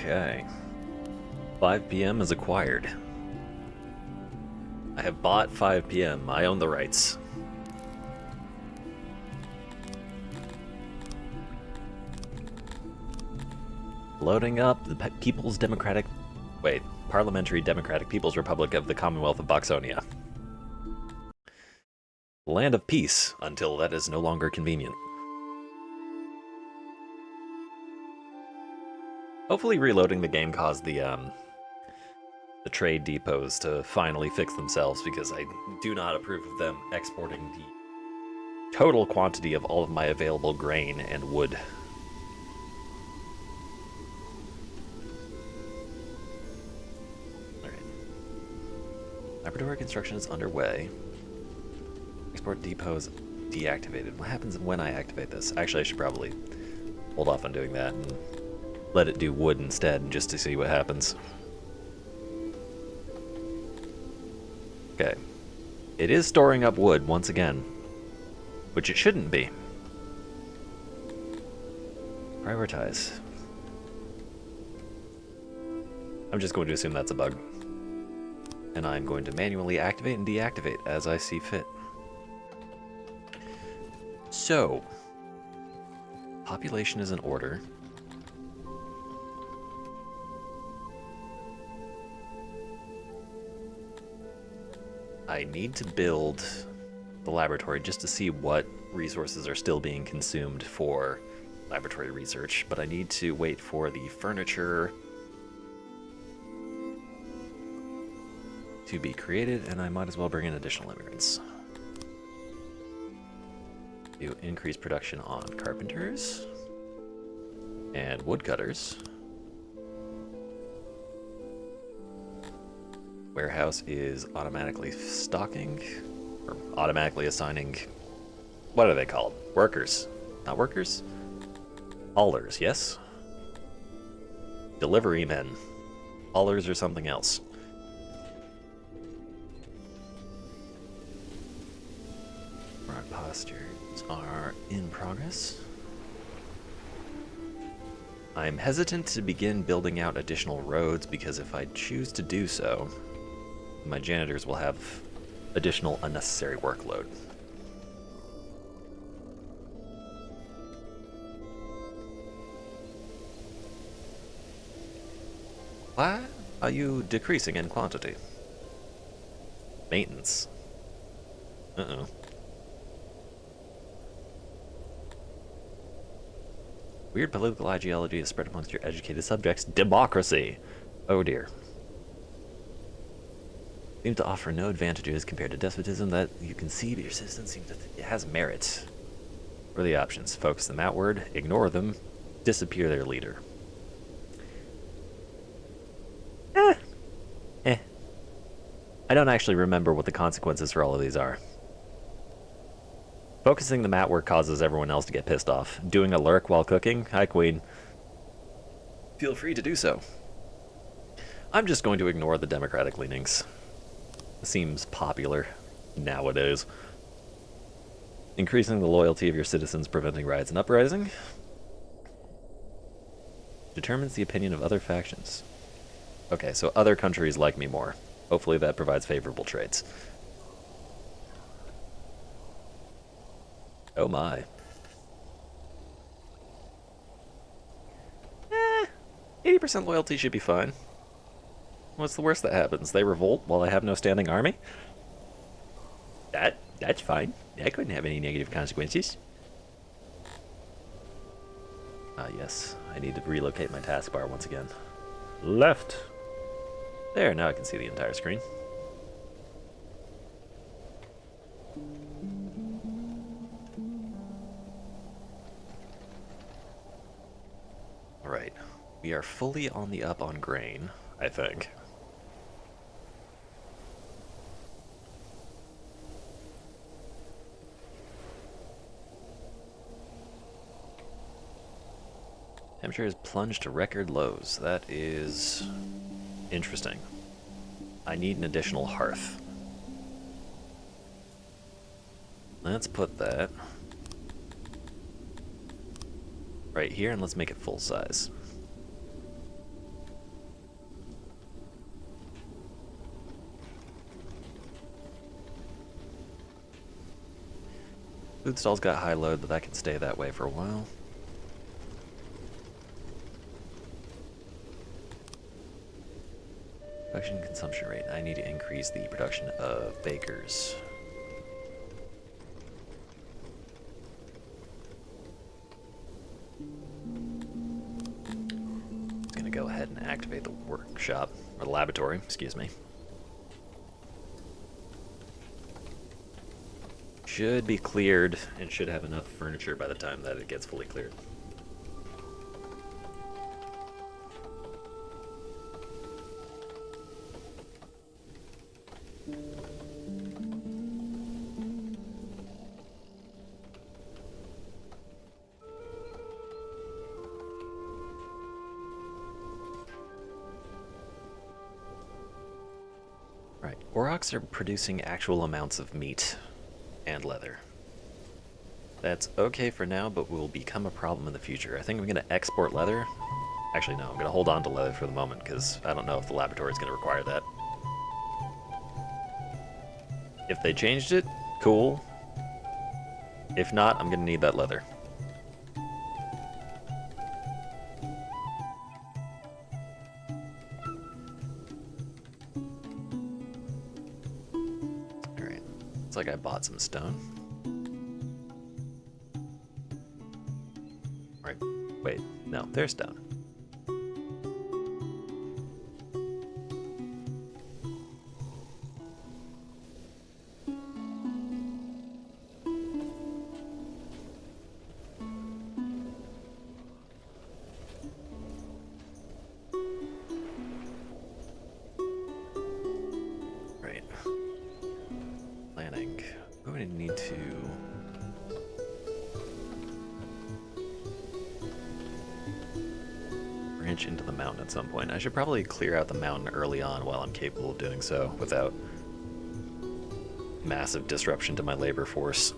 Okay. 5 p.m. is acquired. I have bought 5 p.m. I own the rights. Loading up the People's Democratic... Wait. Parliamentary Democratic People's Republic of the Commonwealth of Boxonia. Land of peace, until that is no longer convenient. Hopefully reloading the game caused the trade depots to finally fix themselves, because I do not approve of them exporting the total quantity of all of my available grain and wood. Alright. Laboratory construction is underway. Export depots deactivated. What happens when I activate this? Actually, I should probably hold off on doing that and let it do wood instead, just to see what happens. Okay. It is storing up wood once again, which it shouldn't be. Prioritize. I'm just going to assume that's a bug. And I'm going to manually activate and deactivate as I see fit. So, population is in order. I need to build the laboratory just to see what resources are still being consumed for laboratory research, but I need to wait for the furniture to be created, and I might as well bring in additional immigrants. To increase production on carpenters and woodcutters. Warehouse is automatically stocking, or automatically assigning, what are they called? Workers. Not workers? Haulers, yes? Delivery men. Haulers or something else. Rock postures are in progress. I'm hesitant to begin building out additional roads because if I choose to do so, my janitors will have additional unnecessary workload. Why are you decreasing in quantity? Maintenance. Uh-oh. Weird political ideology is spread amongst your educated subjects. Democracy! Oh dear. Seems to offer no advantages compared to despotism that you can see, but your citizens seem to think it has merit. What are the options? Focus them outward, ignore them, disappear their leader. I don't actually remember what the consequences for all of these are. Focusing them outward causes everyone else to get pissed off. Doing a lurk while cooking? Hi, Queen. Feel free to do so. I'm just going to ignore the democratic leanings. Seems popular nowadays. Increasing the loyalty of your citizens, preventing riots and uprising. Determines the opinion of other factions. Okay, so other countries like me more. Hopefully that provides favorable traits. Oh my. 80% loyalty should be fine. What's the worst that happens? They revolt while I have no standing army? That's fine. That couldn't have any negative consequences. Ah, yes. I need to relocate my taskbar once again. Left. There, now I can see the entire screen. Alright. We are fully on the up on grain, I think. Temperature has plunged to record lows. That is interesting. I need an additional hearth. Let's put that right here and let's make it full size. Food stalls got high load, but that can stay that way for a while. Production consumption rate. I need to increase the production of bakers. I'm gonna go ahead and activate the workshop, or the laboratory, excuse me. Should be cleared and should have enough furniture by the time that it gets fully cleared. Right, Aurochs are producing actual amounts of meat and leather. That's okay for now, but will become a problem in the future. I think I'm going to export leather. Actually, no, I'm going to hold on to leather for the moment, because I don't know if the laboratory is going to require that. If they changed it, cool. If not, I'm going to need that leather. Alright, looks like I bought some stone. Right, wait, no, there's stone. Right. Planning. I'm going to need to... branch into the mountain at some point. I should probably clear out the mountain early on while I'm capable of doing so without massive disruption to my labor force.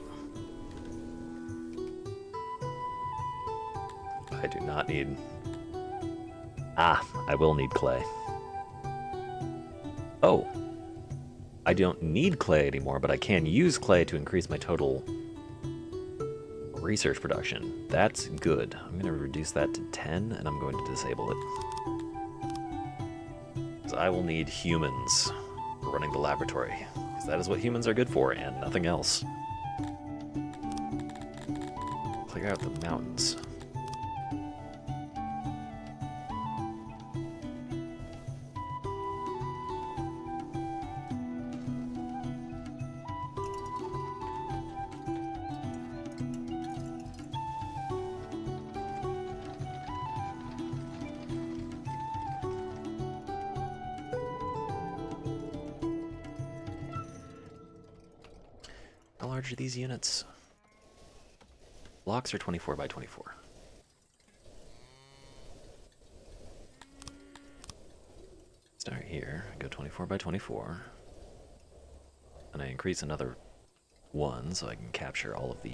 I do not need... Ah, I will need clay. Oh. I don't need clay anymore, but I can use clay to increase my total research production. That's good. I'm going to reduce that to 10, and I'm going to disable it. Because I will need humans for running the laboratory. Because that is what humans are good for, and nothing else. Clear out the mountains. How large are these units? Blocks are 24 by 24. Start here, go 24 by 24. And I increase another 1 so I can capture all of the...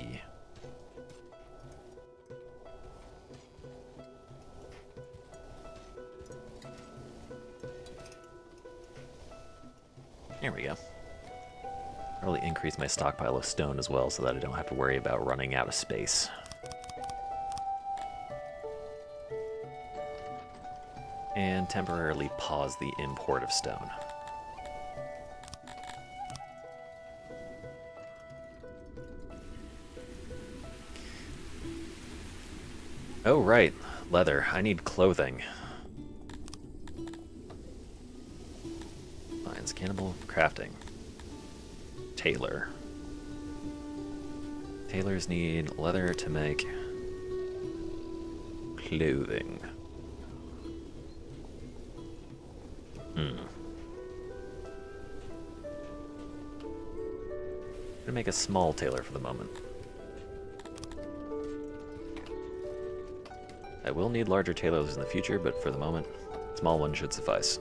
Here we go. Probably increase my stockpile of stone as well so that I don't have to worry about running out of space. And temporarily pause the import of stone. Oh right, leather. I need clothing. Fine, scannable crafting. Tailor. Tailors need leather to make clothing. I'm gonna make a small tailor for the moment. I will need larger tailors in the future, but for the moment, small one should suffice.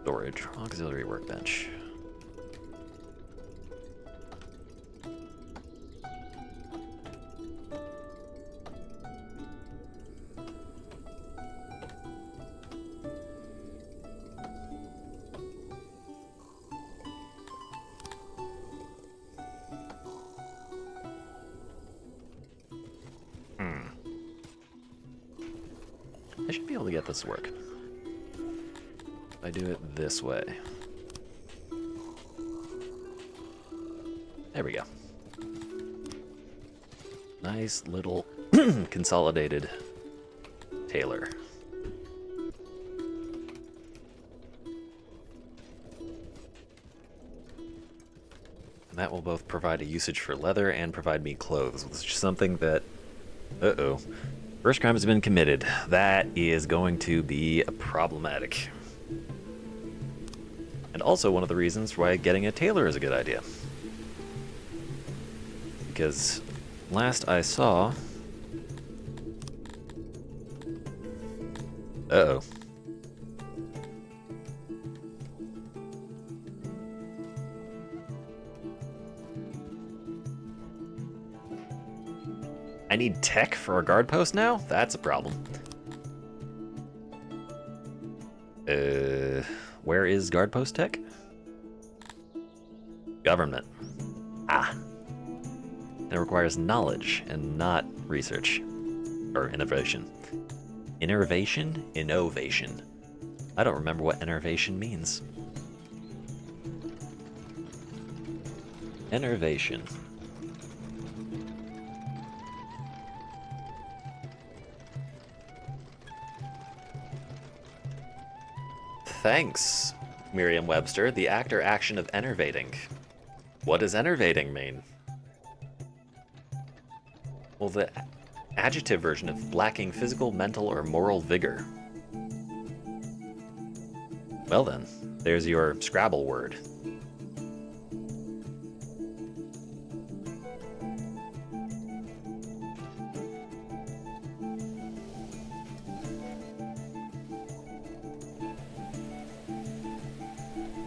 Storage, auxiliary workbench. should be able to get this to work. If I do it this way. There we go. Nice little consolidated tailor. And that will both provide a usage for leather and provide me clothes, which is something that... Uh-oh. First crime has been committed. That is going to be problematic. And also one of the reasons why getting a tailor is a good idea. Because last I saw... Uh-oh. I need tech for a guard post now? That's a problem. Where is guard post tech? Government. Ah. It requires knowledge and not research. Or innovation. Innovation? Innovation. I don't remember what innovation means. Innovation. Thanks, Merriam-Webster. The actor action of enervating. What does enervating mean? Well, the adjective version of lacking physical, mental, or moral vigor. Well then, there's your Scrabble word.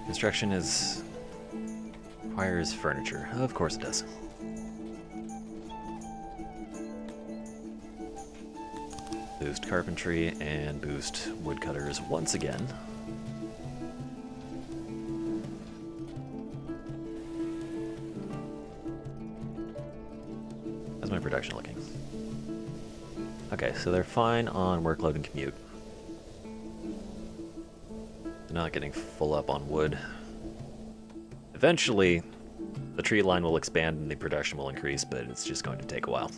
Construction requires furniture. Of course it does. Boost carpentry and boost woodcutters once again. How's my production looking? Okay, so they're fine on workload and commute. They're not getting full up on wood. Eventually, the tree line will expand and the production will increase, but it's just going to take a while.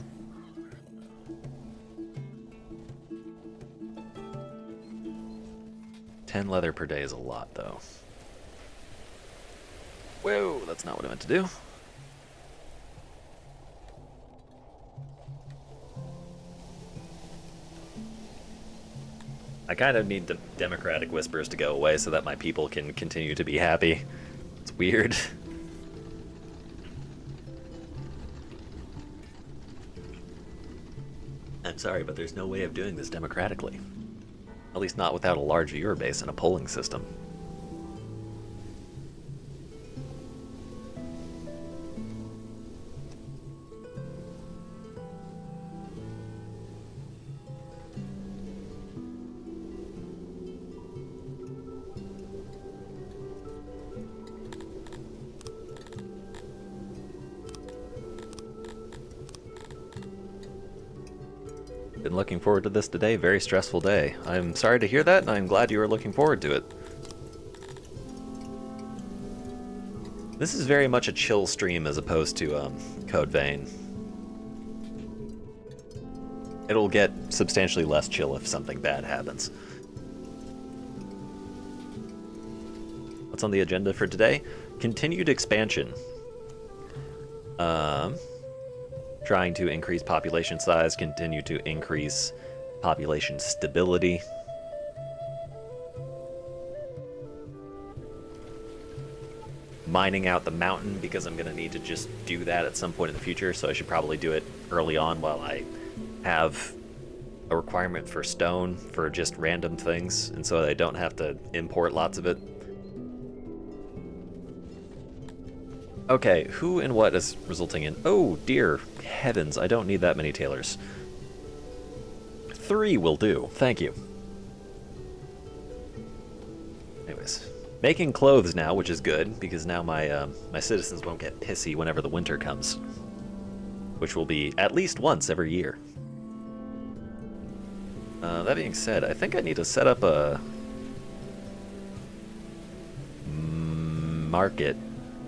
$10 leather per day is a lot, though. Whoa, that's not what I meant to do. I kind of need the democratic whispers to go away so that my people can continue to be happy. It's weird. I'm sorry, but there's no way of doing this democratically. At least not without a large viewer base and a polling system. Been looking forward to this today. Very stressful day. I'm sorry to hear that, and I'm glad you were looking forward to it. This is very much a chill stream as opposed to Code Vein. It'll get substantially less chill if something bad happens. What's on the agenda for today? Continued expansion. Trying to increase population size, continue to increase population stability. Mining out the mountain, because I'm going to need to just do that at some point in the future, so I should probably do it early on while I have a requirement for stone for just random things, and so I don't have to import lots of it. Okay, who and what is resulting in... Oh, dear heavens, I don't need that many tailors. 3 will do, thank you. Anyways, making clothes now, which is good, because now my my citizens won't get pissy whenever the winter comes. Which will be at least once every year. That being said, I think I need to set up a market.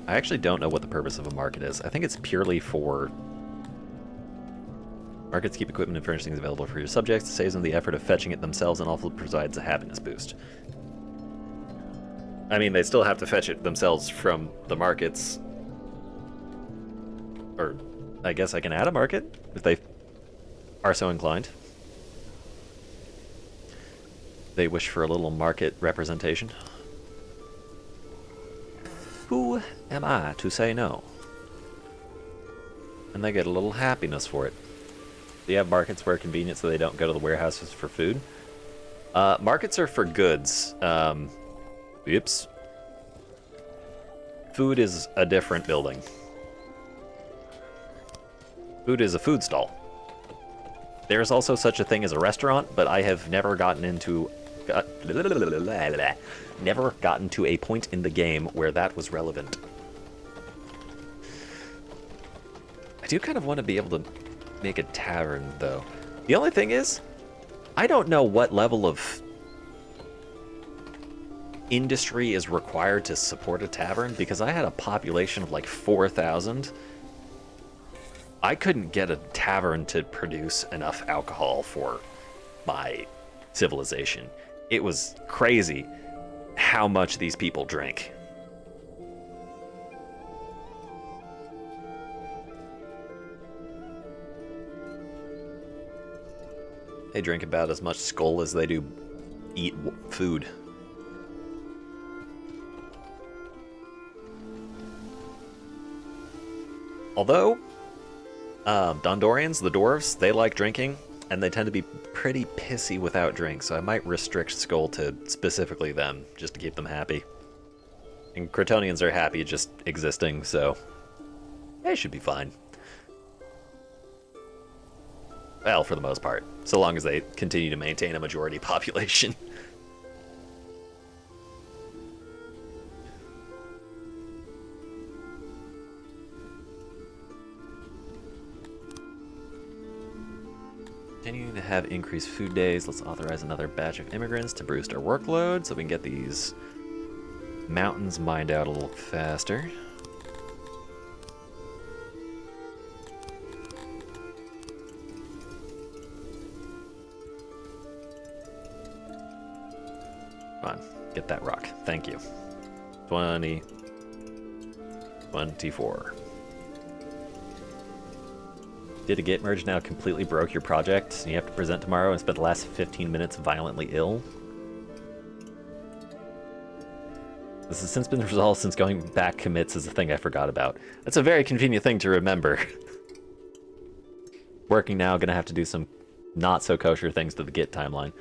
I actually don't know what the purpose of a market is. I think it's purely for... Markets keep equipment and furnishings available for your subjects. It saves them the effort of fetching it themselves and also provides a happiness boost. I mean, they still have to fetch it themselves from the markets. Or, I guess I can add a market if they are so inclined. They wish for a little market representation. Who am I to say no? And they get a little happiness for it. Do you have markets where convenient so they don't go to the warehouses for food? Markets are for goods. Oops. Food is a different building. Food is a food stall. There's also such a thing as a restaurant, but I have never gotten into... never gotten to a point in the game where that was relevant. I do kind of want to be able to make a tavern, though. The only thing is, I don't know what level of industry is required to support a tavern, because I had a population of like 4,000. I couldn't get a tavern to produce enough alcohol for my civilization. It was crazy how much these people drink. They drink about as much skull as they do eat food. Although, Dondorians, the dwarves, they like drinking, and they tend to be pretty pissy without drink, so I might restrict Skull to specifically them, just to keep them happy. And Crotonians are happy just existing, so they should be fine. Well, for the most part, so long as they continue to maintain a majority population. Continuing to have increased food days. Let's authorize another batch of immigrants to boost our workload so we can get these mountains mined out a little faster. Come on, get that rock. Thank you. 20. 24. Did a git merge now completely broke your project and you have to present tomorrow and spend the last 15 minutes violently ill? This has since been resolved since going back commits is a thing I forgot about. That's a very convenient thing to remember. Working now, gonna have to do some not so kosher things to the git timeline.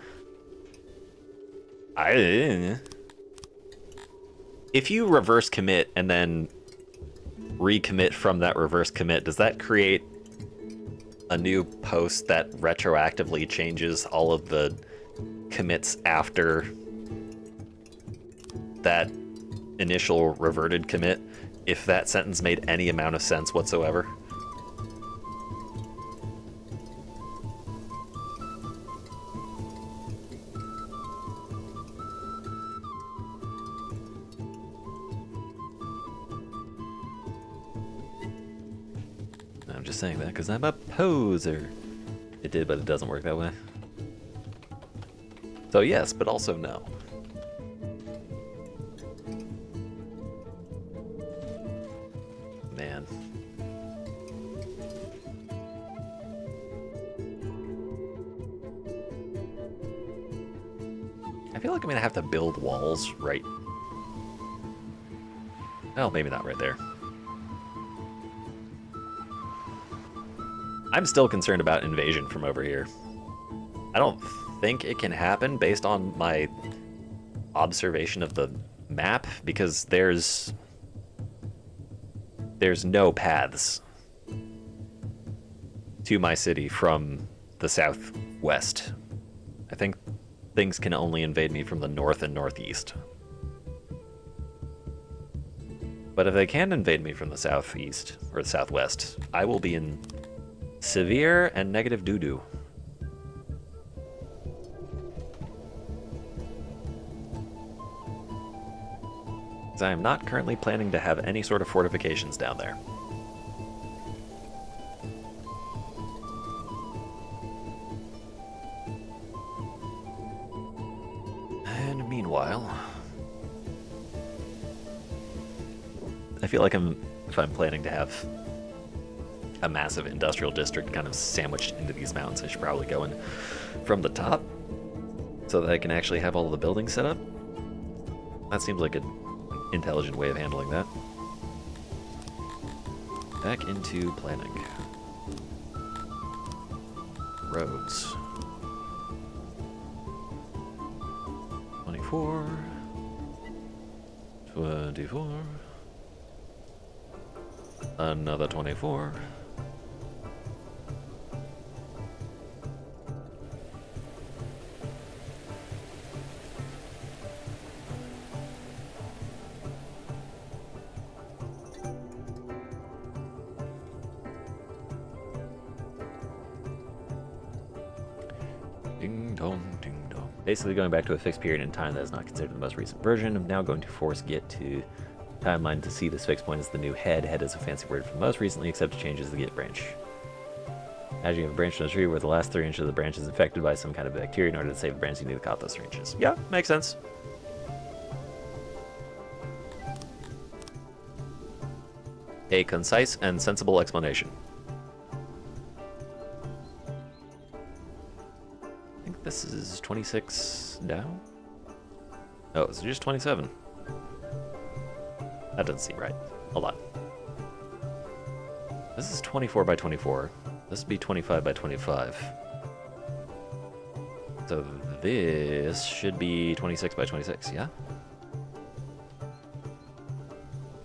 If you reverse commit and then recommit from that reverse commit, does that create a new post that retroactively changes all of the commits after that initial reverted commit, if that sentence made any amount of sense whatsoever? I'm just saying that because I'm a poser. It did, but it doesn't work that way. So yes, but also no. Man. I feel like I'm gonna have to build walls right... Well, maybe not right there. I'm still concerned about invasion from over here. I don't think it can happen based on my observation of the map, because there's no paths to my city from the southwest. I think things can only invade me from the north and northeast. But if they can invade me from the southeast or the southwest, I will be in severe and negative doo-doo. Because I am not currently planning to have any sort of fortifications down there. And meanwhile, I feel like if I'm planning to have a massive industrial district kind of sandwiched into these mountains, I should probably go in from the top so that I can actually have all of the buildings set up. That seems like an intelligent way of handling that. Back into planning. Roads. 24. 24. Another 24. Ding dong, ding dong. Basically going back to a fixed period in time that is not considered the most recent version. I'm now going to force Git to timeline to see this fixed point as the new head. Head is a fancy word for the most recently accepted changes to the Git branch. As you have a branch in a tree where the last 3 inches of the branch is infected by some kind of bacteria, in order to save the branch, you need to cut those 3 inches. Yeah, makes sense. A concise and sensible explanation. I think this is 26 down? Oh, it's just 27. That doesn't seem right. Hold on. This is 24 by 24. This would be 25 by 25. So this should be 26 by 26, yeah?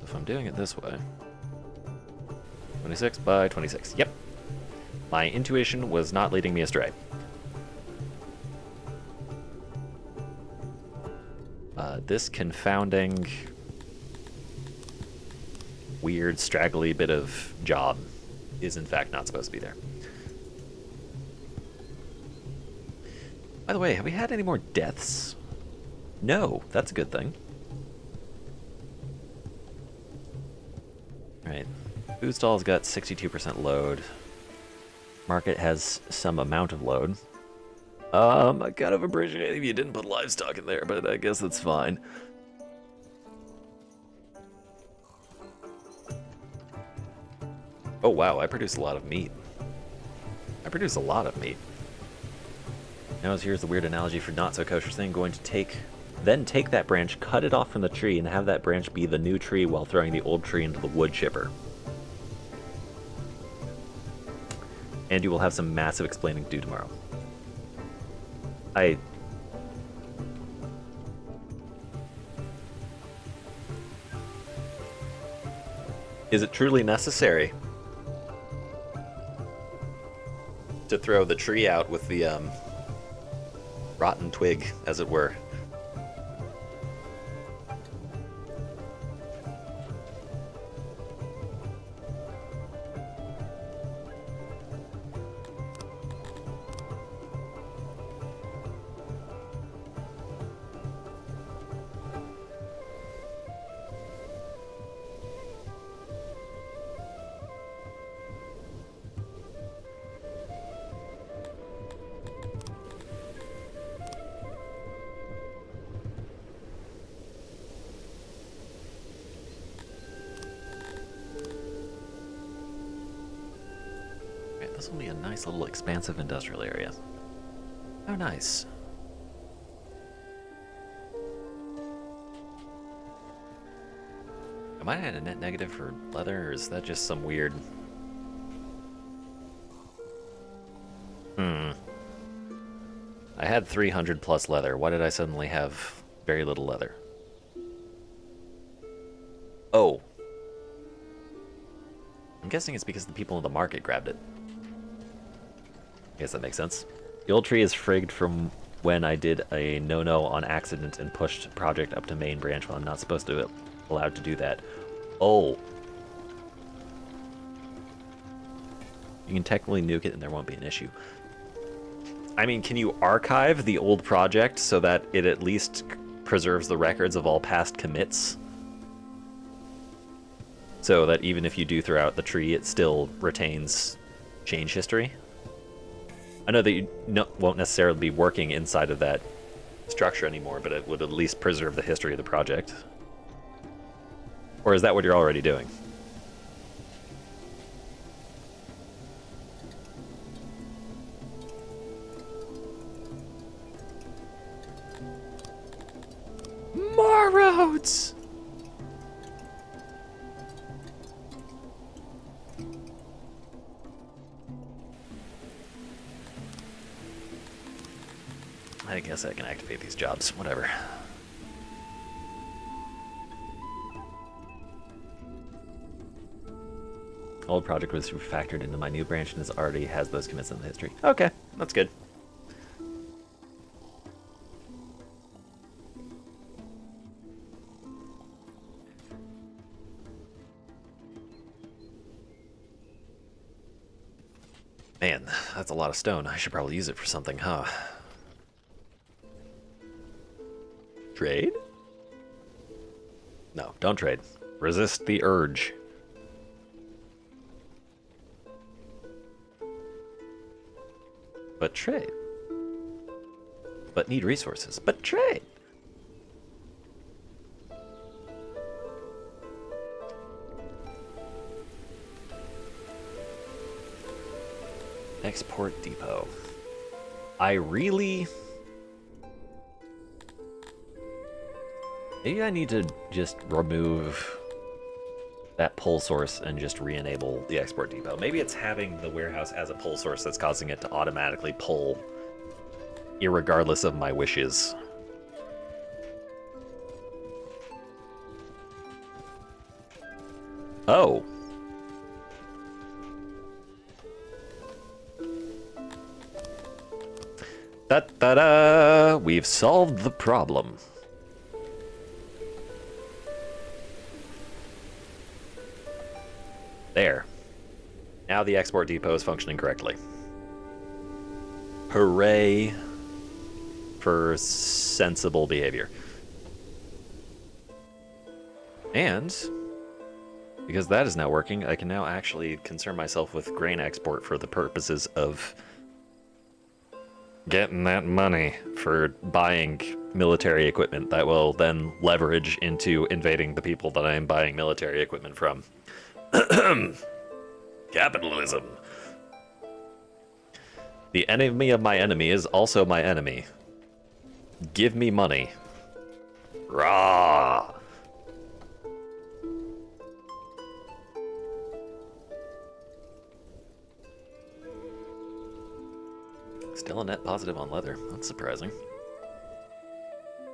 If I'm doing it this way. 26 by 26, yep. My intuition was not leading me astray. This confounding, weird, straggly bit of job is in fact not supposed to be there. By the way, have we had any more deaths? No, that's a good thing. Alright, food stall's got 62% load. Market has some amount of load. I kind of appreciate if you didn't put livestock in there, but I guess that's fine. Oh wow, I produce a lot of meat. I produce a lot of meat. Now here's the weird analogy for not so kosher thing. Going to then take that branch, cut it off from the tree, and have that branch be the new tree while throwing the old tree into the wood chipper. And you will have some massive explaining to do tomorrow. Is it truly necessary to throw the tree out with the rotten twig, as it were? This will be a nice little expansive industrial area. How nice. Am I at a net negative for leather, or is that just some weird... I had 300 plus leather. Why did I suddenly have very little leather? Oh. I'm guessing it's because the people in the market grabbed it. I guess that makes sense. The old tree is frigged from when I did a no-no on accident and pushed project up to main branch when I'm not supposed to be allowed to do that. Oh. You can technically nuke it and there won't be an issue. I mean, can you archive the old project so that it at least preserves the records of all past commits? so that even if you do throw out the tree, it still retains change history. I know that you won't necessarily be working inside of that structure anymore, but it would at least preserve the history of the project. Or is that what you're already doing? More roads! I guess I can activate these jobs, whatever. Old project was factored into my new branch and already has those commits in the history. Okay, that's good. Man, that's a lot of stone. I should probably use it for something, huh? Trade? No, don't trade. Resist the urge. But trade. But need resources. But trade. Export depot. I really... Maybe I need to just remove that pull source and just re-enable the export depot. Maybe it's having the warehouse as a pull source that's causing it to automatically pull irregardless of my wishes. Oh. Da-da-da! We've solved the problem. There. Now the export depot is functioning correctly. Hooray for sensible behavior. And because that is now working, I can now actually concern myself with grain export for the purposes of getting that money for buying military equipment that will then leverage into invading the people that I am buying military equipment from. Capitalism. The enemy of my enemy is also my enemy. Give me money. Rah! Still a net positive on leather. That's surprising.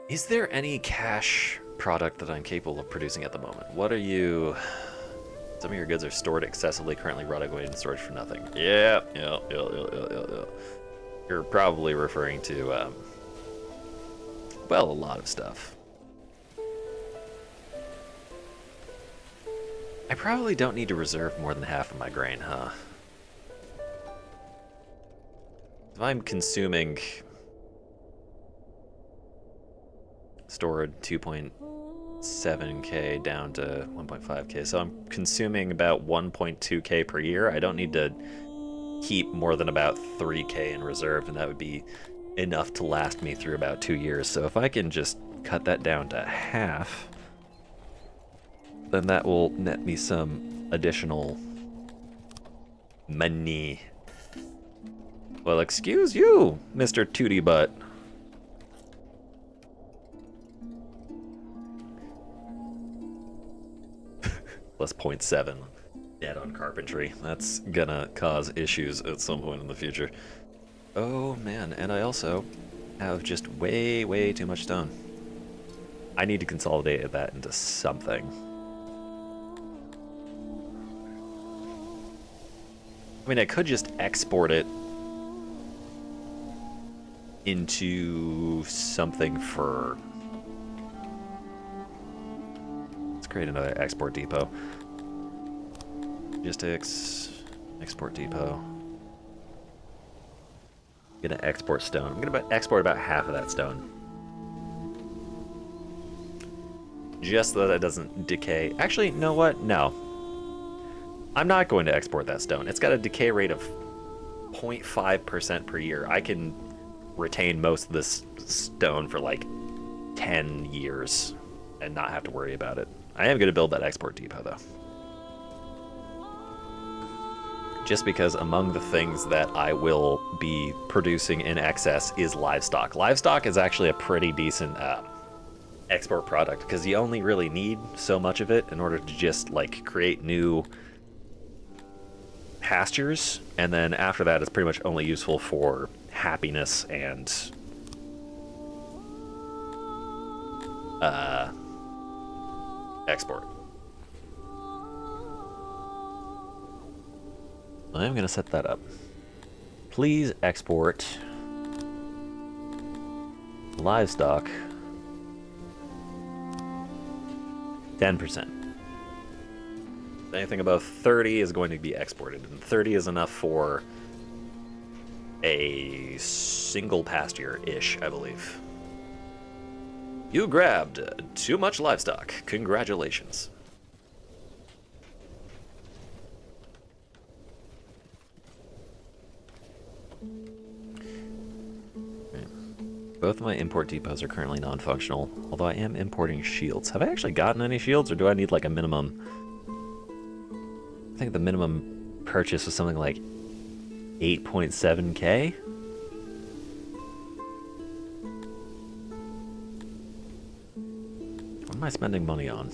Is there any cash product that I'm capable of producing at the moment? What are you... Some of your goods are stored excessively, currently rotting away in storage for nothing. Yeah. You're probably referring to, well, a lot of stuff. I probably don't need to reserve more than half of my grain, huh? If I'm consuming stored 2.7k down to 1.5k, so I'm consuming about 1.2k per year. I don't need to keep more than about 3k in reserve, and that would be enough to last me through about 2 years. So if I can just cut that down to half, then that will net me some additional money. Well, excuse you, Mr. Tootie Butt. Plus 0.7 dead on carpentry. That's gonna cause issues at some point in the future. Oh man, and I also have just way too much stone. I need to consolidate that into something. I mean, I could just export it into something for... Let's create another export depot. Logistics, export depot. I'm gonna export stone. I'm gonna export about half of that stone. Just so that it doesn't decay. Actually, you know what? No. I'm not going to export that stone. It's got a decay rate of 0.5% per year. I can retain most of this stone for like 10 years and not have to worry about it. I am going to build that export depot though. Just because among the things that I will be producing in excess is livestock. Livestock is actually a pretty decent export product because you only really need so much of it in order to just like create new pastures, and then after that it's pretty much only useful for happiness and export. I'm going to set that up. Please export livestock 10%. Anything above 30 is going to be exported, and 30 is enough for a single pasture-ish, I believe. You grabbed too much livestock. Congratulations. Both of my import depots are currently non-functional, although I am importing shields. Have I actually gotten any shields, or do I need like a minimum? I think the minimum purchase was something like 8.7k. What am I spending money on?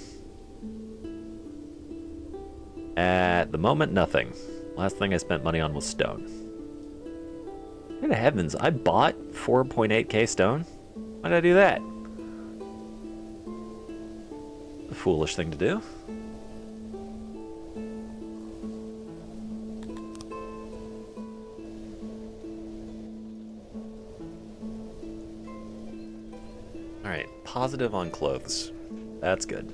At the moment, nothing. Last thing I spent money on was stone. Good heavens, I bought 4.8k stone? Why did I do that? A foolish thing to do. Alright, positive on clothes. That's good.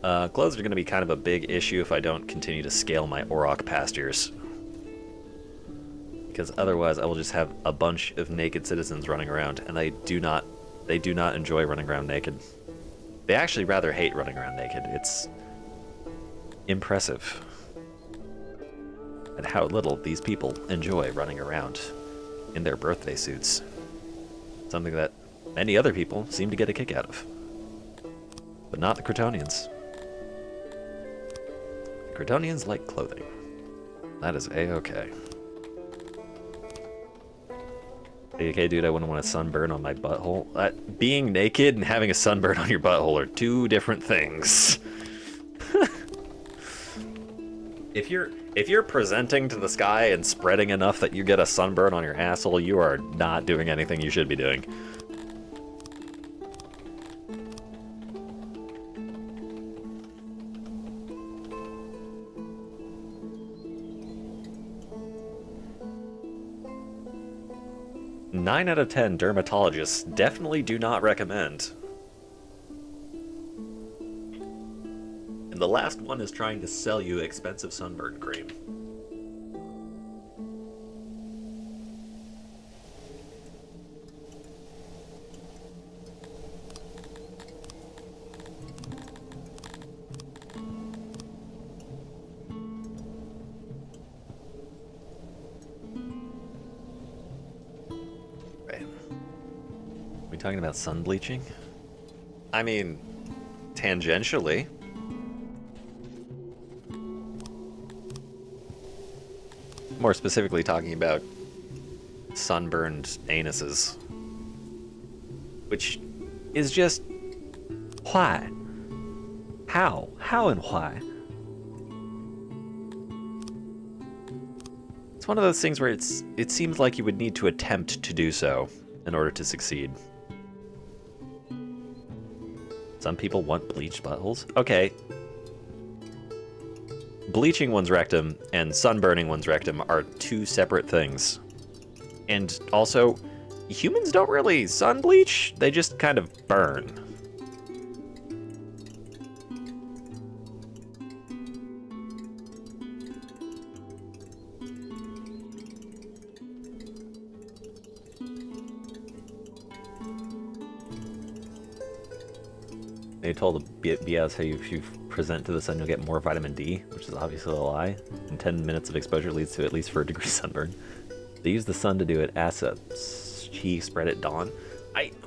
Clothes are going to be kind of a big issue if I don't continue to scale my Auroch pastures. Because otherwise I will just have a bunch of naked citizens running around, and they do not enjoy running around naked. They actually rather hate running around naked. It's impressive at how little these people enjoy running around in their birthday suits. Something that many other people seem to get a kick out of. But not the Crotonians. The Crotonians like clothing. That is A-okay. Okay, dude, I wouldn't want a sunburn on my butthole. Being naked and having a sunburn on your butthole are two different things. If you're presenting to the sky and spreading enough that you get a sunburn on your asshole, you are not doing anything you should be doing. Nine out of 10 dermatologists definitely do not recommend. And the last one is trying to sell you expensive sunburn cream. Talking about sun bleaching? I mean, tangentially. More specifically talking about sunburned anuses. Which is just... why? How? How and why? It's one of those things where it seems like you would need to attempt to do so in order to succeed. Some people want bleached buttholes. Okay. Bleaching one's rectum and sunburning one's rectum are two separate things. And also, humans don't really sun bleach, they just kind of burn. They told BS how if you present to the sun, you'll get more vitamin D, which is obviously a lie. And 10 minutes of exposure leads to at least 4-degree sunburn. They use the sun to do it. Assets. She spread at dawn.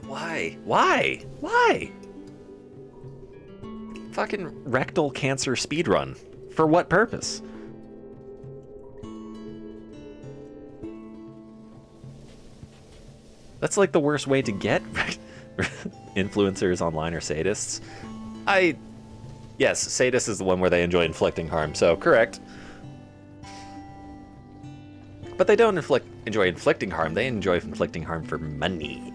Why? Why? Fucking rectal cancer speedrun. For what purpose? That's like the worst way to get influencers online or sadists. Yes, sadist is the one where they enjoy inflicting harm, so correct. But they don't enjoy inflicting harm, they enjoy inflicting harm for money.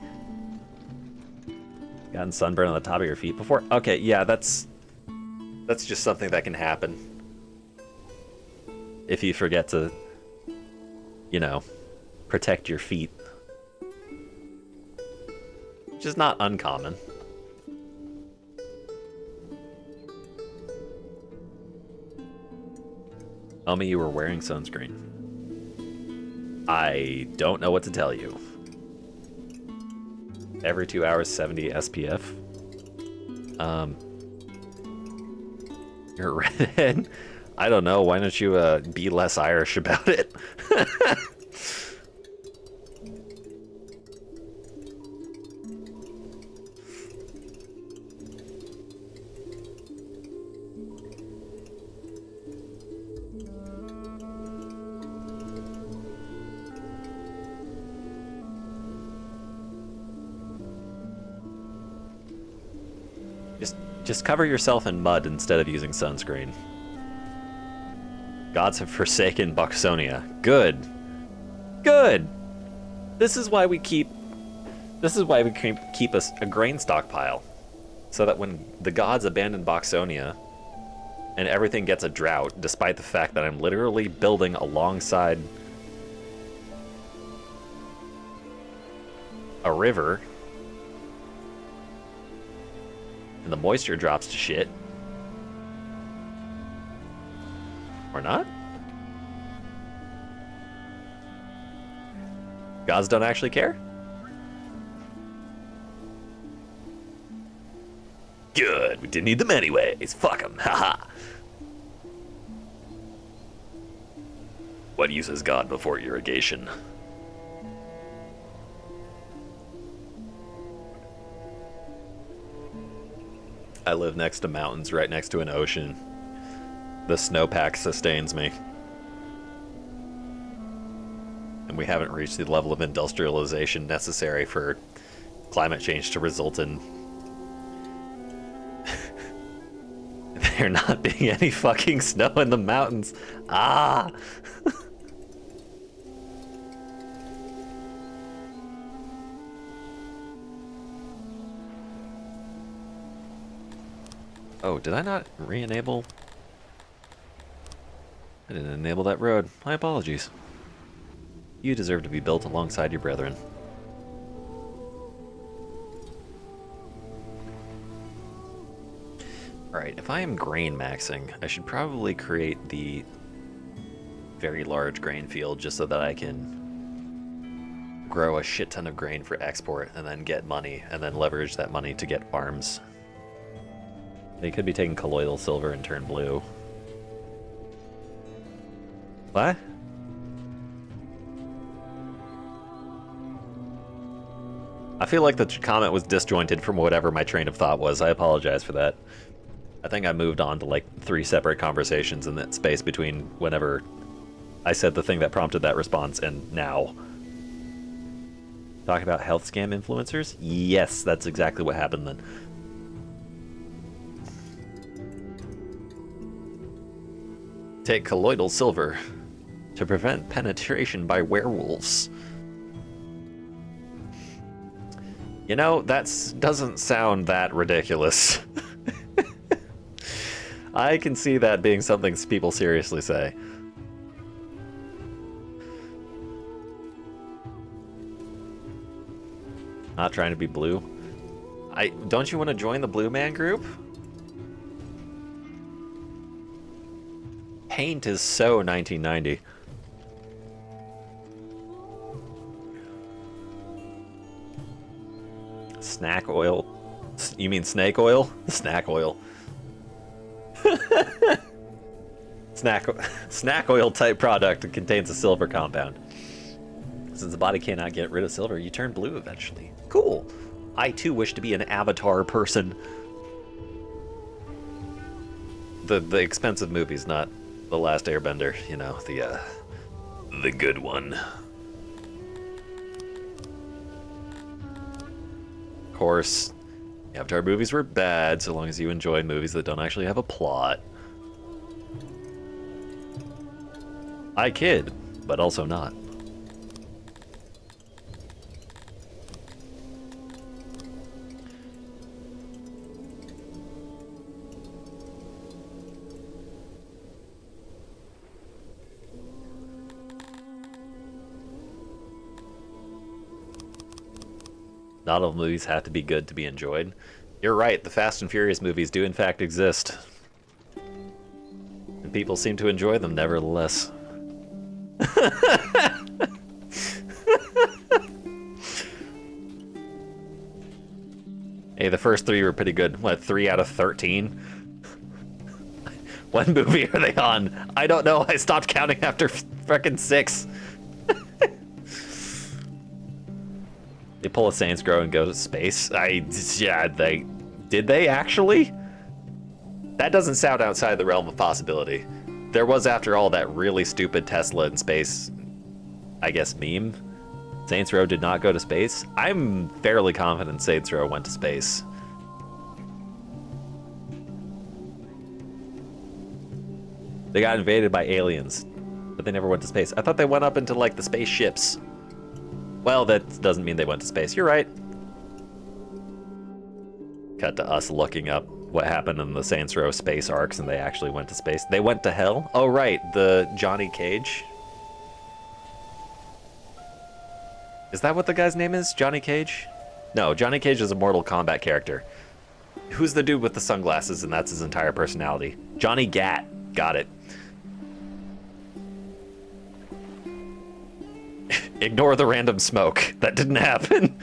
Gotten sunburn on the top of your feet before? Okay, yeah, that's just something that can happen. If you forget to, you know, protect your feet. Which is not uncommon. Tell me you were wearing sunscreen. I don't know what to tell you. Every 2 hours, 70 SPF. You're a redhead? I don't know. Why don't you be less Irish about it? Just cover yourself in mud instead of using sunscreen. Gods have forsaken Boxonia. Good. Good. This is why we keep a grain stockpile. So that when the gods abandon Boxonia and everything gets a drought, despite the fact that I'm literally building alongside a river, and the moisture drops to shit. Or not? Gods don't actually care? Good, we didn't need them anyways. Fuck them, haha. What use is God before irrigation? I live next to mountains, right next to an ocean. The snowpack sustains me. And we haven't reached the level of industrialization necessary for climate change to result in there not being any fucking snow in the mountains. Ah! Oh, did I not re-enable? I didn't enable that road. My apologies. You deserve to be built alongside your brethren. Alright, if I am grain maxing, I should probably create the very large grain field just so that I can grow a shit ton of grain for export and then get money and then leverage that money to get farms. They could be taking colloidal silver and turn blue. What? I feel like the comment was disjointed from whatever my train of thought was. I apologize for that. I think I moved on to like 3 separate conversations in that space between whenever I said the thing that prompted that response and now. Talk about health scam influencers? Yes, that's exactly what happened then. Take colloidal silver to prevent penetration by werewolves. You know, that doesn't sound that ridiculous. I can see that being something people seriously say. Not trying to be blue. Don't you want to join the Blue Man group? Paint is so 1990. Snack oil You mean snake oil? Snack oil. Snack oil type product that contains a silver compound. Since the body cannot get rid of silver, you turn blue eventually. Cool. I too wish to be an avatar person. The expensive movies, not The Last Airbender, you know, the good one. Of course, Avatar movies were bad so long as you enjoy movies that don't actually have a plot. I kid, but also not. Not all movies have to be good to be enjoyed. You're right, the Fast and Furious movies do in fact exist. And people seem to enjoy them nevertheless. Hey, the first 3 were pretty good. What, 3 out of 13? What movie are they on? I don't know, I stopped counting after frickin' 6. They pull a Saints Row and go to space. Did they actually? That doesn't sound outside the realm of possibility. There was, after all, that really stupid Tesla in space, I guess, meme. Saints Row did not go to space. I'm fairly confident Saints Row went to space. They got invaded by aliens, but they never went to space. I thought they went up into, like, the spaceships. Well, that doesn't mean they went to space. You're right. Cut to us looking up what happened in the Saints Row space arcs, and they actually went to space. They went to hell? Oh, right. The Johnny Cage. Is that what the guy's name is? Johnny Cage? No, Johnny Cage is a Mortal Kombat character. Who's the dude with the sunglasses, and that's his entire personality? Johnny Gat. Got it. Ignore the random smoke. That didn't happen.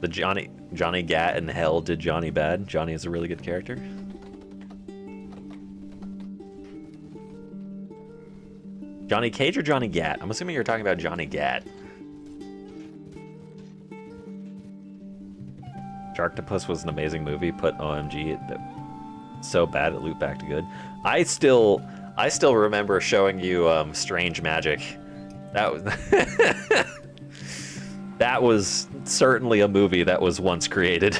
The Johnny Gat in hell did Johnny bad. Johnny is a really good character. Johnny Cage or Johnny Gat? I'm assuming you're talking about Johnny Gat. Sharktopus was an amazing movie. Put OMG, so bad it looped back to good. I still remember showing you Strange Magic. That was that was certainly a movie that was once created.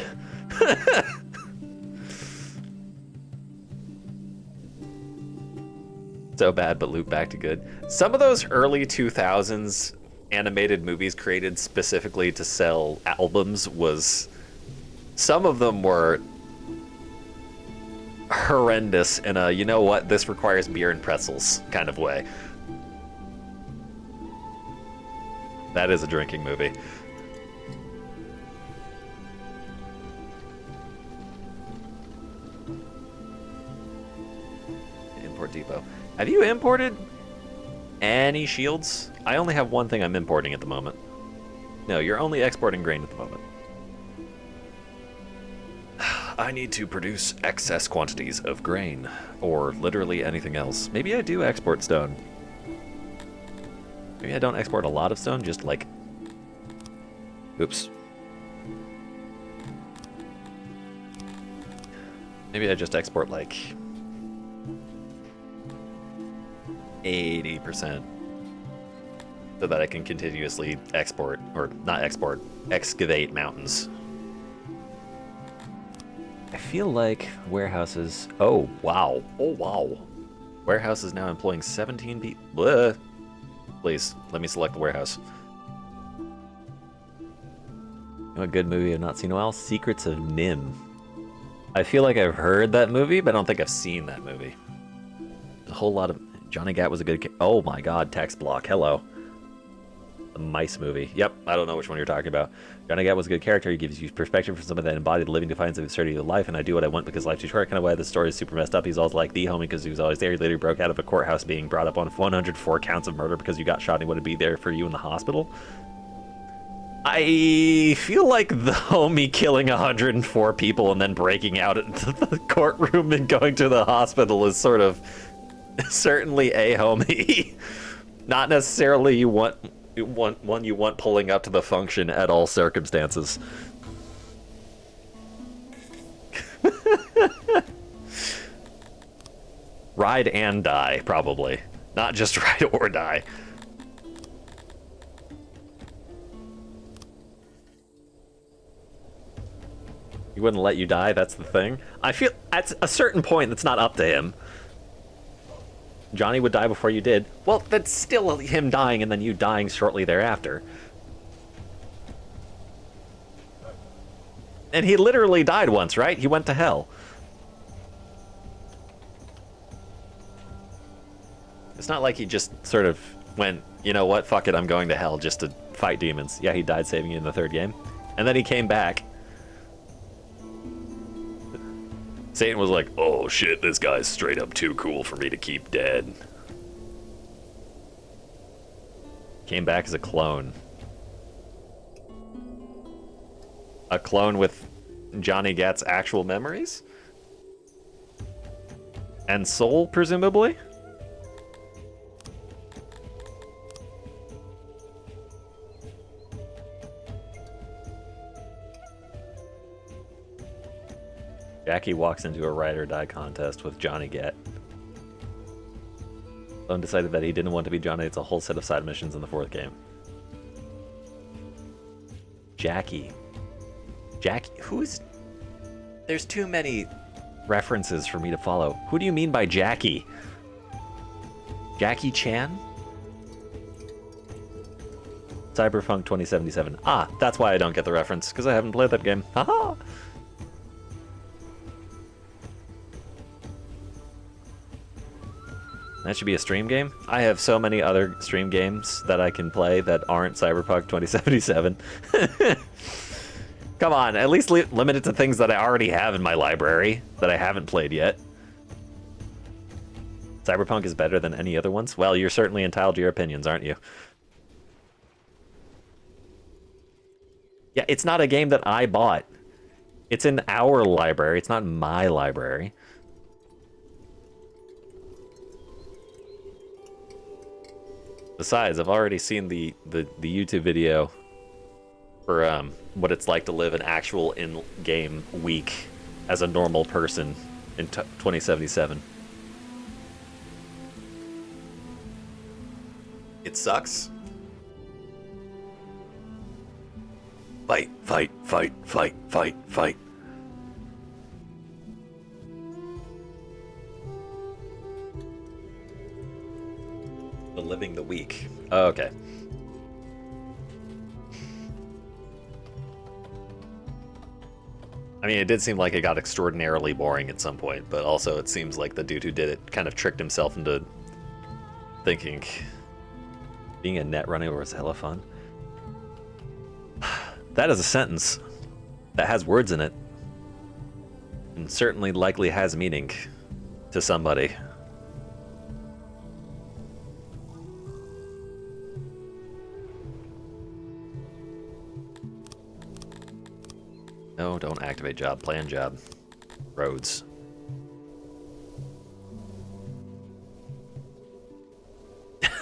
So bad but looped back to good. Some of those early 2000s animated movies created specifically to sell albums was... Some of them were horrendous in a, you know what, this requires beer and pretzels kind of way. That is a drinking movie. Import depot. Have you imported any shields? I only have one thing I'm importing at the moment. No, you're only exporting grain at the moment. I need to produce excess quantities of grain, or literally anything else. Maybe I do export stone. Maybe I don't export a lot of stone, just like... Oops. Maybe I just export like... 80%. So that I can continuously export, or not export, excavate mountains. I feel like warehouses... Oh, wow. Oh, wow. Warehouse is now employing 17 people. Please, let me select the warehouse. You know, a good movie I've not seen in a while? Secrets of Nim. I feel like I've heard that movie, but I don't think I've seen that movie. A whole lot of... Johnny Gat was a good... Oh my god, text block. Hello. The Mice movie. Yep, I don't know which one you're talking about. Johnny Gat was a good character. He gives you perspective from someone that embodied the living defiance of absurdity of life, and I do what I want because life's too short. Kind of why the story is super messed up. He's always like the homie because he was always there. He later broke out of a courthouse being brought up on 104 counts of murder because you got shot and he wouldn't be there for you in the hospital. I feel like the homie killing 104 people and then breaking out into the courtroom and going to the hospital is sort of certainly a homie. Not necessarily one you want pulling up to the function at all circumstances. Ride and die, probably. Not just ride or die. He wouldn't let you die, that's the thing. I feel at a certain point that's not up to him. Johnny would die before you did. Well, that's still him dying and then you dying shortly thereafter. And he literally died once, right? He went to hell. It's not like he just sort of went, you know what, fuck it, I'm going to hell just to fight demons. Yeah, he died saving you in the third game. And then he came back. Satan was like, oh shit, this guy's straight up too cool for me to keep dead. Came back as a clone. A clone with Johnny Gat's actual memories? And soul, presumably? Jackie walks into a ride or die contest with Johnny Gat. Lone decided that he didn't want to be Johnny. It's a whole set of side missions in the fourth game. Jackie. Jackie? Who's... There's too many references for me to follow. Who do you mean by Jackie? Jackie Chan? Cyberpunk 2077. Ah, that's why I don't get the reference, because I haven't played that game. Haha! That should be a stream game. I have so many other stream games that I can play that aren't Cyberpunk 2077. Come on, at least limit it to things that I already have in my library that I haven't played yet. Cyberpunk is better than any other ones? Well, you're certainly entitled to your opinions, aren't you? Yeah, it's not a game that I bought. It's in our library. It's not my library. Besides, I've already seen the YouTube video for what it's like to live an actual in-game week as a normal person in 2077. It sucks. Fight, fight, fight, fight, fight, fight. The living the week. Oh, okay. I mean, it did seem like it got extraordinarily boring at some point, but also it seems like the dude who did it kind of tricked himself into thinking being a net runner was hella fun. That is a sentence that has words in it, and certainly likely has meaning to somebody. No, don't activate job. Plan job. Roads.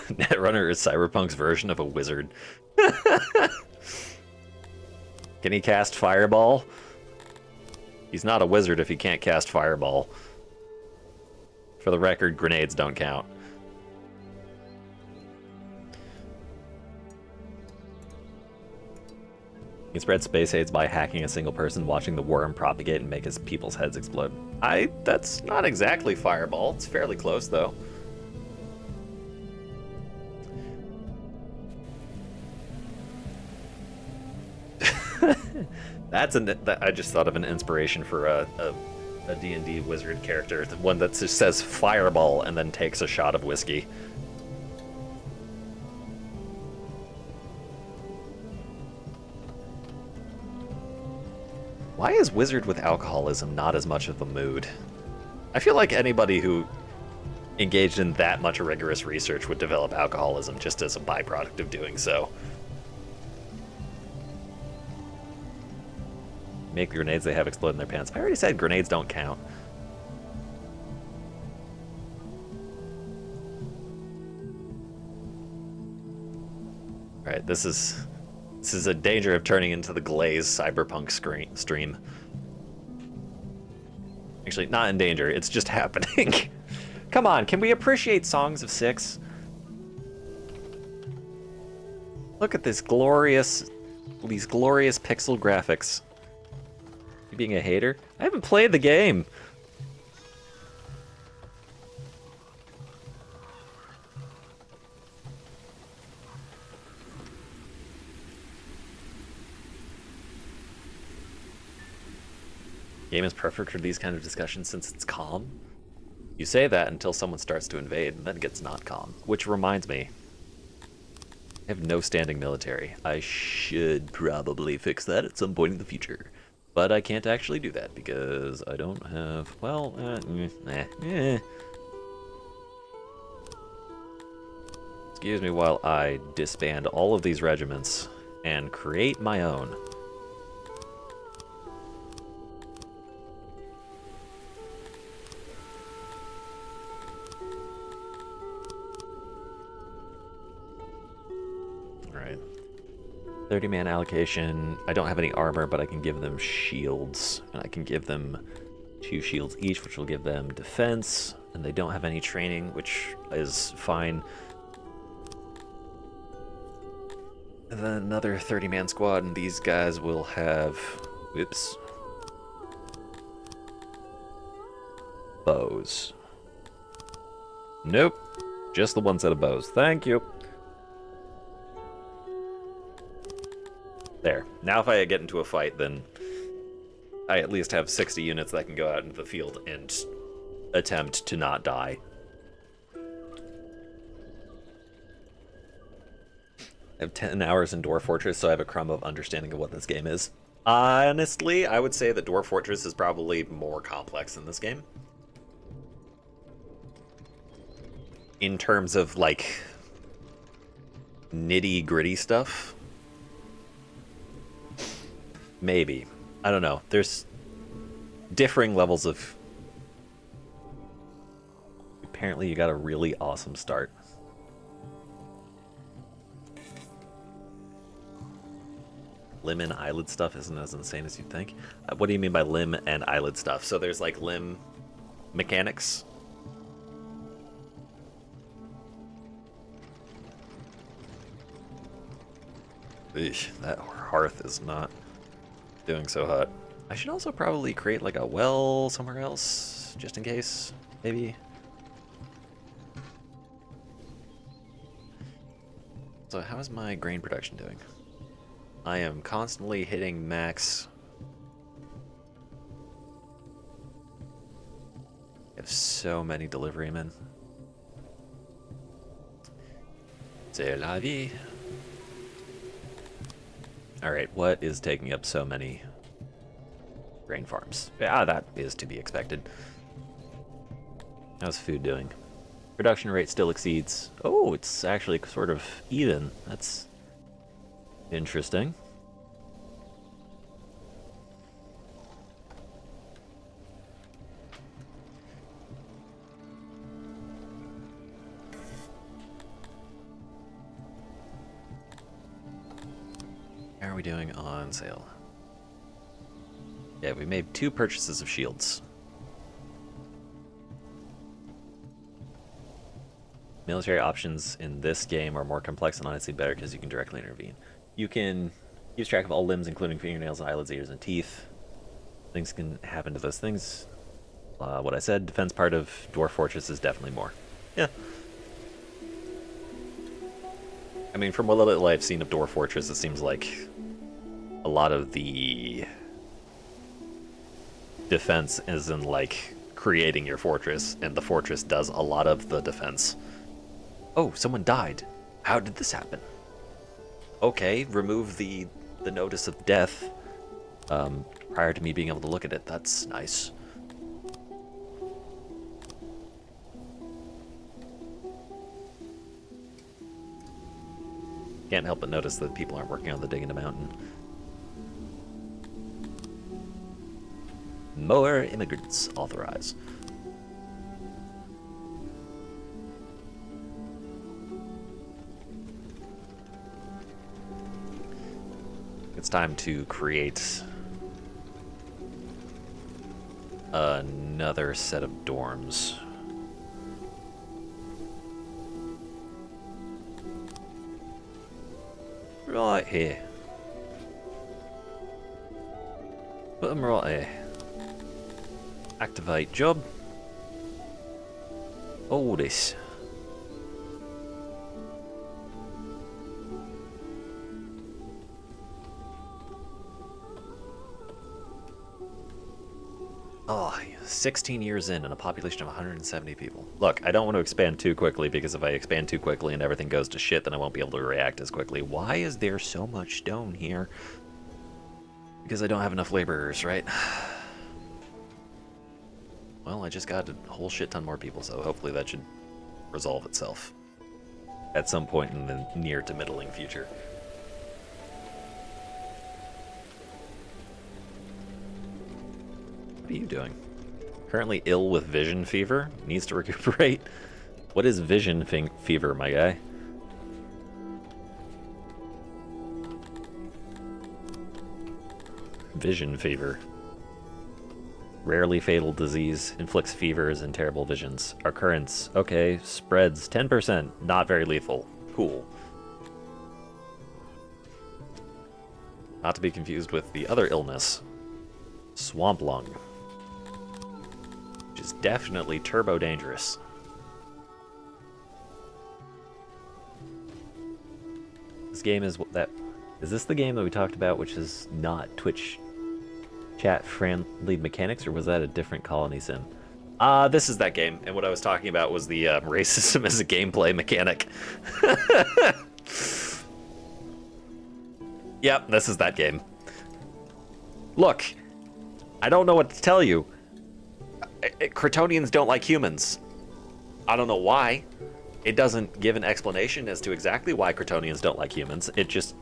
Netrunner is Cyberpunk's version of a wizard. Can he cast Fireball? He's not a wizard if he can't cast Fireball. For the record, grenades don't count. You can spread space aids by hacking a single person, watching the worm propagate and make his people's heads explode. That's not exactly Fireball. It's fairly close, though. I just thought of an inspiration for a D&D wizard character. The one that just says Fireball and then takes a shot of whiskey. Why is Wizard with alcoholism not as much of a mood? I feel like anybody who engaged in that much rigorous research would develop alcoholism just as a byproduct of doing so. Make the grenades they have explode in their pants. I already said grenades don't count. Alright, this is a danger of turning into the Glaze cyberpunk stream. Actually, not in danger, it's just happening. Come on, can we appreciate Songs of Six? Look at these glorious pixel graphics. You being a hater? I haven't played the game. Game is perfect for these kind of discussions since it's calm. You say that until someone starts to invade, and then it gets not calm. Which reminds me, I have no standing military. I should probably fix that at some point in the future. But I can't actually do that because I don't have, well, Excuse me while I disband all of these regiments and create my own. Alright. 30-man allocation. I don't have any armor, but I can give them shields. And I can give them 2 shields each, which will give them defense. And they don't have any training, which is fine. And then another 30-man squad, and these guys will have... Whoops. Bows. Nope. Just the one set of bows. Thank you. There. Now if I get into a fight, then I at least have 60 units that can go out into the field and attempt to not die. I have 10 hours in Dwarf Fortress, so I have a crumb of understanding of what this game is. Honestly, I would say that Dwarf Fortress is probably more complex than this game. In terms of, like, nitty-gritty stuff. Maybe. I don't know. There's differing levels of... Apparently you got a really awesome start. Limb and eyelid stuff isn't as insane as you'd think. What do you mean by limb and eyelid stuff? So there's like limb mechanics. Eesh, that hearth is not doing so hot. I should also probably create like a well somewhere else, just in case, maybe. So how is my grain production doing? I am constantly hitting max. I have so many delivery men. C'est la vie. Alright, what is taking up so many grain farms? Yeah, that is to be expected. How's food doing? Production rate still exceeds... Oh, it's actually sort of even. That's interesting. How are we doing on sale? Yeah, we made 2 purchases of shields. Military options in this game are more complex and honestly better because you can directly intervene. You can use track of all limbs, including fingernails, eyelids, ears, and teeth. Things can happen to those things. What I said, defense part of Dwarf Fortress is definitely more. Yeah. I mean, from what little I've seen of Dwarf Fortress, it seems like a lot of the defense is in, like, creating your fortress, and the fortress does a lot of the defense. Oh, someone died. How did this happen? Okay, remove the notice of death. prior to me being able to look at it. That's nice. Can't help but notice that people aren't working on the digging a mountain. More immigrants authorized. It's time to create another set of dorms. Right here. Put them right here. Activate job. All this. Oh, 16 years in and a population of 170 people. Look, I don't want to expand too quickly, because if I expand too quickly and everything goes to shit, then I won't be able to react as quickly. Why is there so much stone here? Because I don't have enough laborers, right? Well, I just got a whole shit ton more people, so hopefully that should resolve itself at some point in the near to middling future. What are you doing? Currently ill with vision fever. Needs to recuperate. What is vision fever, my guy? Vision fever. Rarely fatal disease. Inflicts fevers and terrible visions. Occurrence. Okay. Spreads 10%. Not very lethal. Cool. Not to be confused with the other illness. Swamp lung. Which is definitely turbo dangerous. This game is that. Is this the game that we talked about, which is not Twitch chat friendly mechanics, or was that a different colony sim? This is that game, and what I was talking about was the racism as a gameplay mechanic. Yep, this is that game. Look, I don't know what to tell you. Kryptonians don't like humans. I don't know why. It doesn't give an explanation as to exactly why Kryptonians don't like humans. It just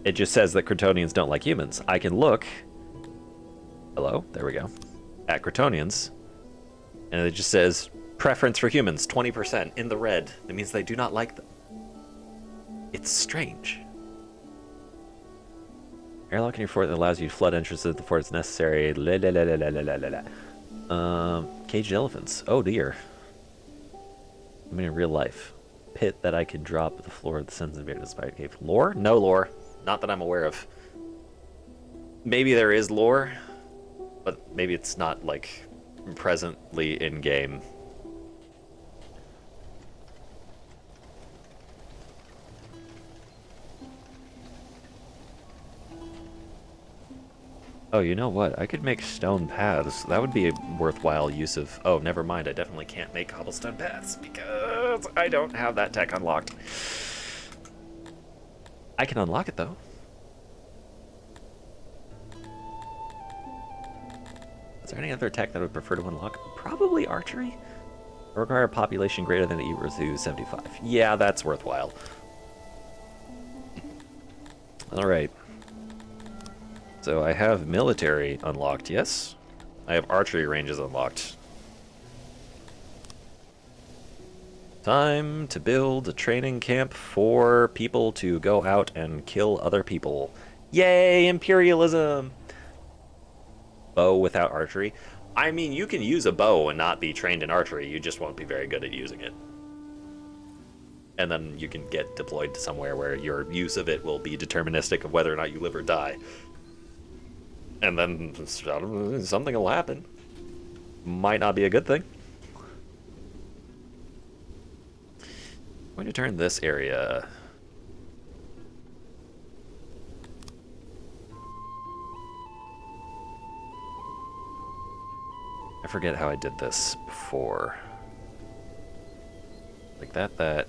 says that Kryptonians don't like humans. I can look. Hello, there we go. At Kryptonians, and it just says preference for humans 20% in the red. That means they do not like them. It's strange. Airlock in your fort that allows you to flood entrances to the fort as necessary. Caged elephants. Oh dear. I mean, in real life. Pit that I could drop at the floor of the Sons of the Spider Cave. Lore? No lore. Not that I'm aware of. Maybe there is lore, but maybe it's not, like, presently in-game. Oh, you know what? I could make stone paths. That would be a worthwhile use of... Oh, never mind. I definitely can't make cobblestone paths because I don't have that tech unlocked. I can unlock it, though. Is there any other tech that I would prefer to unlock? Probably archery. Require a population greater than equal to 75. Yeah, that's worthwhile. All right. So I have military unlocked, yes. I have archery ranges unlocked. Time to build a training camp for people to go out and kill other people. Yay, imperialism! Bow without archery. I mean, you can use a bow and not be trained in archery, you just won't be very good at using it. And then you can get deployed to somewhere where your use of it will be deterministic of whether or not you live or die. And then something will happen. Might not be a good thing. I'm going to turn this area... I forget how I did this before. Like that.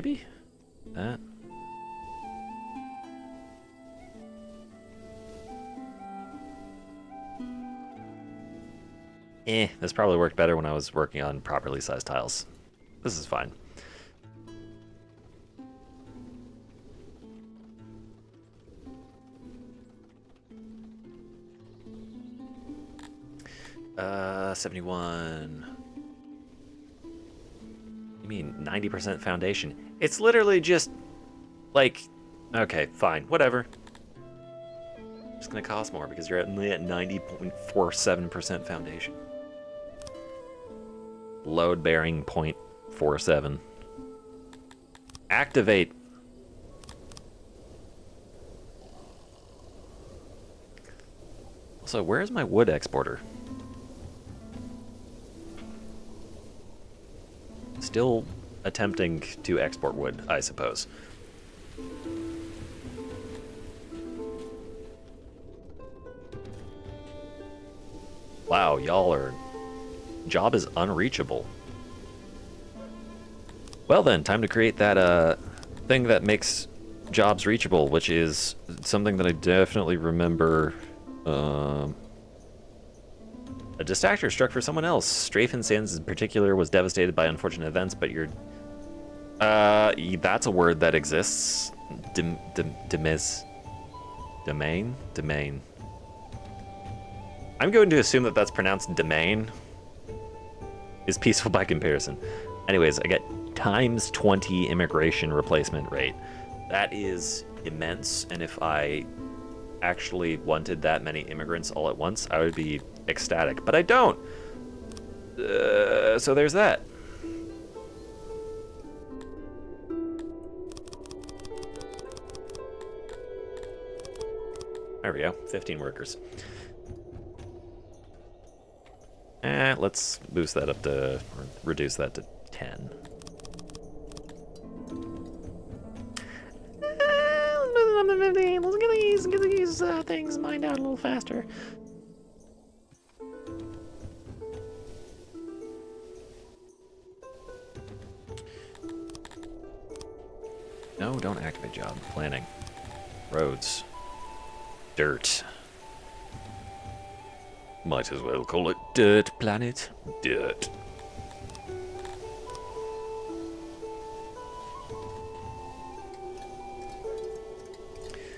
maybe? That. This probably worked better when I was working on properly sized tiles. This is fine. Uh, 71. You mean 90% foundation? It's literally just, like, okay, fine, whatever. It's gonna cost more because you're only at 90.47% foundation. Load bearing 0.47. Activate. So where's my wood exporter? Still attempting to export wood, I suppose. Wow, y'all are... Job is unreachable. Well then, time to create that thing that makes jobs reachable, which is something that I definitely remember. A distractor struck for someone else. Strafen Sands in particular was devastated by unfortunate events, but you're... that's a word that exists. Domain? Domain. I'm going to assume that that's pronounced domain. Is peaceful by comparison. Anyways, I get times 20 immigration replacement rate. That is immense, and if I actually wanted that many immigrants all at once, I would be ecstatic, but I don't. So there's that. There we go, 15 workers. Let's boost that up to, or reduce that to 10. Let's get these things mined out a little faster. No, don't activate job. Planning. Roads. Dirt. Might as well call it Dirt Planet. Dirt.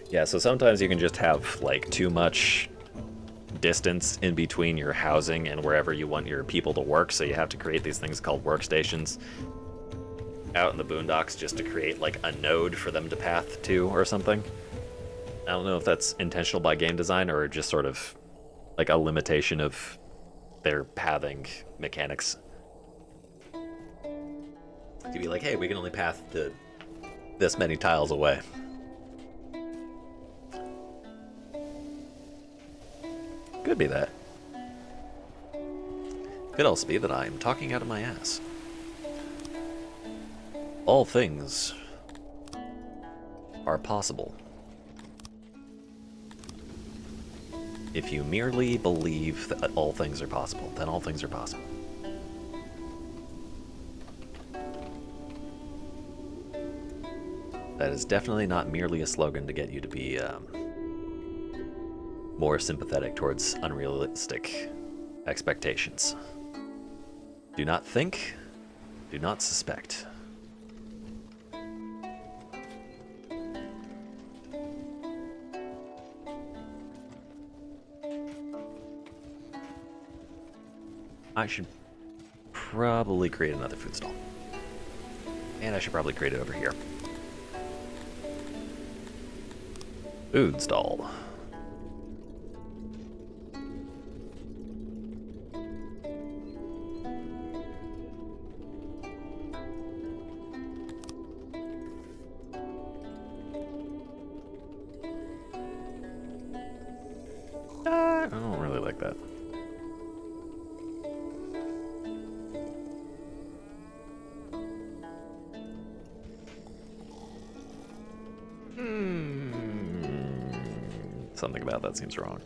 Yeah, so sometimes you can just have, like, too much distance in between your housing and wherever you want your people to work, so you have to create these things called workstations out in the boondocks just to create, like, a node for them to path to or something. I don't know if that's intentional by game design or just sort of like a limitation of their pathing mechanics. To be like, hey, we can only path to this many tiles away. Could be that. Could also be that I'm talking out of my ass. All things are possible. If you merely believe that all things are possible, then all things are possible. That is definitely not merely a slogan to get you to be more sympathetic towards unrealistic expectations. Do not think, do not suspect. I should probably create another food stall. And I should probably create it over here. Food stall. I don't really like that. Something about that seems wrong.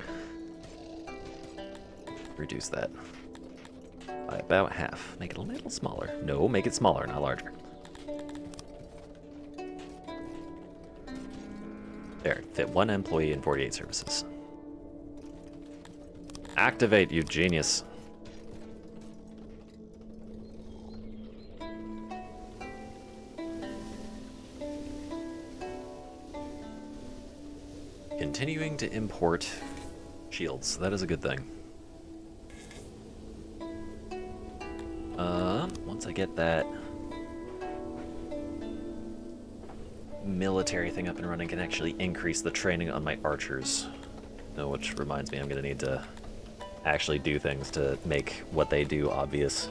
Reduce that by about half. Make it a little smaller. No, make it smaller, not larger. There, fit 1 employee in 48 services. Activate, you genius. Continuing to import shields. That is a good thing. Once I get that military thing up and running, I can actually increase the training on my archers. Oh, which reminds me, I'm gonna need to actually do things to make what they do obvious.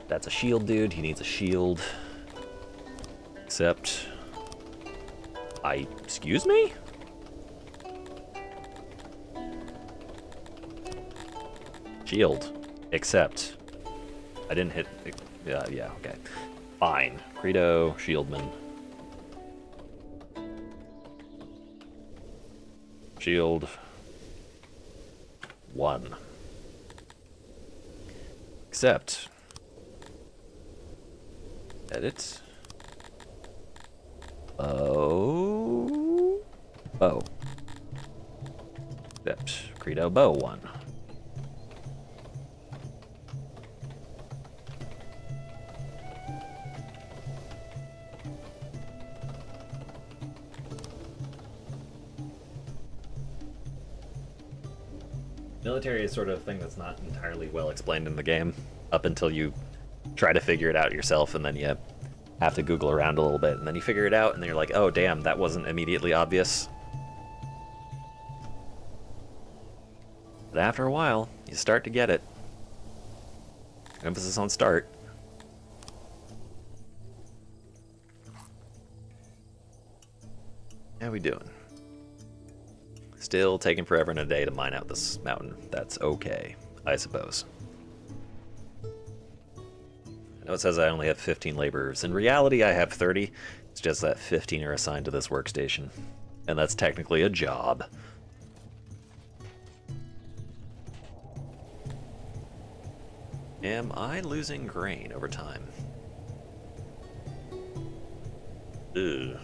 That's a shield dude, he needs a shield. Except... excuse me? Shield. Except... I didn't hit... yeah, okay. Fine. Credo, shieldman. Shield. 1. Except... Edit. Bow. Except Credo bow 1. Military is sort of a thing that's not entirely well explained in the game, up until you try to figure it out yourself, and then you have to Google around a little bit, and then you figure it out, and then you're like, oh damn, that wasn't immediately obvious. But after a while, you start to get it. Emphasis on start. How we doing? Still taking forever and a day to mine out this mountain. That's okay, I suppose. I know it says I only have 15 laborers. In reality, I have 30. It's just that 15 are assigned to this workstation. And that's technically a job. Am I losing grain over time? Ugh.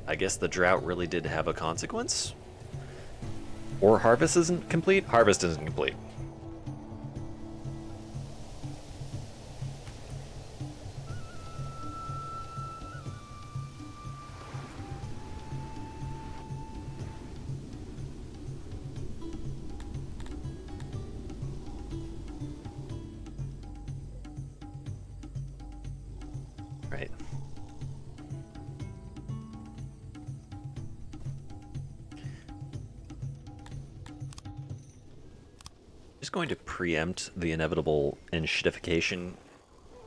I guess the drought really did have a consequence? Or harvest isn't complete? Harvest isn't complete. Right. Just going to preempt the inevitable enshittification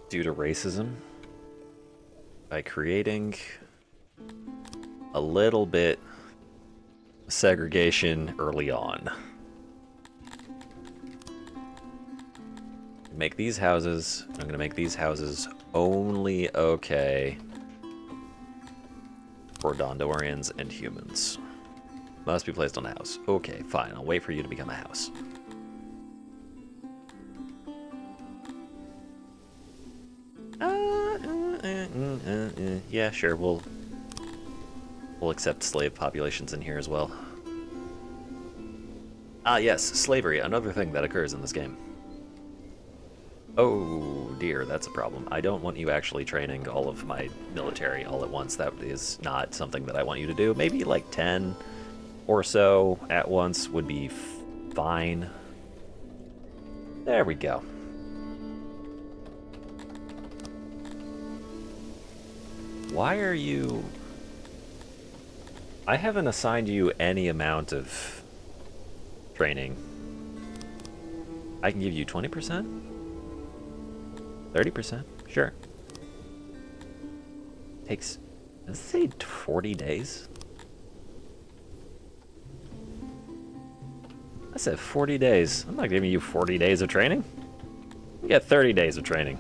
due to racism by creating a little bit of segregation early on. Make these houses, I'm going to make these houses only okay for Dondorians and humans. Must be placed on a house. Okay, fine, I'll wait for you to become a house. Yeah, sure, we'll accept slave populations in here as well. Ah yes, slavery, another thing that occurs in this game. Oh dear, that's a problem. I don't want you actually training all of my military all at once. That is not something that I want you to do. Maybe like 10 or so at once would be fine. There we go. Why are you... I haven't assigned you any amount of training. I can give you 20%? 30%? Sure. Takes... Does it say 40 days? I said 40 days. I'm not giving you 40 days of training. You get 30 days of training.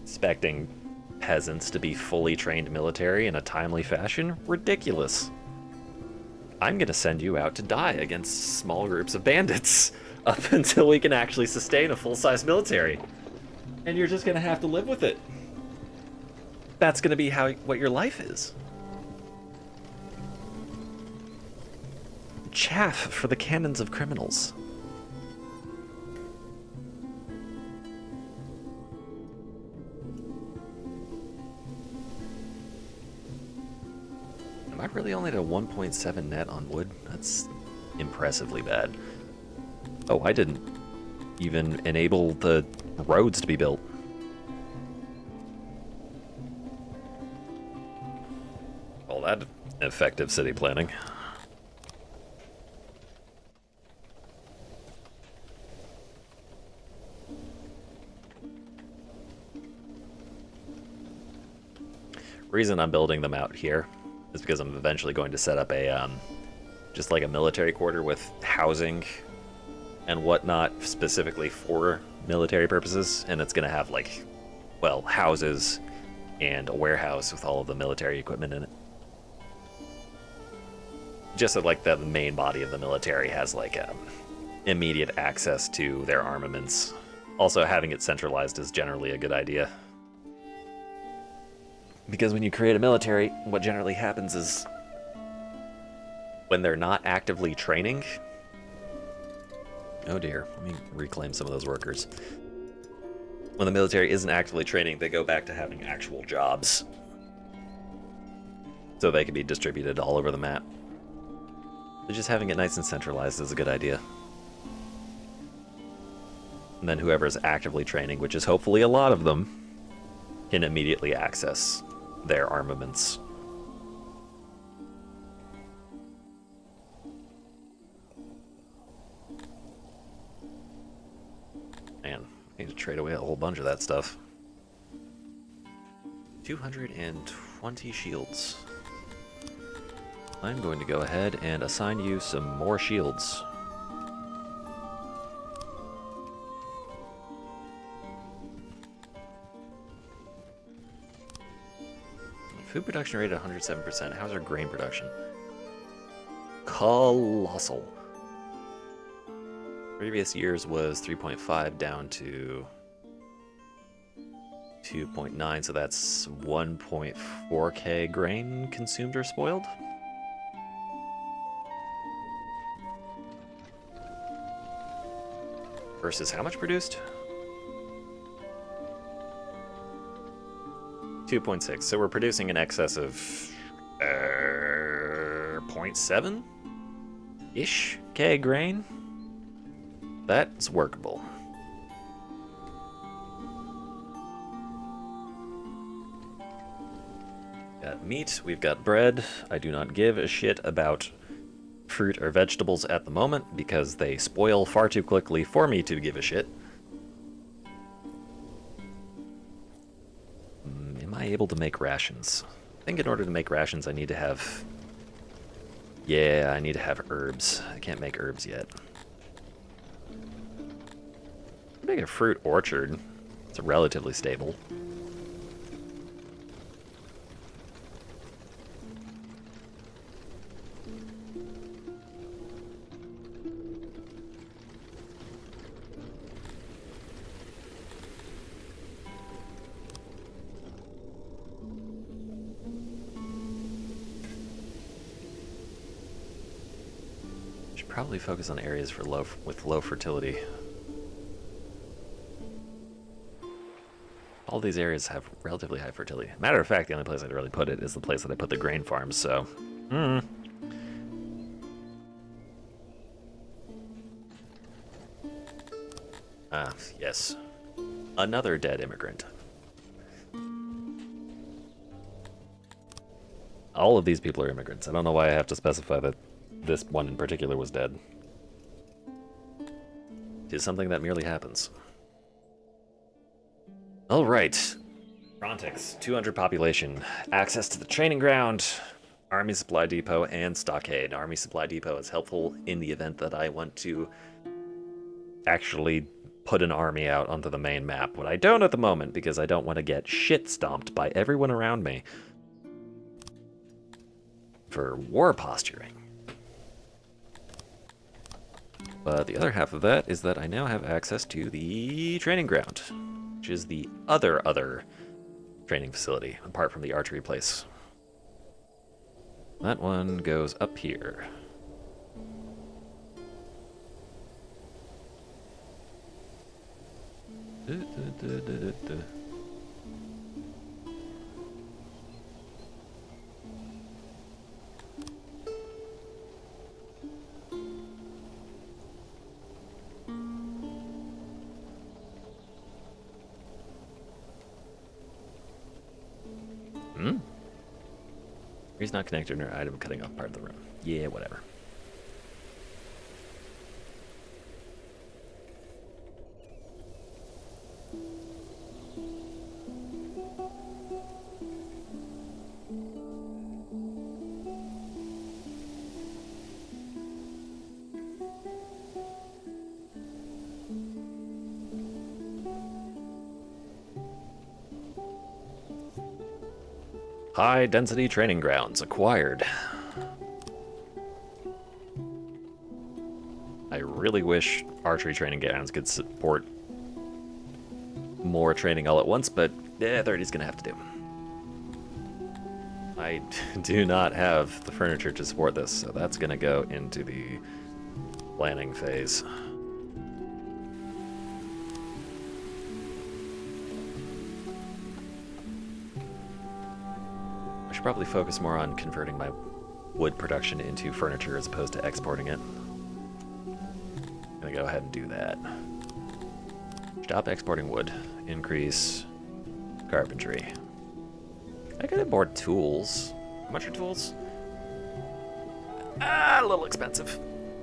Expecting peasants to be fully trained military in a timely fashion? Ridiculous. I'm gonna send you out to die against small groups of bandits up until we can actually sustain a full-size military. And you're just gonna have to live with it. that's going to be what your life is. Chaff for the cannons of criminals. Am I really only at a 1.7 net on wood? That's impressively bad. Oh, I didn't even enable the roads to be built. All that effective city planning. Reason I'm building them out here is because I'm eventually going to set up a just like a military quarter with housing and whatnot specifically for military purposes, and it's going to have like, well, houses and a warehouse with all of the military equipment in it. Just so like the main body of the military has like immediate access to their armaments. Also, having it centralized is generally a good idea. Because when you create a military, what generally happens is when they're not actively training... Oh dear, let me reclaim some of those workers. When the military isn't actively training, they go back to having actual jobs. So they can be distributed all over the map. So just having it nice and centralized is a good idea. And then whoever's actively training, which is hopefully a lot of them, can immediately access their armaments. Man, I need to trade away a whole bunch of that stuff. 220 shields. I'm going to go ahead and assign you some more shields. Food production rate at 107%. How's our grain production? Colossal. Previous years was 3.5 down to 2.9, so that's 1.4k grain consumed or spoiled. Versus how much produced? 2.6, so we're producing in excess of 0.7-ish K grain. That's workable. Got meat, we've got bread. I do not give a shit about fruit or vegetables at the moment because they spoil far too quickly for me to give a shit. Am I able to make rations? I think in order to make rations I need to have... Yeah, I need to have herbs. I can't make herbs yet. Make a fruit orchard. It's relatively stable. Probably focus on areas with low fertility. All these areas have relatively high fertility. Matter of fact, the only place I'd really put it is the place that I put the grain farms, so... Ah, yes. Another dead immigrant. All of these people are immigrants. I don't know why I have to specify that this one in particular was dead. It is something that merely happens. Alright. Frontex, 200 population. Access to the training ground, army supply depot, and stockade. Army supply depot is helpful in the event that I want to actually put an army out onto the main map. What I don't at the moment, because I don't want to get shit stomped by everyone around me for war posturing. But the other half of that is that I now have access to the training ground, which is the other training facility, apart from the archery place. That one goes up here. He's not connected or item cutting off part of the room. Yeah, whatever. High density training grounds acquired. I really wish archery training grounds could support more training all at once, but 30's gonna have to do. I do not have the furniture to support this, so that's gonna go into the planning phase. I should probably focus more on converting my wood production into furniture as opposed to exporting it. I'm gonna go ahead and do that. Stop exporting wood. Increase carpentry. I could have more tools. How much are tools? A little expensive.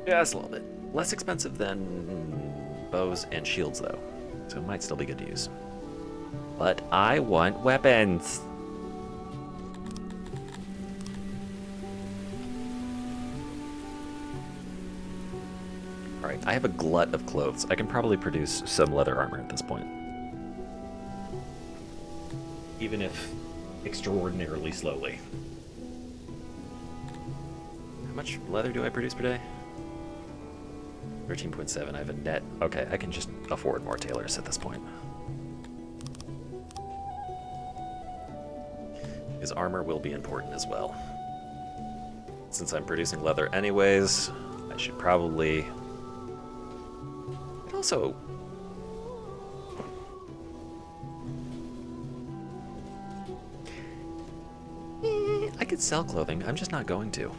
Yeah, it's a little bit. Less expensive than bows and shields, though. So it might still be good to use. But I want weapons. Alright, I have a glut of clothes. I can probably produce some leather armor at this point. Even if extraordinarily slowly. How much leather do I produce per day? 13.7. I have a net. Okay, I can just afford more tailors at this point. His armor will be important as well. Since I'm producing leather anyways, I should probably... Also... I could sell clothing, I'm just not going to.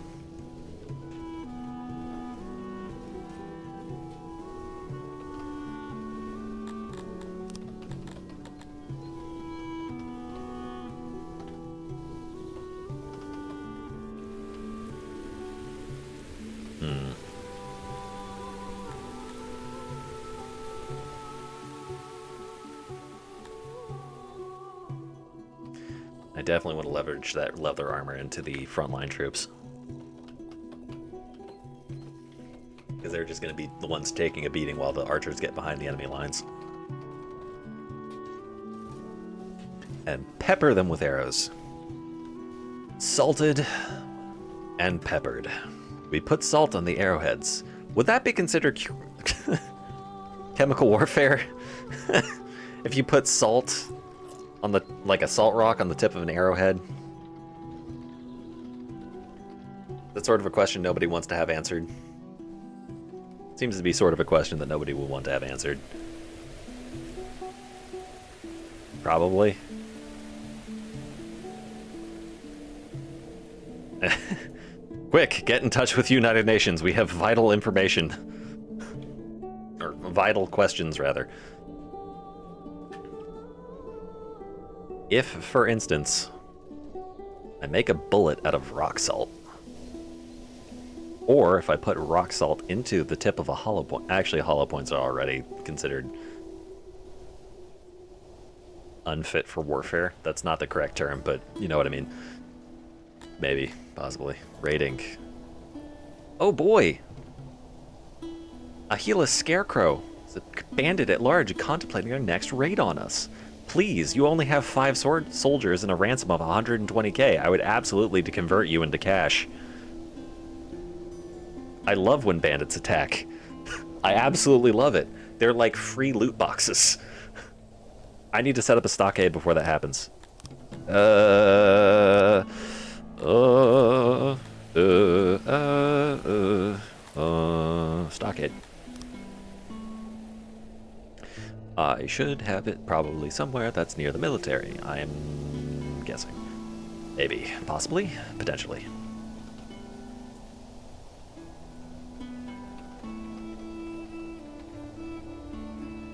I definitely want to leverage that leather armor into the frontline troops. Because they're just going to be the ones taking a beating while the archers get behind the enemy lines. And pepper them with arrows. Salted and peppered. We put salt on the arrowheads. Would that be considered chemical warfare? If you put salt on the, like a salt rock on the tip of an arrowhead? That's sort of a question nobody wants to have answered. Seems to be sort of a question that nobody will want to have answered. Probably. Quick, get in touch with United Nations. We have vital information. Or vital questions, rather. If, for instance, I make a bullet out of rock salt, or if I put rock salt into the tip of a hollow point, actually hollow points are already considered unfit for warfare. That's not the correct term, but you know what I mean. Maybe, possibly. Raiding. Oh boy! A Gila Scarecrow. It's a bandit at large contemplating their next raid on us. Please, you only have 5 soldiers and a ransom of 120k. I would absolutely convert you into cash. I love when bandits attack. I absolutely love it. They're like free loot boxes. I need to set up a stockade before that happens. Uh, Stockade. I should have it probably somewhere that's near the military. I'm guessing. Maybe. Possibly. Potentially.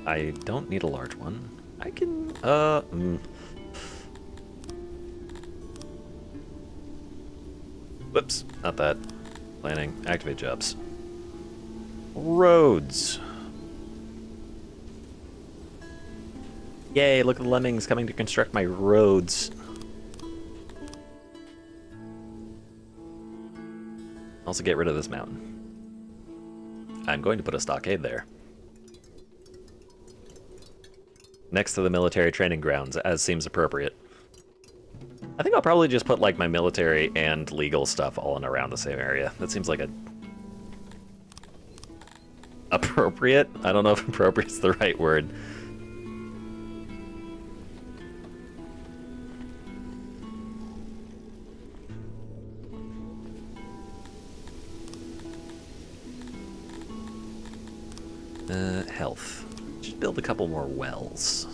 I don't need a large one. I can, Whoops, not that. Planning. Activate jobs. Roads. Yay, look at the lemmings coming to construct my roads. Also get rid of this mountain. I'm going to put a stockade there. Next to the military training grounds, as seems appropriate. I think I'll probably just put like my military and legal stuff all in around the same area. That seems like a... appropriate? I don't know if appropriate's the right word. Health. Just build a couple more wells.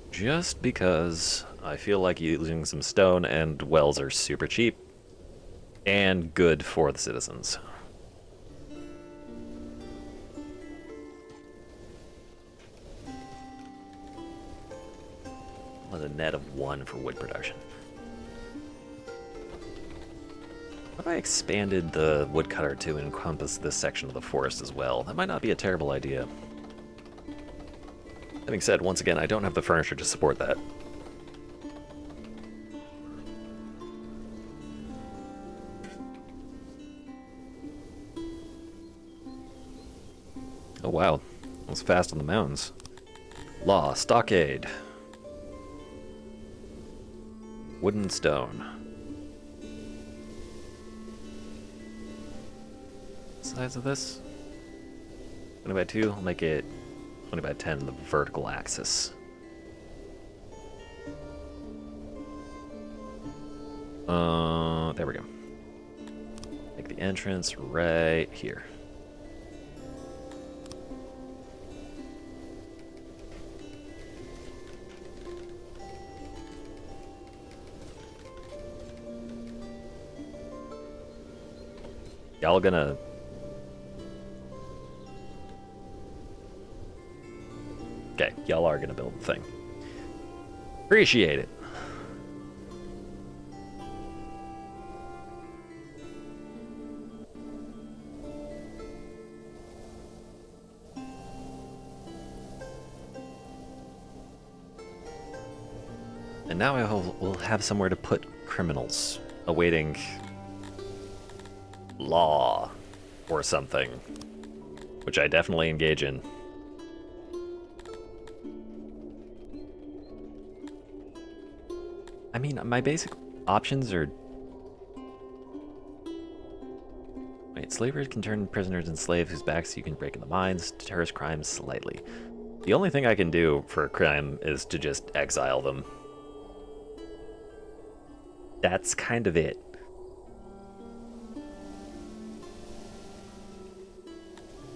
Just because I feel like using some stone, and wells are super cheap and good for the citizens. With a net of 1 for wood production. What if I expanded the woodcutter to encompass this section of the forest as well? That might not be a terrible idea. Having said, once again, I don't have the furniture to support that. Oh wow, I was fast on the mountains. Law, stockade. Wooden stone. Size of this? 20 by 2, I'll make it 20 by 10, the vertical axis. There we go. Make the entrance right here. Y'all gonna... Okay, y'all are gonna build the thing. Appreciate it. And now I will have somewhere to put criminals awaiting law or something, which I definitely engage in. I mean, my basic options are... Wait, slavers can turn prisoners into slaves whose backs you can break in the mines, deters crime slightly. The only thing I can do for a crime is to just exile them. That's kind of it.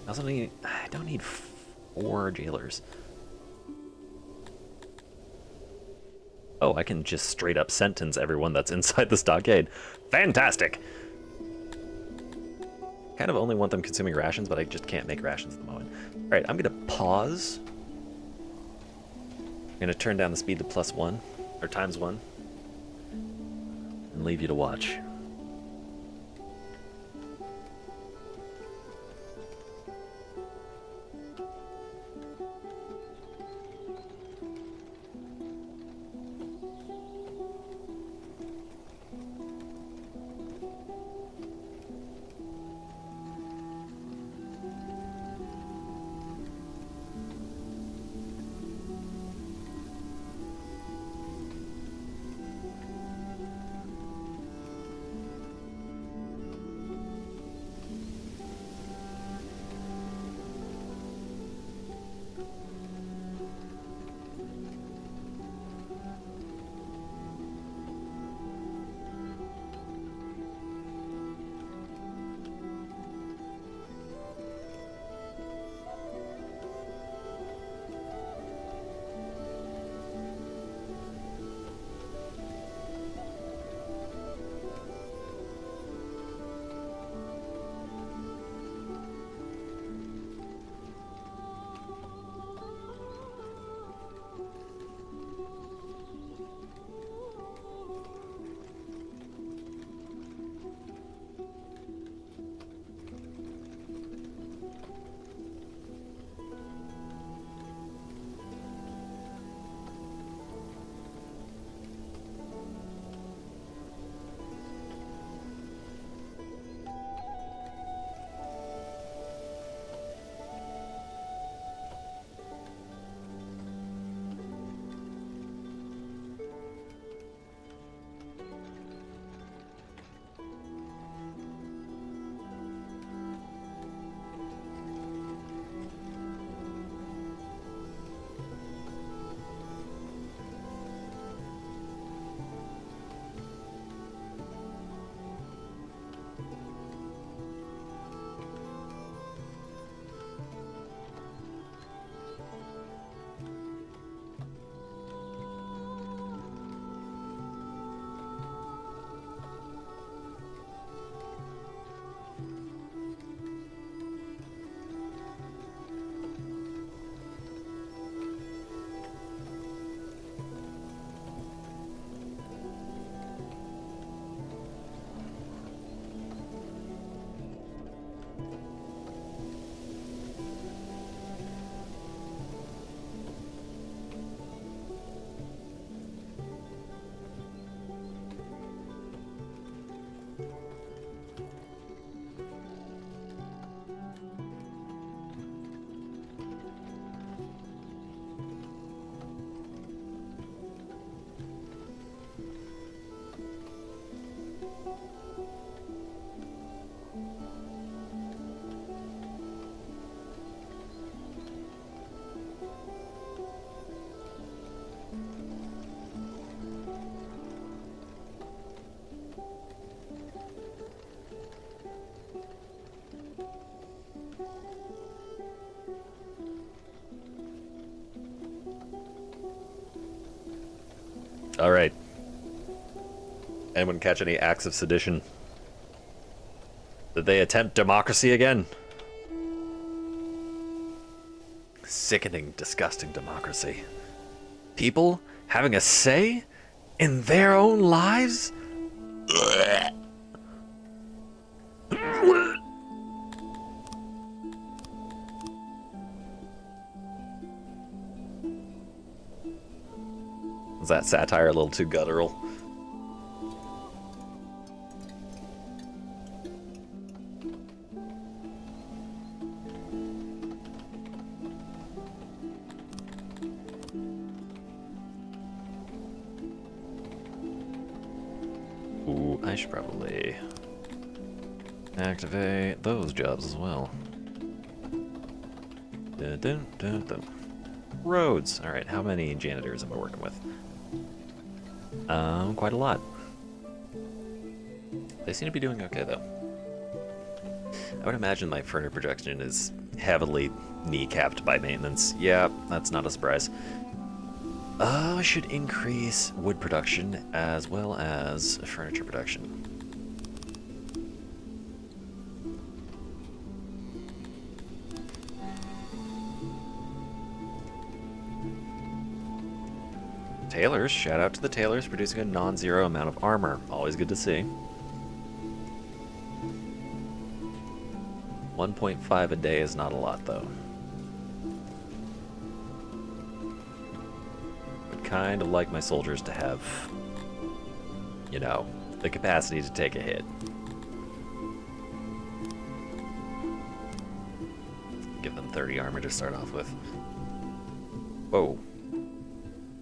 I don't need 4 jailers. Oh, I can just straight up sentence everyone that's inside the stockade. Fantastic! Kind of only want them consuming rations, but I just can't make rations at the moment. Alright, I'm gonna pause. I'm gonna turn down the speed to +1, or ×1, and leave you to watch. All right. Anyone catch any acts of sedition? Did they attempt democracy again? Sickening, disgusting democracy. People having a say in their own lives? Was that satire a little too guttural? Ooh, I should probably activate those jobs as well. Dun, dun, dun, dun. Roads. All right, how many janitors am I working with? Quite a lot. They seem to be doing okay, though. I would imagine my furniture production is heavily kneecapped by maintenance. Yeah, that's not a surprise. I should increase wood production as well as furniture production. Tailors, shout out to the tailors producing a non-zero amount of armor. Always good to see. 1.5 a day is not a lot, though. Would kind of like my soldiers to have, you know, the capacity to take a hit. Give them 30 armor to start off with. Whoa.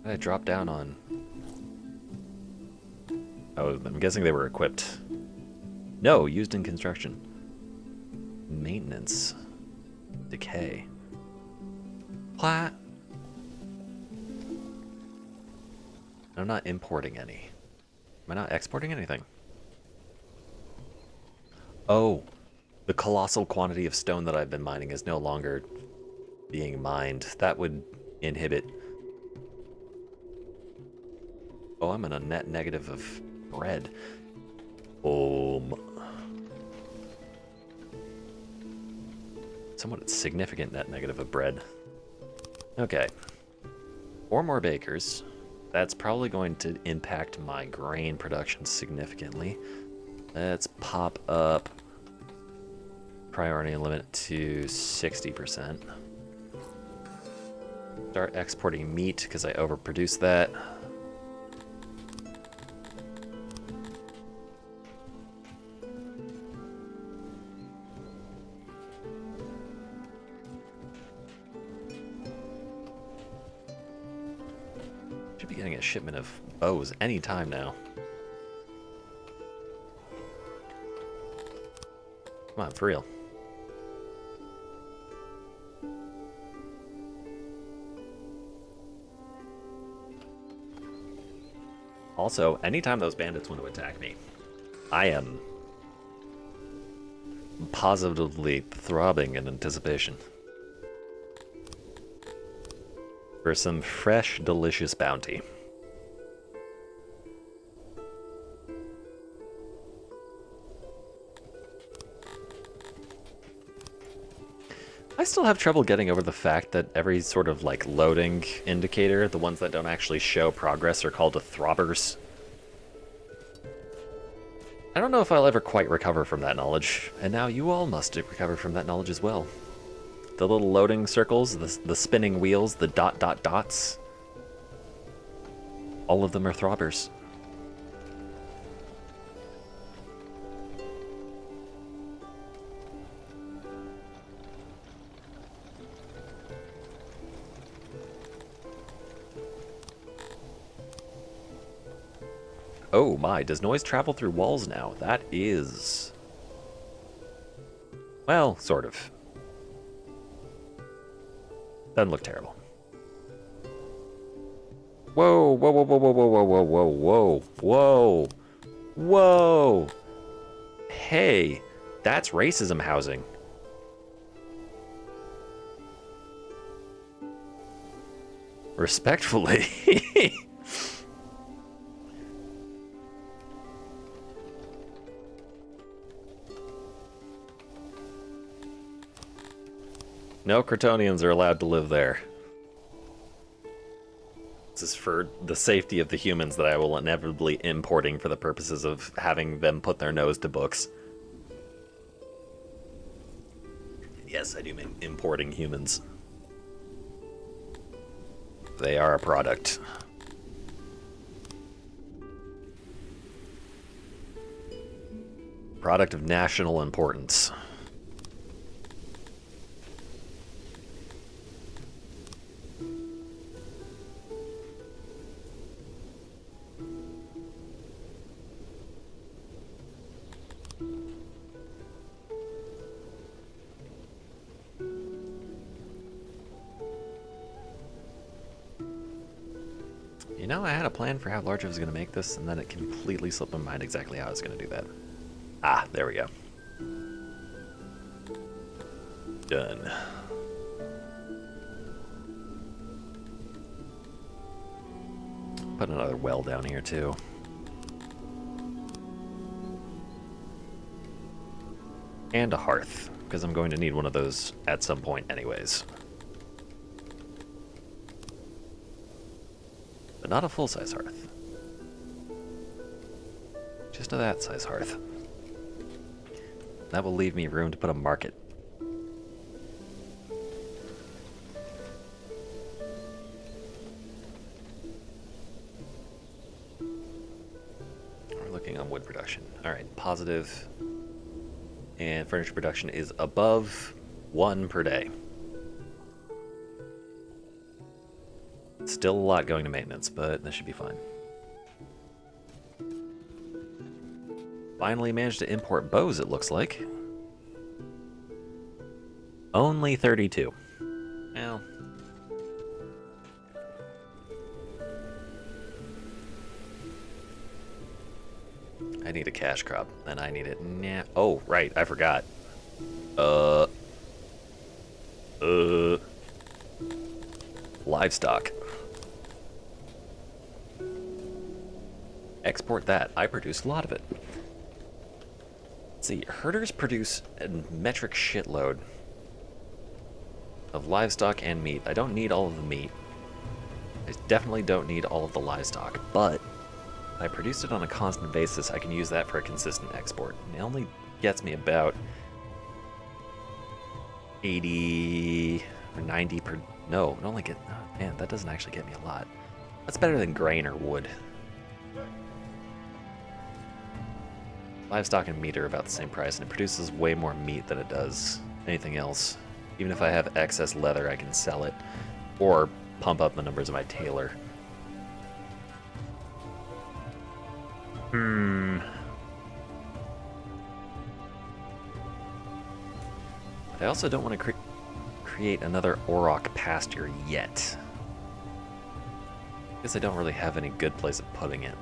I dropped down on... Oh, I'm guessing they were equipped. No, used in construction. Maintenance. Decay. What? I'm not importing any. Am I not exporting anything? Oh, the colossal quantity of stone that I've been mining is no longer being mined. That would inhibit... Oh, I'm in a net negative of bread. Somewhat significant net negative of bread. Okay. 4 more bakers. That's probably going to impact my grain production significantly. Let's pop up priority limit to 60%. Start exporting meat because I overproduced that. Should be getting a shipment of bows anytime now. Come on, for real. Also, anytime those bandits want to attack me, I am positively throbbing in anticipation for some fresh, delicious bounty. I still have trouble getting over the fact that every sort of like loading indicator, the ones that don't actually show progress, are called throbbers. I I don't know if I'll ever quite recover from that knowledge, and now you all must recover from that knowledge as well. The little loading circles, the spinning wheels, the dots, all of them are throbbers. Oh my, does noise travel through walls now? That is... well, sort of. Doesn't look terrible. Whoa, whoa, whoa, whoa, whoa, whoa, whoa, whoa, whoa, whoa, whoa. Hey, that's racism housing. Respectfully. No Kryptonians are allowed to live there. This is for the safety of the humans that I will inevitably importing for the purposes of having them put their nose to books. Yes, I do mean importing humans. They are a product. Product of national importance. You know, I had a plan for how large I was going to make this, and then it completely slipped my mind exactly how I was going to do that. Ah, there we go. Done. Put another well down here, too. And a hearth, because I'm going to need one of those at some point anyways. But not a full-size hearth. Just a that-size hearth. That will leave me room to put a market. We're looking on wood production. Alright, positive. And furniture production is above 1 per day. Still a lot going to maintenance, but that should be fine. Finally managed to import bows, it looks like. Only 32. Well. I need a cash crop, and I need it now. Oh, right, I forgot. Livestock. Export that. I produce a lot of it. Let's see, herders produce a metric shitload of livestock and meat. I don't need all of the meat. I definitely don't need all of the livestock, but if I produce it on a constant basis, I can use that for a consistent export. And it only gets me about 80 or 90 per... No, it only gets... Oh, man, that doesn't actually get me a lot. That's better than grain or wood. Livestock and meat are about the same price, and it produces way more meat than it does anything else. Even if I have excess leather, I can sell it, or pump up the numbers of my tailor. But I also don't want to create another Auroch pasture yet. Because I don't really have any good place of putting it.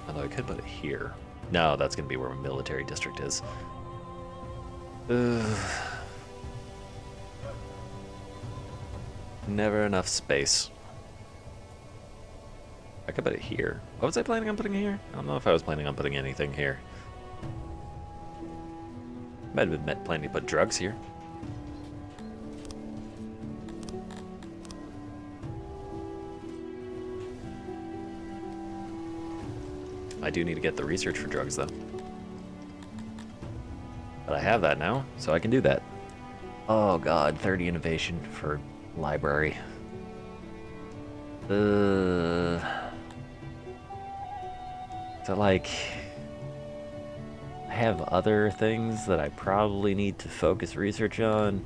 Although I could put it here. No, that's going to be where my military district is. Never enough space. I could put it here. What was I planning on putting here? I don't know if I was planning on putting anything here. Might have been planning to put drugs here. I do need to get the research for drugs, though. But I have that now, so I can do that. Oh god, 30 innovation for library. So like, I have other things that I probably need to focus research on.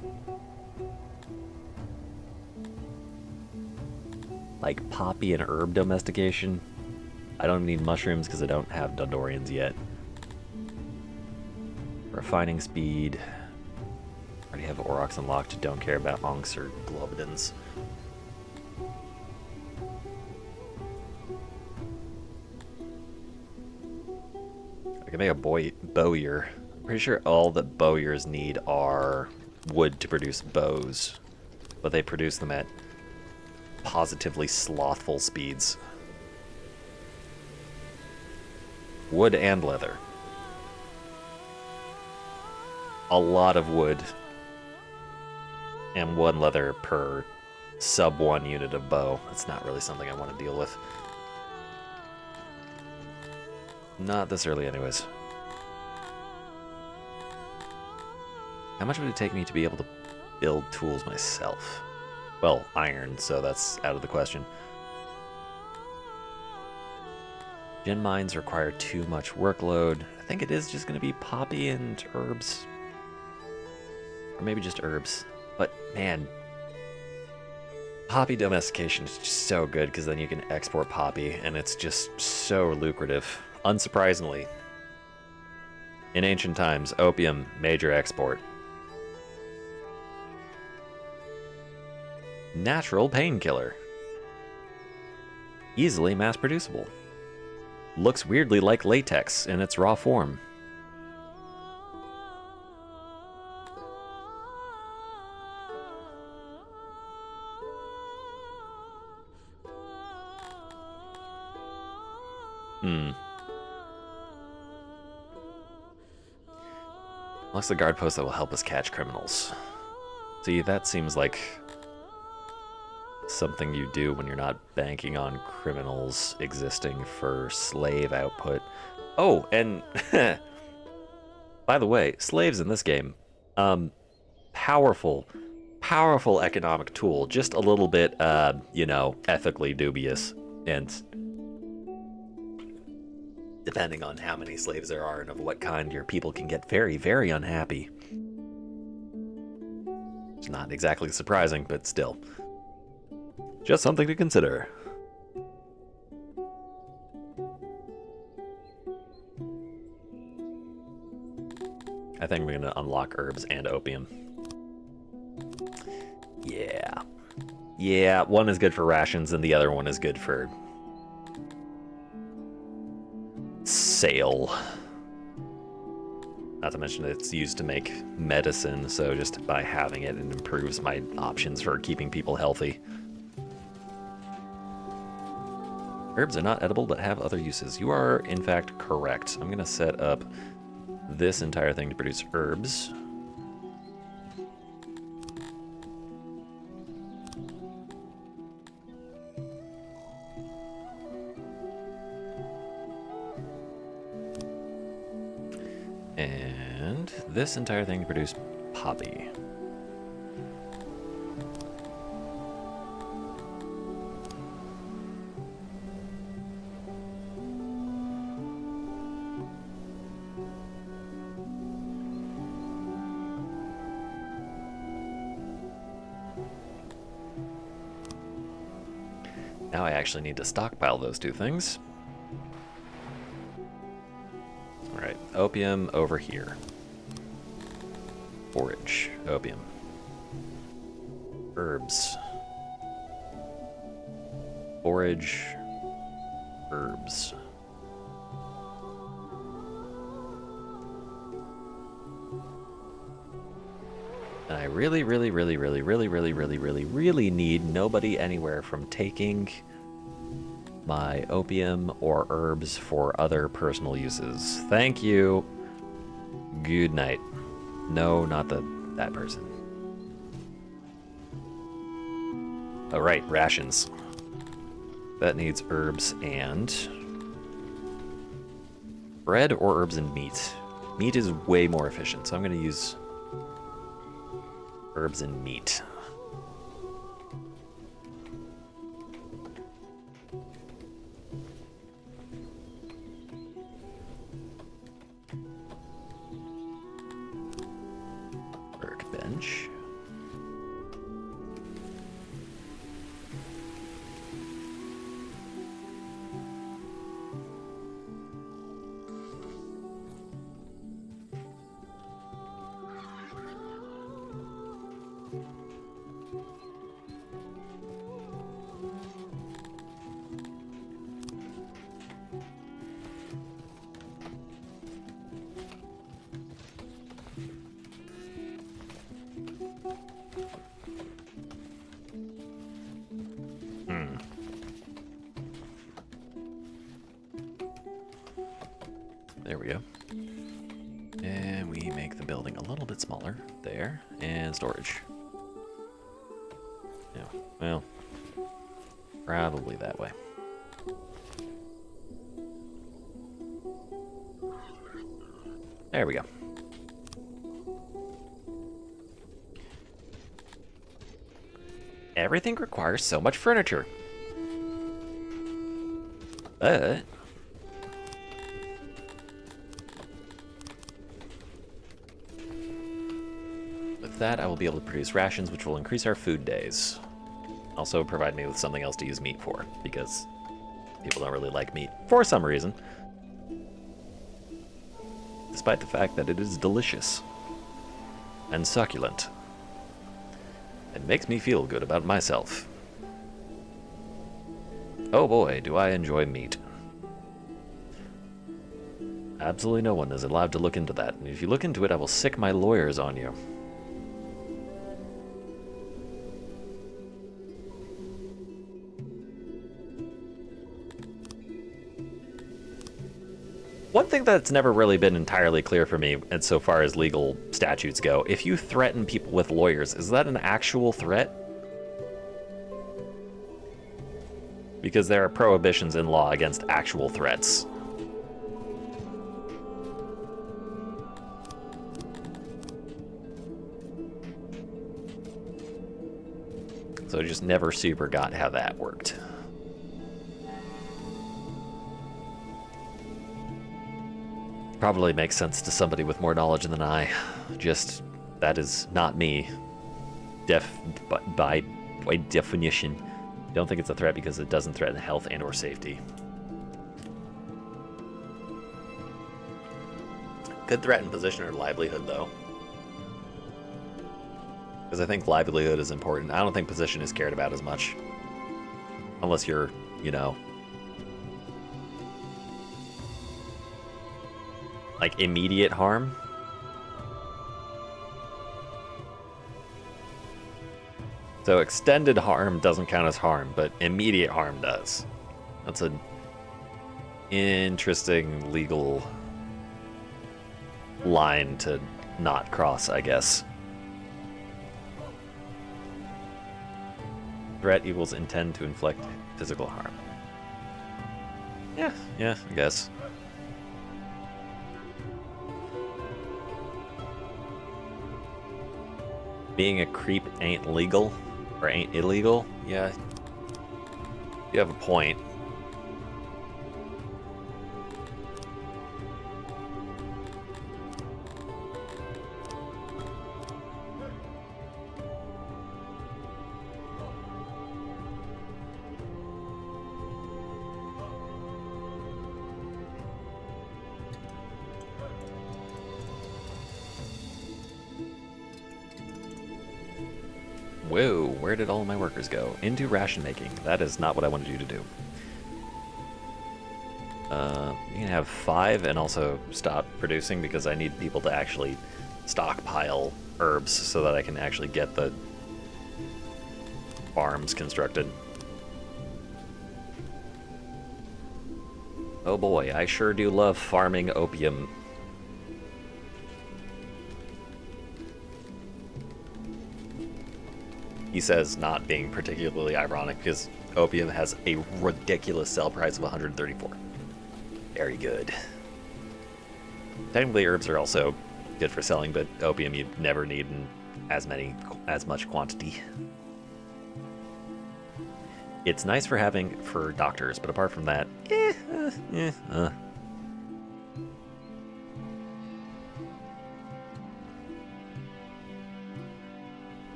Like poppy and herb domestication. I don't need mushrooms because I don't have Dundorians yet. Refining speed. Already have Aurochs unlocked. Don't care about monks or globidins. I can make a bowyer. I'm pretty sure all that bowyers need are wood to produce bows, but they produce them at positively slothful speeds. Wood and leather. A lot of wood and 1 leather per sub 1 unit of bow. That's not really something I want to deal with. Not this early anyways. How much would it take me to be able to build tools myself? Well, iron, so that's out of the question. Gen mines require too much workload. I think it is just going to be poppy and herbs. Or maybe just herbs. But, man, poppy domestication is just so good because then you can export poppy, and it's just so lucrative. Unsurprisingly, in ancient times, opium, major export. Natural painkiller. Easily mass-producible. Looks weirdly like latex in its raw form. Unless the guard post that will help us catch criminals. See, that seems like something you do when you're not banking on criminals existing for slave output. Oh, and by the way, slaves in this game, powerful economic tool. Just a little bit, you know, ethically dubious, and depending on how many slaves there are and of what kind, your people can get very, very unhappy. It's not exactly surprising, but still. Just something to consider. I think we're gonna unlock herbs and opium. Yeah. Yeah, one is good for rations and the other one is good for sale. Not to mention it's used to make medicine, so just by having it, it improves my options for keeping people healthy. Herbs are not edible but have other uses. You are, in fact, correct. I'm gonna set up this entire thing to produce herbs. And this entire thing to produce poppy. Now I actually need to stockpile those two things. Alright, opium over here. Forage, opium. Herbs. Forage, herbs. And I really need nobody anywhere from taking my opium or herbs for other personal uses. Thank you. Good night. No, not that person. Oh, right, rations. That needs herbs and Bread or herbs and meat? Meat is way more efficient, so I'm going to use herbs and meat. Workbench. There we go. And we make the building a little bit smaller there, and storage. Yeah, well, probably that way. There we go. Everything requires so much furniture. But with that, I will be able to produce rations, which will increase our food days. Also provide me with something else to use meat for, because people don't really like meat for some reason. Despite the fact that it is delicious and succulent. It makes me feel good about myself. Oh boy, do I enjoy meat. Absolutely no one is allowed to look into that, and if you look into it, I will sick my lawyers on you. One thing that's never really been entirely clear for me, and so far as legal statutes go, if you threaten people with lawyers, is that an actual threat? Because there are prohibitions in law against actual threats. So I just never super got how that worked. Probably makes sense to somebody with more knowledge than I. Just, that is not me. By definition. Don't think it's a threat because it doesn't threaten health and or safety. Could threaten position or livelihood, though. Because I think livelihood is important. I don't think position is cared about as much. Unless you're, you know, like immediate harm. So extended harm doesn't count as harm, but immediate harm does. That's an interesting legal line to not cross, I guess. Threat equals intend to inflict physical harm. Yeah, I guess. Being a creep ain't legal, or ain't illegal. Yeah, you have a point. Whoa, where did all my workers go? Into ration making. That is not what I wanted you to do. You can have 5 and also stop producing because I need people to actually stockpile herbs so that I can actually get the farms constructed. Oh boy, I sure do love farming opium. He says, not being particularly ironic, because opium has a ridiculous sell price of 134. Very good. Technically, herbs are also good for selling, but opium you never need in as much quantity. It's nice for having for doctors, but apart from that,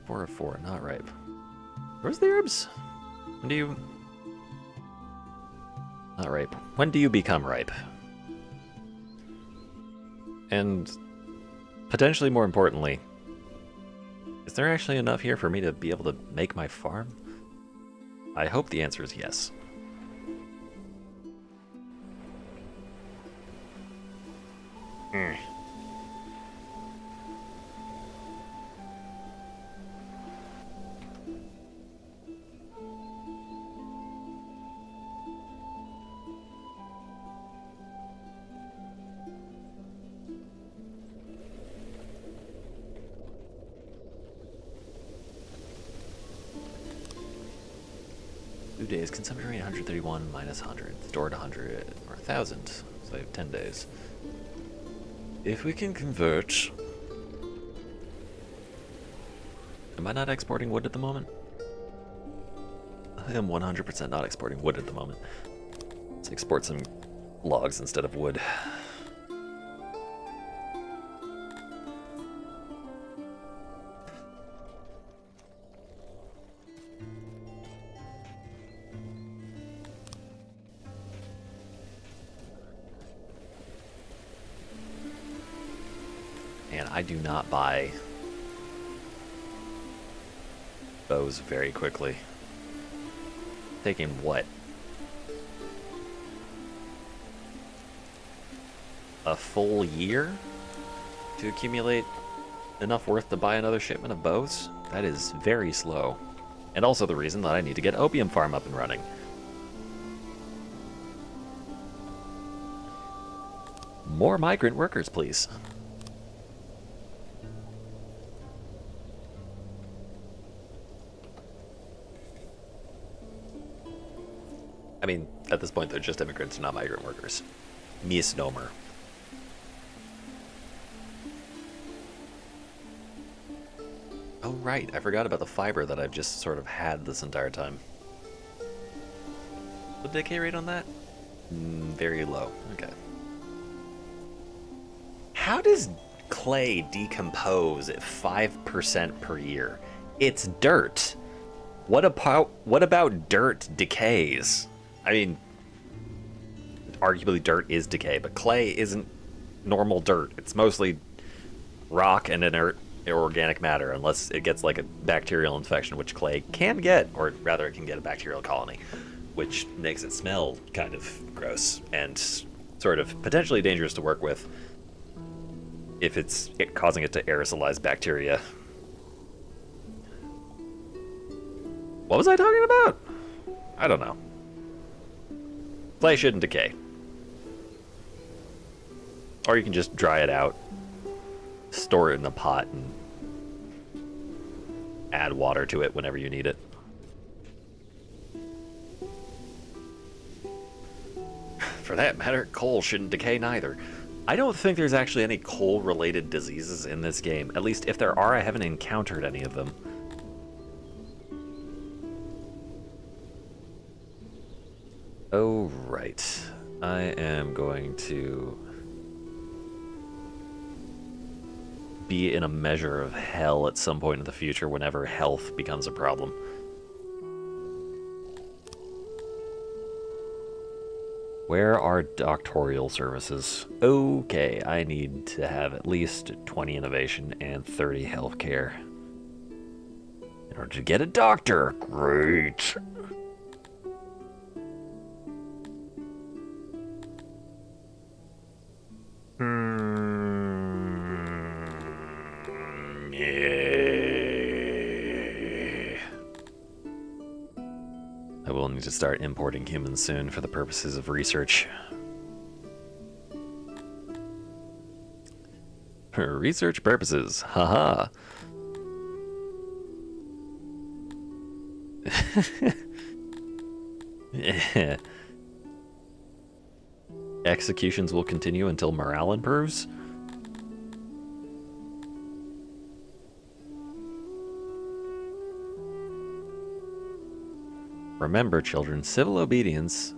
4 of 4, not ripe. Where's the herbs? When do you... Not ripe. When do you become ripe? And potentially more importantly, is there actually enough here for me to be able to make my farm? I hope the answer is yes. Mm. Days, consumption rate 131 minus 100, stored 100 or 1,000, so I have 10 days. If we can convert... Am I not exporting wood at the moment? I am 100% not exporting wood at the moment. Let's export some logs instead of wood. And I do not buy bows very quickly. Taking what? A full year to accumulate enough worth to buy another shipment of bows? That is very slow. And also the reason that I need to get opium farm up and running. More migrant workers, please. I mean, at this point, they're just immigrants, not migrant workers. Misnomer. Oh, right. I forgot about the fiber that I've just sort of had this entire time. The decay rate on that? Very low. Okay. How does clay decompose at 5% per year? It's dirt. What about dirt decays? I mean, arguably dirt is decay, but clay isn't normal dirt. It's mostly rock and inert organic matter, unless it gets like a bacterial infection, which clay can get, or rather it can get a bacterial colony, which makes it smell kind of gross and sort of potentially dangerous to work with if it's causing it to aerosolize bacteria. What was I talking about? I don't know. Clay shouldn't decay. Or you can just dry it out, store it in a pot, and add water to it whenever you need it. For that matter, coal shouldn't decay neither. I don't think there's actually any coal-related diseases in this game. At least if there are, I haven't encountered any of them. Oh, right. I am going to be in a measure of hell at some point in the future whenever health becomes a problem. Where are doctorial services? Okay, I need to have at least 20 innovation and 30 healthcare in order to get a doctor. Great. I will need to start importing humans soon for the purposes of research. For research purposes, haha. Executions will continue until morale improves. Remember, children, civil obedience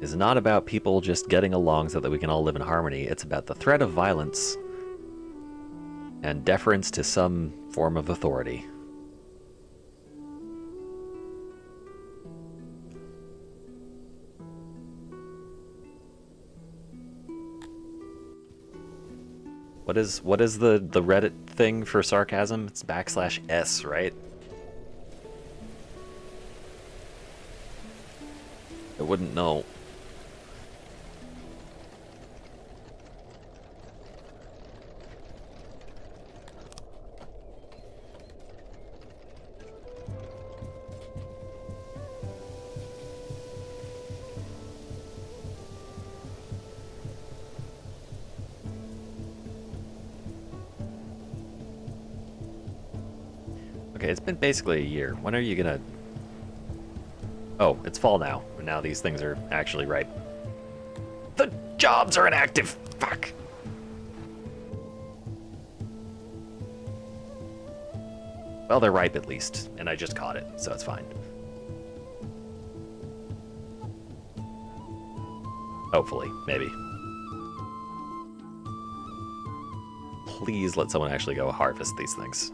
is not about people just getting along so that we can all live in harmony. It's about the threat of violence and deference to some form of authority. What is the Reddit thing for sarcasm? It's \s, right? I wouldn't know. Okay, it's been basically a year. When are you gonna... Oh, it's fall now. Now these things are actually ripe. The jobs are inactive! Fuck! Well, they're ripe at least, and I just caught it, so it's fine. Hopefully, maybe. Please let someone actually go harvest these things.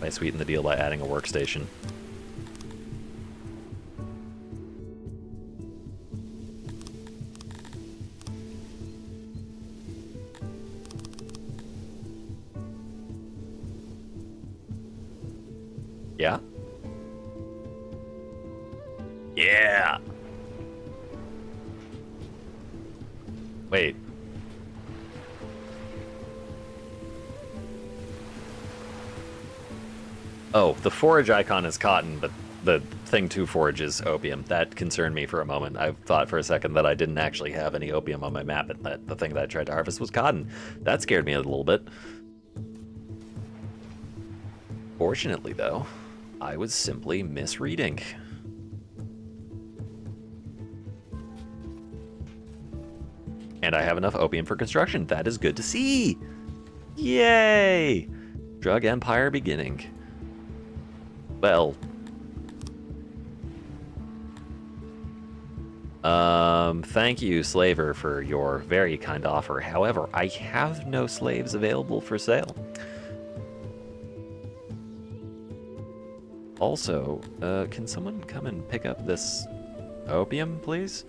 I sweeten the deal by adding a workstation. Yeah? Yeah! Wait. Oh, the forage icon is cotton, but the thing to forage is opium. That concerned me for a moment. I thought for a second that I didn't actually have any opium on my map, and that the thing that I tried to harvest was cotton. That scared me a little bit. Fortunately, though, I was simply misreading. And I have enough opium for construction. That is good to see! Yay! Drug empire beginning. Well... thank you, Slaver, for your very kind offer. However, I have no slaves available for sale. Also, can someone come and pick up this opium, please?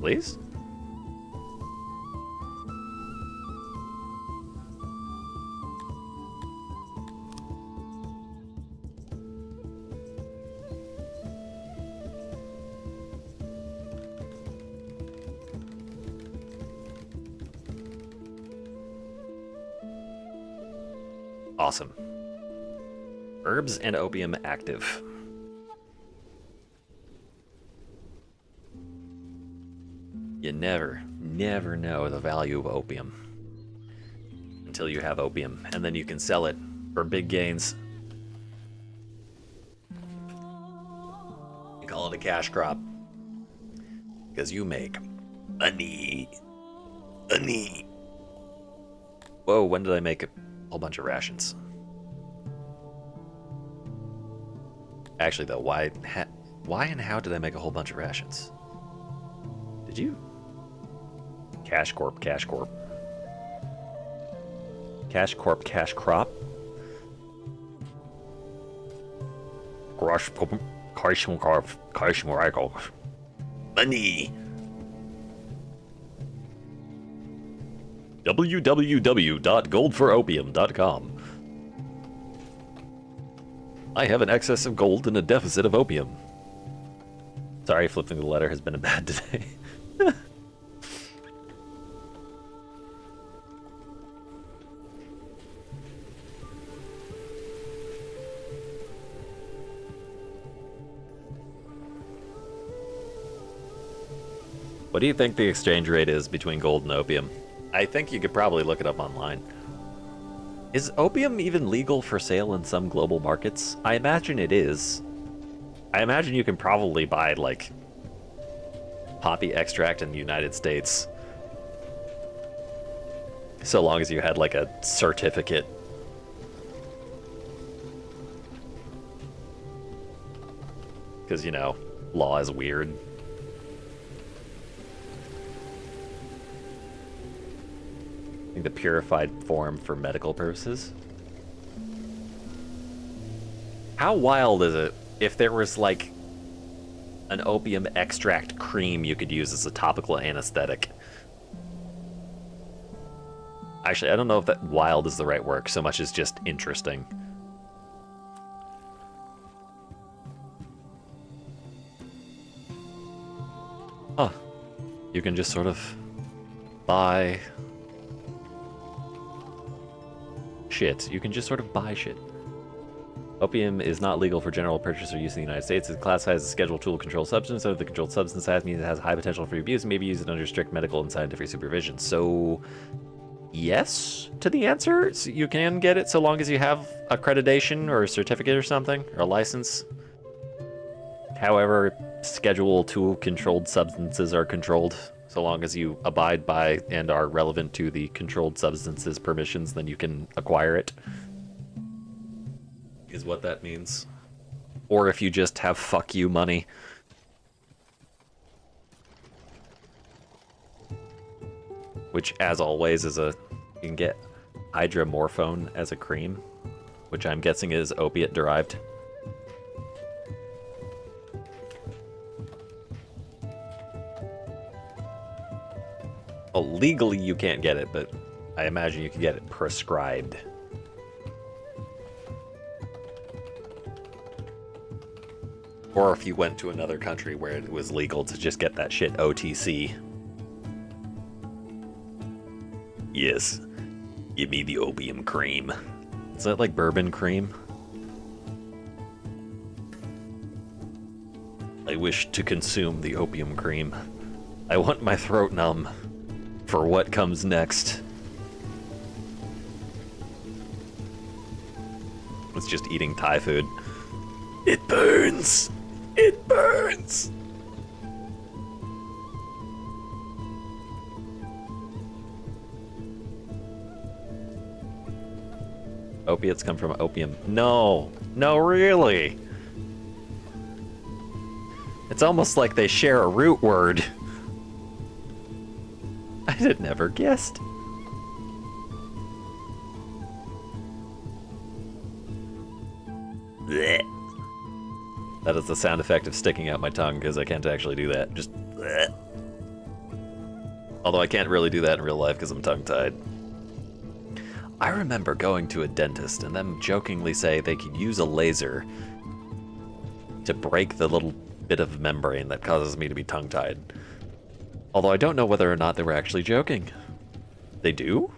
Please? Awesome. Herbs and opium active. You never know the value of opium until you have opium, and then you can sell it for big gains. You call it a cash crop because you make money. Whoa, when did I make a whole bunch of rations? Actually, though, why and how did I make a whole bunch of rations? Did you? Cash Corp, Cash Corp. Cash Corp, Cash Crop. Money. www.goldforopium.com. I have an excess of gold and a deficit of opium. Sorry, flipping the letter has been a bad day. What do you think the exchange rate is between gold and opium? I think you could probably look it up online. Is opium even legal for sale in some global markets? I imagine it is. I imagine you can probably buy, like, poppy extract in the United States. So long as you had, like, a certificate. Because, you know, law is weird. I think the purified form for medical purposes. How wild is it if there was, like, an opium extract cream you could use as a topical anesthetic? Actually, I don't know if that wild is the right word, so much as just interesting. Huh. You can just sort of buy shit. You can just sort of buy shit. Opium is not legal for general purchase or use in the United States. It's classified as a Schedule II controlled substance. So the controlled substance has means it has high potential for abuse and may be used under strict medical and scientific supervision. So, yes to the answer. So you can get it so long as you have accreditation or a certificate or something, or a license. However, Schedule II controlled substances are controlled. So long as you abide by and are relevant to the controlled substances permissions, then you can acquire it. Is what that means. Or if you just have fuck you money. Which, as always, is you can get hydromorphone as a cream, which I'm guessing is opiate derived. Well, legally you can't get it, but I imagine you can get it prescribed. Or if you went to another country where it was legal to just get that shit OTC. Yes. Give me the opium cream. Is that like bourbon cream? I wish to consume the opium cream. I want my throat numb for what comes next. It's just eating Thai food. It burns! It burns! Opiates come from opium. No! No, really! It's almost like they share a root word. I'd have never guessed. Blech. That is the sound effect of sticking out my tongue, because I can't actually do that. Just bleh. Although I can't really do that in real life because I'm tongue-tied. I remember going to a dentist and them jokingly say they could use a laser to break the little bit of membrane that causes me to be tongue-tied. Although I don't know whether or not they were actually joking. They do?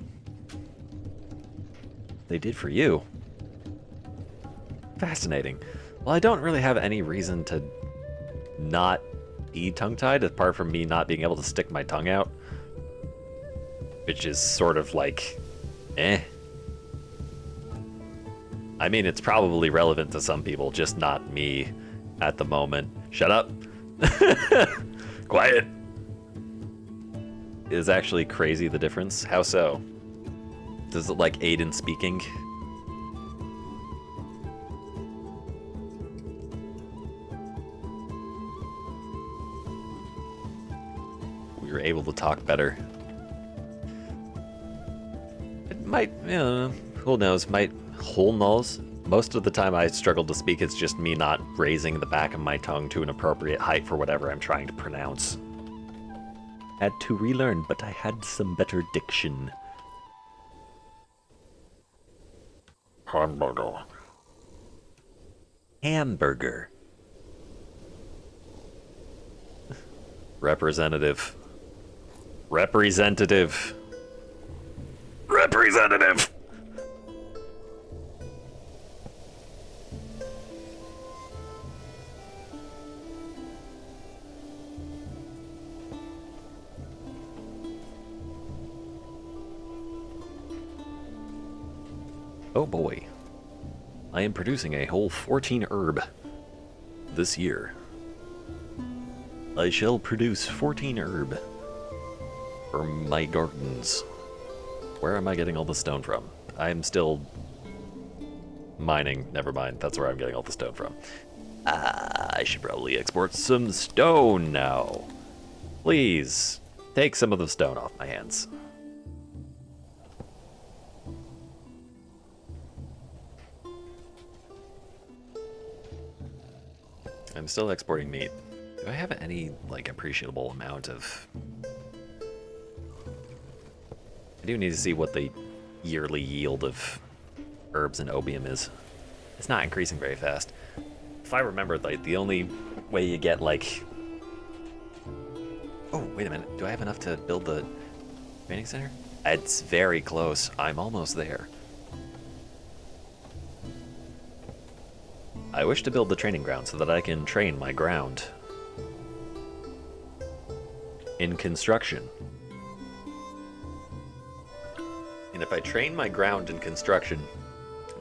They did for you. Fascinating. Well, I don't really have any reason to not be tongue-tied, apart from me not being able to stick my tongue out. Which is sort of like, eh. I mean, it's probably relevant to some people, just not me at the moment. Shut up. Quiet. It is actually crazy, the difference. How so? Does it, like, aid in speaking? We were able to talk better. It might, you know, who knows, who knows? Most of the time I struggle to speak, it's just me not raising the back of my tongue to an appropriate height for whatever I'm trying to pronounce. Had to relearn, but I had some better diction. Hamburger. Hamburger. Representative. Representative. Representative! Oh boy. I am producing a whole 14 herb this year. I shall produce 14 herb for my gardens. Where am I getting all the stone from? I'm still mining. Never mind. That's where I'm getting all the stone from. I should probably export some stone now. Please, take some of the stone off my hands. I'm still exporting meat. Do I have any, like, appreciable amount of... I do need to see what the yearly yield of herbs and opium is. It's not increasing very fast. If I remember, like, the only way you get, like... Oh, wait a minute. Do I have enough to build the training center? It's very close. I'm almost there. I wish to build the training ground so that I can train my ground in construction. And if I train my ground in construction,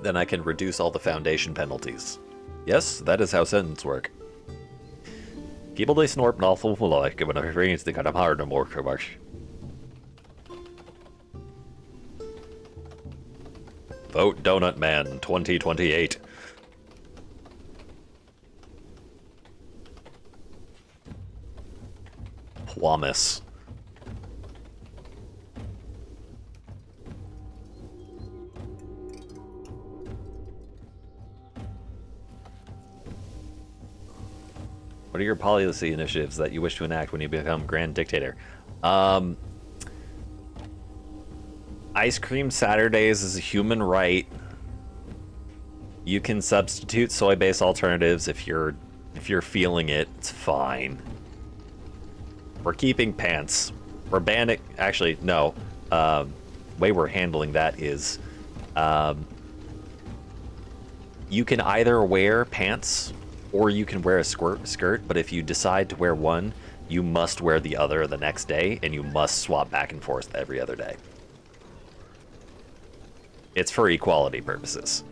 then I can reduce all the foundation penalties. Yes, that is how sentences work. People they snort not full like when I rains they kind of hard no more much. Vote Donut Man 2028. Promise. What are your policy initiatives that you wish to enact when you become Grand Dictator? Ice cream Saturdays is a human right. You can substitute soy-based alternatives if you're feeling it. It's fine. We're keeping pants. We're banning... Actually, no. Way we're handling that is... you can either wear pants or you can wear a skirt, but if you decide to wear one, you must wear the other the next day, and you must swap back and forth every other day. It's for equality purposes.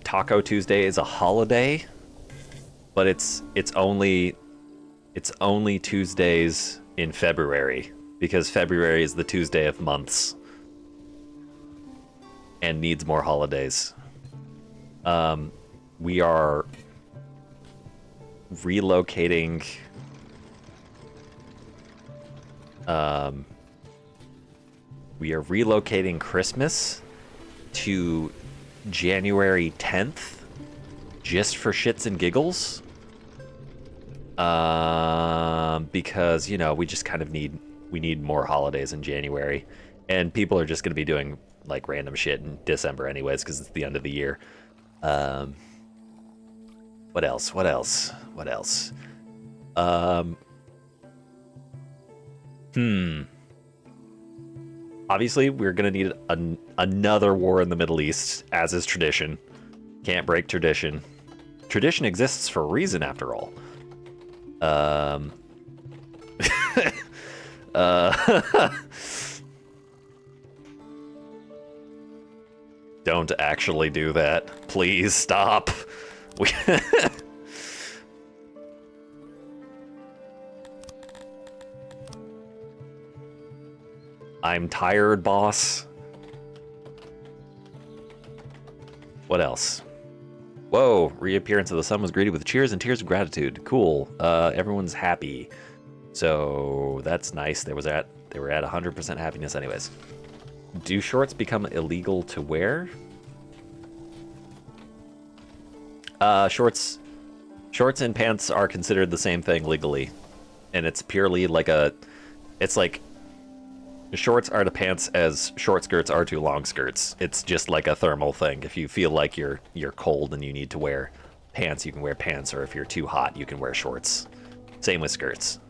Taco Tuesday is a holiday, but it's only Tuesdays in February, because February is the Tuesday of months and needs more holidays. We are relocating Christmas to January 10th just for shits and giggles. Because, you know, we just kind of need more holidays in January, and people are just going to be doing like random shit in December anyways because it's the end of the year. What else? Obviously, we're gonna need another war in the Middle East, as is tradition. Can't break tradition. Tradition exists for a reason, after all. Don't actually do that. Please stop. I'm tired, boss. What else? Whoa, reappearance of the sun was greeted with cheers and tears of gratitude. Cool. Everyone's happy. So that's nice. They were at 100% happiness anyways. Do shorts become illegal to wear? Shorts and pants are considered the same thing legally. And it's purely like it's like shorts are to pants as short skirts are to long skirts. It's just like a thermal thing. If you feel like you're cold and you need to wear pants, you can wear pants, or if you're too hot, you can wear shorts. Same with skirts.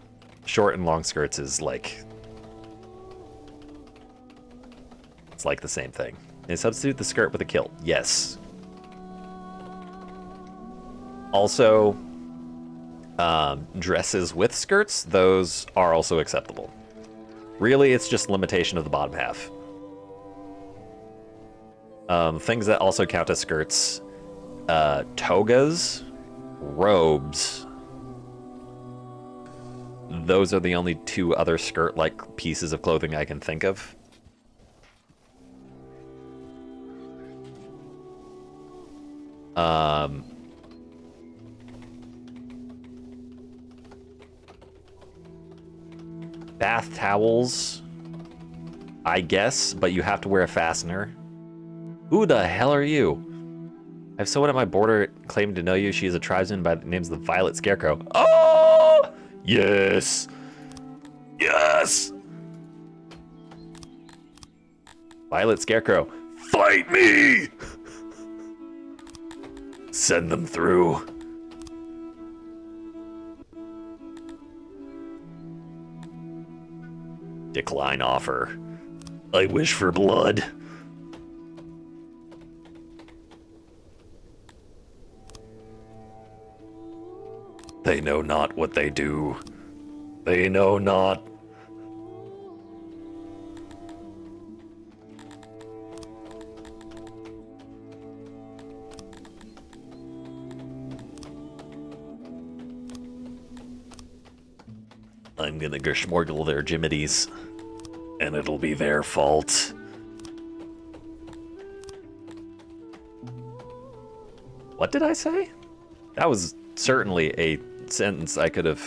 Short and long skirts is like... It's like the same thing. And substitute the skirt with a kilt. Yes. Also, Dresses with skirts, those are also acceptable. Really, it's just limitation of the bottom half. Things that also count as skirts, togas, robes. Those are the only two other skirt-like pieces of clothing I can think of. Bath towels, I guess, but you have to wear a fastener. Who the hell are you? I have someone at my border claiming to know you. She is a tribesman by the names of the Violet Scarecrow. Oh! Yes! Yes! Violet Scarecrow, fight me! Send them through. Decline offer. I wish for blood. They know not what they do. They know not. I'm gonna geschmorgle their jimmities, and it'll be their fault. What did I say? That was certainly a sentence I could have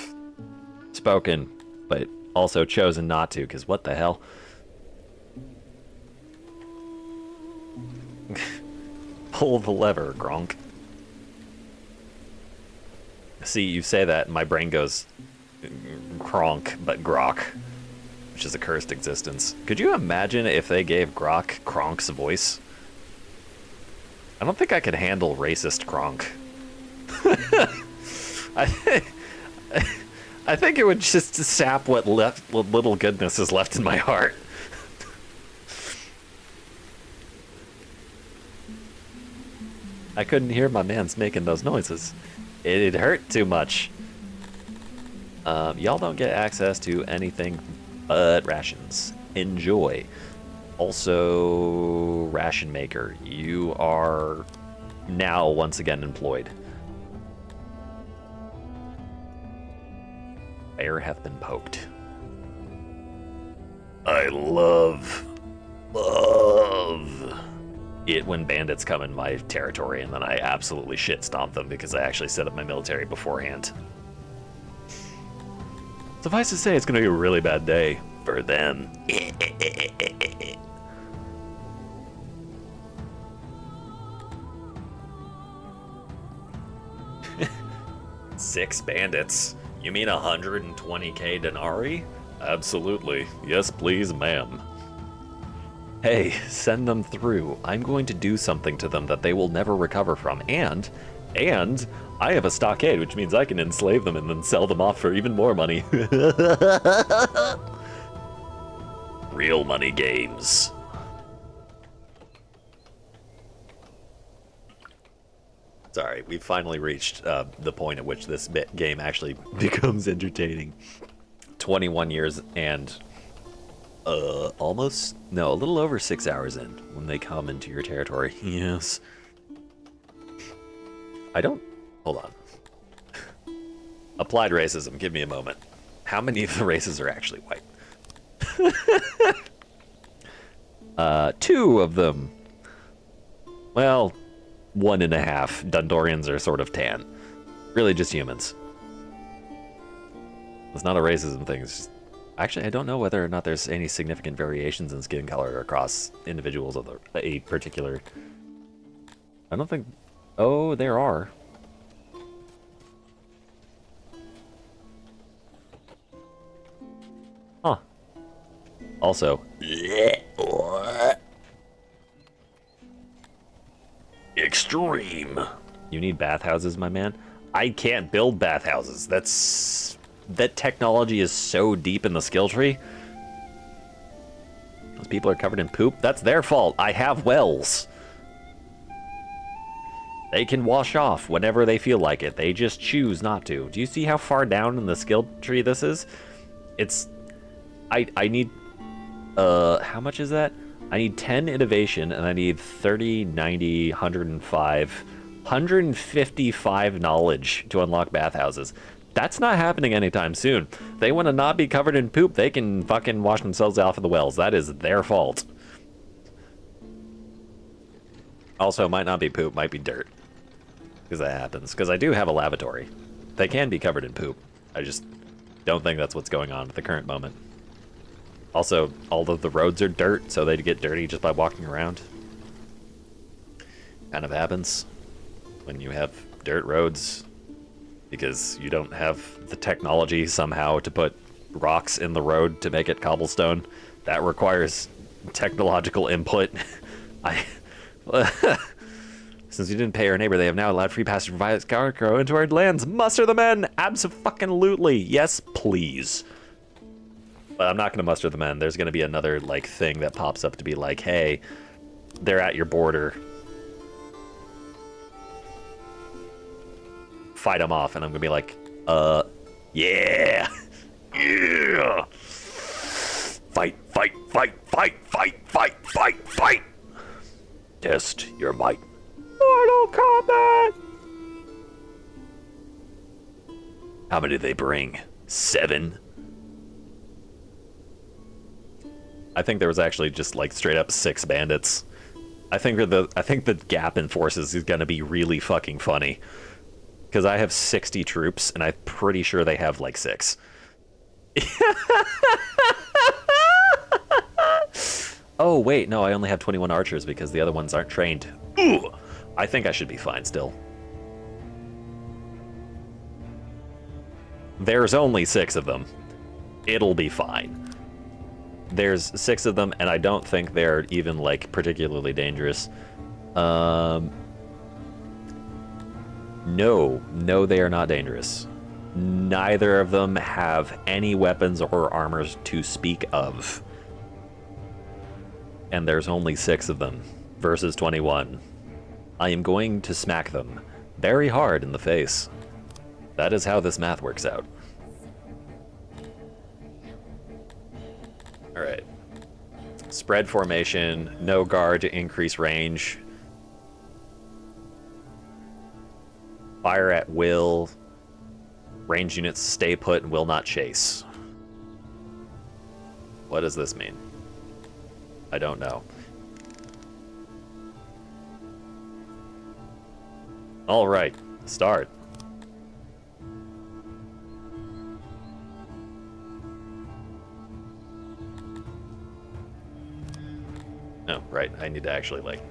spoken, but also chosen not to, because what the hell? Pull the lever, Gronk. See, you say that, and my brain goes Kronk, but Grok, which is a cursed existence. Could you imagine if they gave Grok Kronk's voice? I don't think I could handle racist Kronk. I think it would just sap what little goodness is left in my heart. I couldn't hear my man's making those noises. It hurt too much. Y'all don't get access to anything but rations. Enjoy. Also, ration maker. You are now once again employed. Bear hath been poked. I love it when bandits come in my territory and then I absolutely shit stomp them because I actually set up my military beforehand. Suffice to say, it's gonna be a really bad day for them. 6 bandits. You mean 120k denarii? Absolutely. Yes, please, ma'am. Hey, send them through. I'm going to do something to them that they will never recover from. And I have a stockade, which means I can enslave them and then sell them off for even more money. Real money games. Sorry, we've finally reached the point at which this game actually becomes entertaining. 21 years and a little over 6 hours in when they come into your territory. Yes. Hold on. Applied racism, give me a moment. How many of the races are actually white? 2 of them. Well, 1.5. Dundorians are sort of tan. Really just humans. It's not a racism thing. It's just... Actually, I don't know whether or not there's any significant variations in skin color across individuals of a particular... I don't think... Oh, there are. Huh. Also... Extreme. You need bathhouses, my man? I can't build bathhouses. That technology is so deep in the skill tree. Those people are covered in poop. That's their fault. I have wells. They can wash off whenever they feel like it. They just choose not to. Do you see how far down in the skill tree this is? It's... I need... how much is that? I need 10 innovation, and I need 30, 90, 105, 155 knowledge to unlock bathhouses. That's not happening anytime soon. They want to not be covered in poop. They can fucking wash themselves off of the wells. That is their fault. Also, it might not be poop, might be dirt. Because that happens. Because I do have a lavatory. They can be covered in poop. I just don't think that's what's going on at the current moment. Also, all of the roads are dirt, so they get dirty just by walking around. Kind of happens when you have dirt roads, because you don't have the technology somehow to put rocks in the road to make it cobblestone. That requires technological input. Since you didn't pay our neighbor, they have now allowed free passage for Violet Scarecrow into our lands. Muster the men! Abso-fucking-lutely! Yes, please. But I'm not going to muster the men. There's going to be another, like, thing that pops up to be like, hey, they're at your border. Fight them off. And I'm going to be like, yeah! Yeah! Fight, fight, fight, fight, fight, fight, fight, fight! Test your might. Mortal Kombat! How many did they bring? 7? I think there was actually just like straight up 6 bandits. I think the gap in forces is gonna be really fucking funny. Because I have 60 troops and I'm pretty sure they have like 6. Oh wait, no, I only have 21 archers because the other ones aren't trained. Ooh, I think I should be fine still. There's only 6 of them. It'll be fine. There's 6 of them, and I don't think they're even, like, particularly dangerous. No, they are not dangerous. Neither of them have any weapons or armors to speak of. And there's only 6 of them, versus 21. I am going to smack them very hard in the face. That is how this math works out. Alright. Spread formation, no guard to increase range. Fire at will. Range units stay put and will not chase. What does this mean? I don't know. Alright, start. Oh, right, I need to actually, like,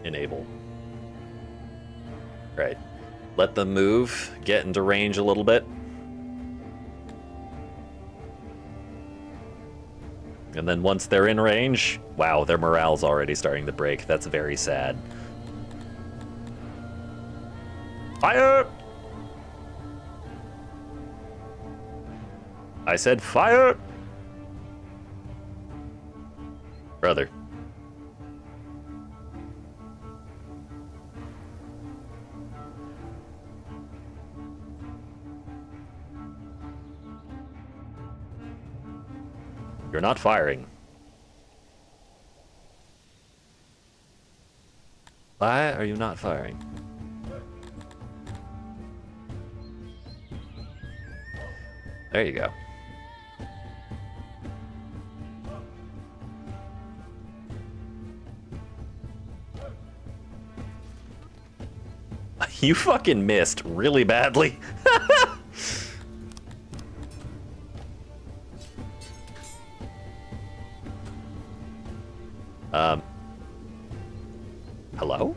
enable. Right. Let them move, get into range a little bit. And then once they're in range, wow, their morale's already starting to break. That's very sad. Fire! I said fire! Brother. You're not firing. Why are you not firing? There you go. You fucking missed really badly. Hello?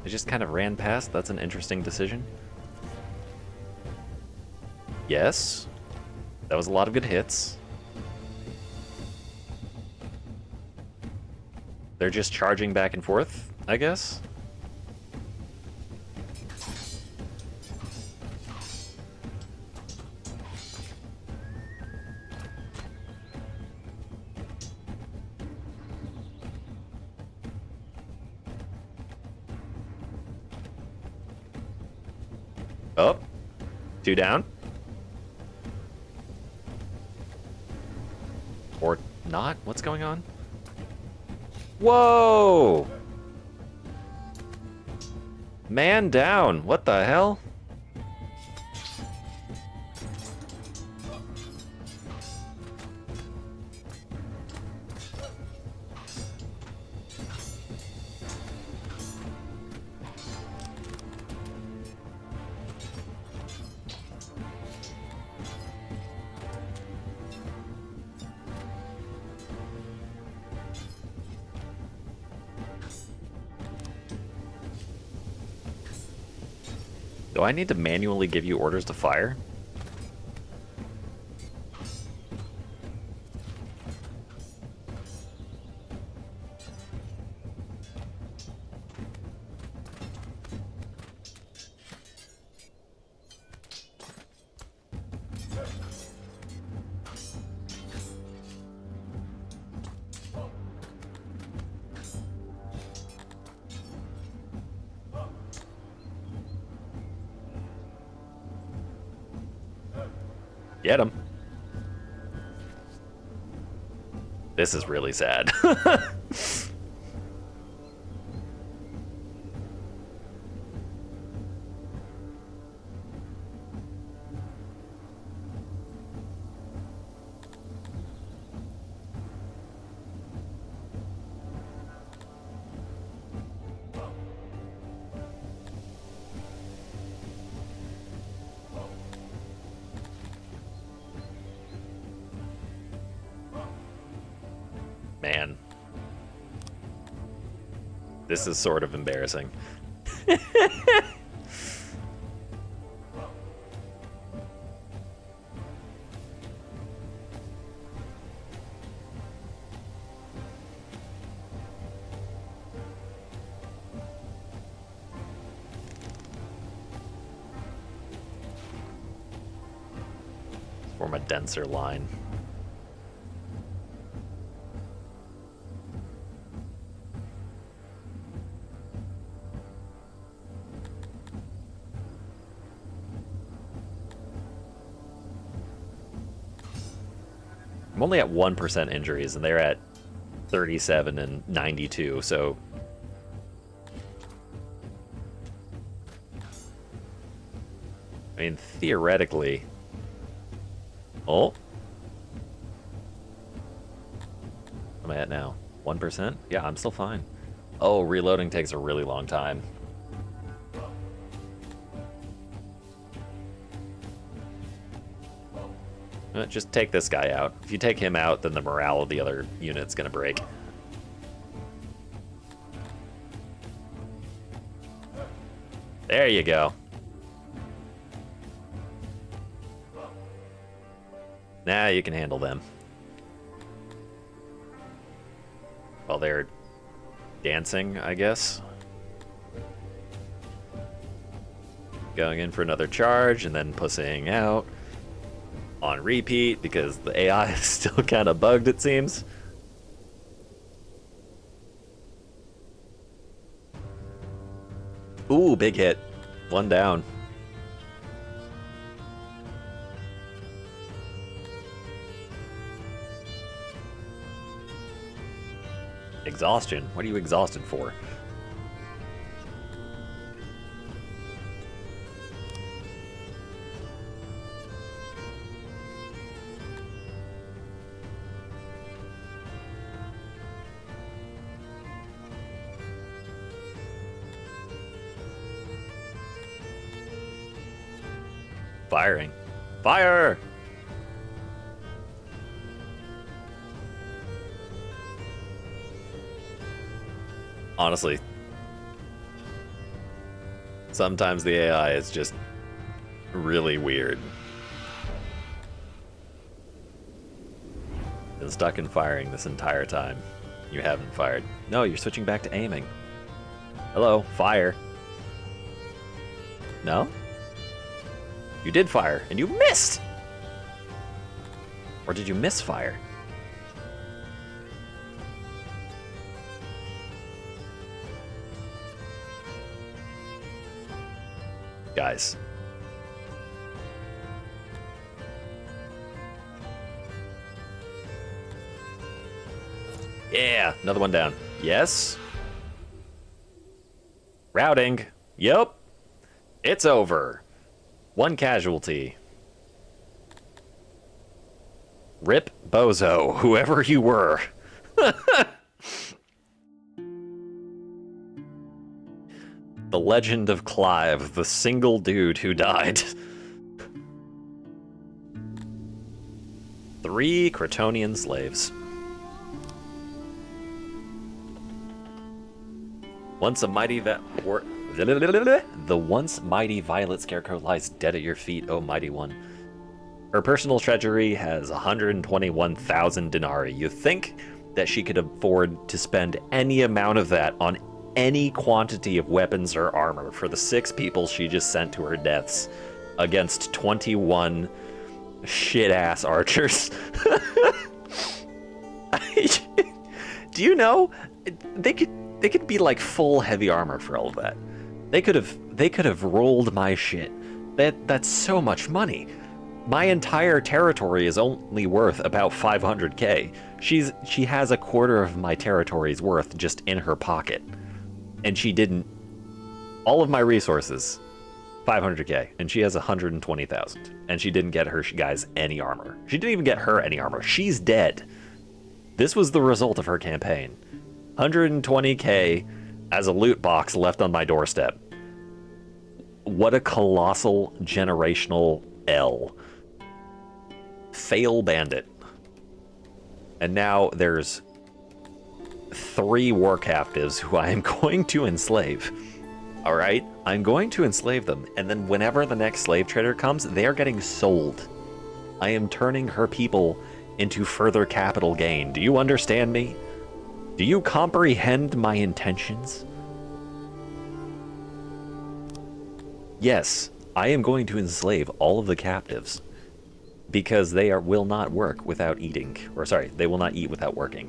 I just kind of ran past. That's an interesting decision. Yes. That was a lot of good hits. They're just charging back and forth, I guess. Oh, 2 down. Or not? What's going on? Whoa! Man down. What the hell? Do I need to manually give you orders to fire? Get him. This is really sad. Man. This is sort of embarrassing. Form a denser line. I'm only at 1% injuries, and they're at 37 and 92, so... I mean, theoretically... Oh? What am I at now? 1%? Yeah, I'm still fine. Oh, reloading takes a really long time. Just take this guy out. If you take him out, then the morale of the other unit's gonna break. There you go. Now you can handle them. While they're dancing, I guess. Going in for another charge and then pussying out. On repeat because the AI is still kind of bugged, it seems. Ooh, big hit. 1 down. Exhaustion? What are you exhausted for? Firing. Fire! Honestly, sometimes the AI is just really weird. Been stuck in firing this entire time. You haven't fired. No, you're switching back to aiming. Hello, fire. No? You did fire, and you missed! Or did you misfire? Guys, Yeah, another one down. Yes. Routing. Yup. It's over. One casualty. Rip Bozo, whoever you were. The legend of Clive, the single dude who died. 3 Cretonian slaves. Once a mighty the once mighty Violet Scarecrow lies dead at your feet, O mighty one. Her personal treasury has 121,000 denarii. You think that she could afford to spend any amount of that on any quantity of weapons or armor for the 6 people she just sent to her deaths against 21 shit-ass archers. Do you know they could be like full heavy armor for all of that. They could have rolled my shit. That's so much money. My entire territory is only worth about 500k. She has a quarter of my territory's worth just in her pocket. And she didn't... All of my resources, 500k, and she has 120,000. And she didn't get her guys any armor. She didn't even get her any armor. She's dead. This was the result of her campaign. 120k as a loot box left on my doorstep. What a colossal generational L. Fail bandit. And now there's 3 war captives who I am going to enslave. Alright? I'm going to enslave them, and then whenever the next slave trader comes, they are getting sold. I am turning her people into further capital gain. Do you understand me? Do you comprehend my intentions? Yes, I am going to enslave all of the captives because they will not work without eating. Or sorry, they will not eat without working.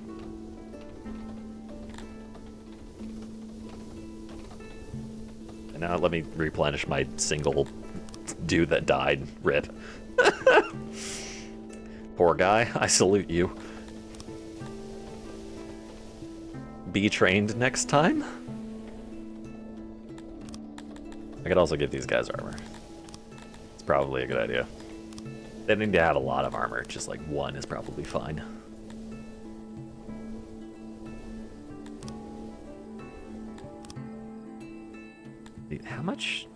And now let me replenish my single dude that died. Rip. Poor guy, I salute you. Be trained next time? I could also give these guys armor. It's probably a good idea. They need to have a lot of armor, just like 1 is probably fine. How much?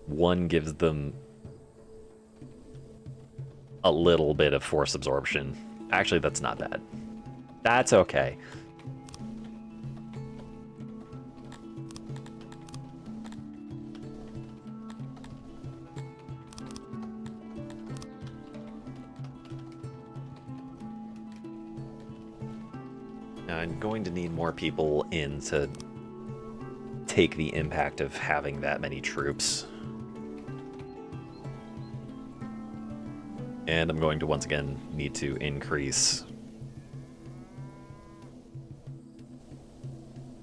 1 gives them a little bit of force absorption. Actually, that's not bad. That's okay. Now, I'm going to need more people in to take the impact of having that many troops. And I'm going to once again need to increase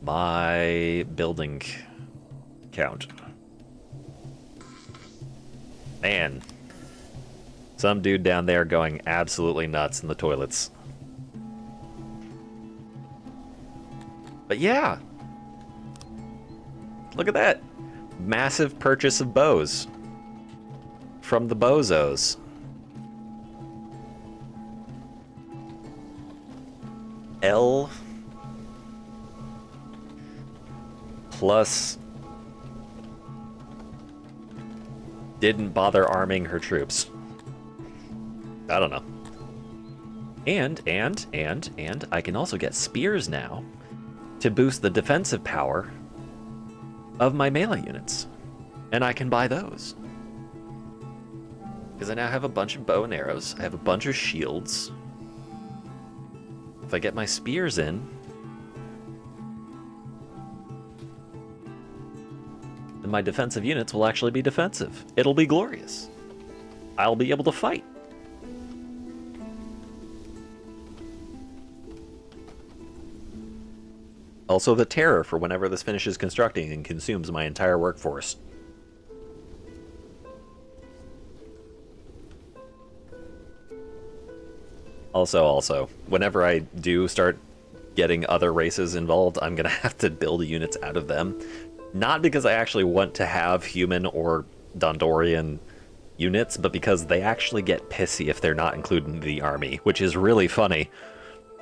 my building count. Man, some dude down there going absolutely nuts in the toilets. But yeah, look at that. Massive purchase of bows from the bozos. L plus didn't bother arming her troops. I don't know. And I can also get spears now to boost the defensive power of my melee units. And I can buy those. Because I now have a bunch of bow and arrows. I have a bunch of shields. If I get my spears in, then my defensive units will actually be defensive. It'll be glorious. I'll be able to fight. Also the terror for whenever this finishes constructing and consumes my entire workforce. Also, whenever I do start getting other races involved, I'm gonna have to build units out of them. Not because I actually want to have human or Dondorian units, but because they actually get pissy if they're not included in the army, which is really funny.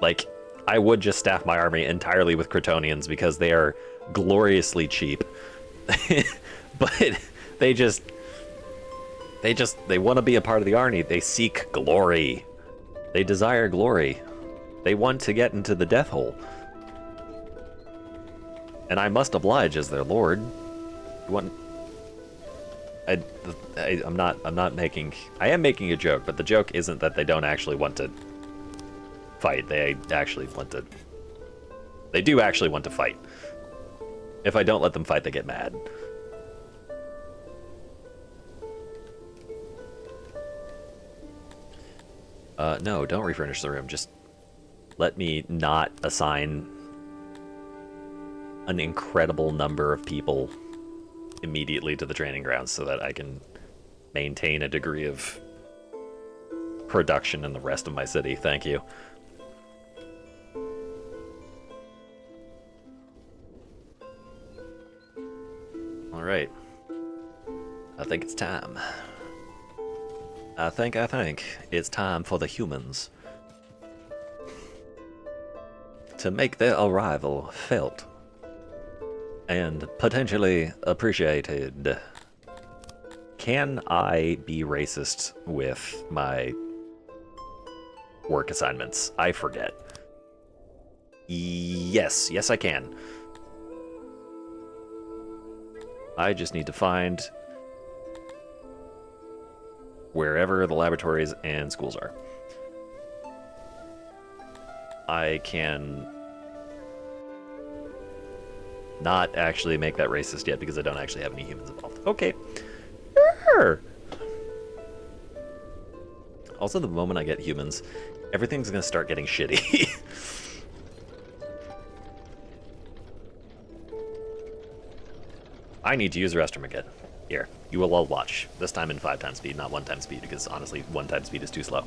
Like, I would just staff my army entirely with Crotonians because they are gloriously cheap. But they want to be a part of the army. They seek glory. They desire glory. They want to get into the death hole. And I must oblige as their lord. You want... I'm not making... I am making a joke, but the joke isn't that they don't actually want to fight. They actually want to... They do actually want to fight. If I don't let them fight, they get mad. No, don't refurnish the room. Just let me not assign an incredible number of people immediately to the training grounds so that I can maintain a degree of production in the rest of my city. Thank you. All right. I think it's time. I think it's time for the humans to make their arrival felt and potentially appreciated. Can I be racist with my work assignments? I forget. Yes, I can. I just need to find wherever the laboratories and schools are. I can not actually make that racist yet because I don't actually have any humans involved. Okay. Sure. Also, the moment I get humans, everything's gonna start getting shitty. I need to use the restroom again. Here, you will all watch. This time in 5 times speed, not 1 time speed, because honestly, 1 time speed is too slow.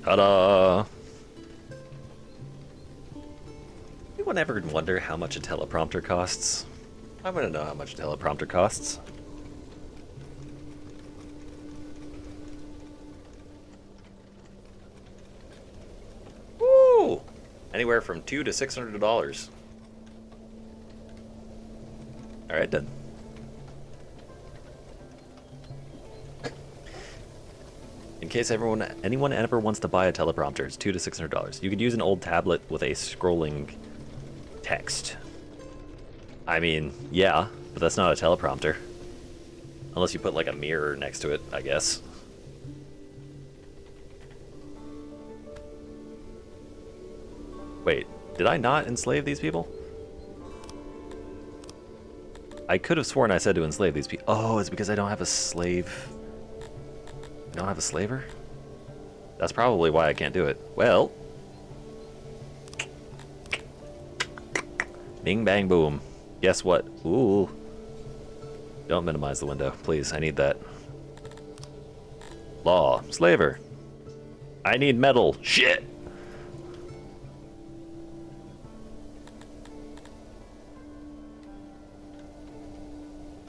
Ta-da! Anyone ever wonder how much a teleprompter costs? I'm gonna know how much a teleprompter costs. Woo! Anywhere from $200 to $600. Alright then. In case anyone ever wants to buy a teleprompter, it's $200 to $600. You could use an old tablet with a scrolling text. I mean, yeah, but that's not a teleprompter. Unless you put like a mirror next to it, I guess. Wait, did I not enslave these people? I could have sworn I said to enslave these people. Oh, it's because I don't have a slave. I don't have a slaver? That's probably why I can't do it. Well. Bing, bang, boom. Guess what? Ooh. Don't minimize the window, please. I need that. Law. Slaver. I need metal. Shit!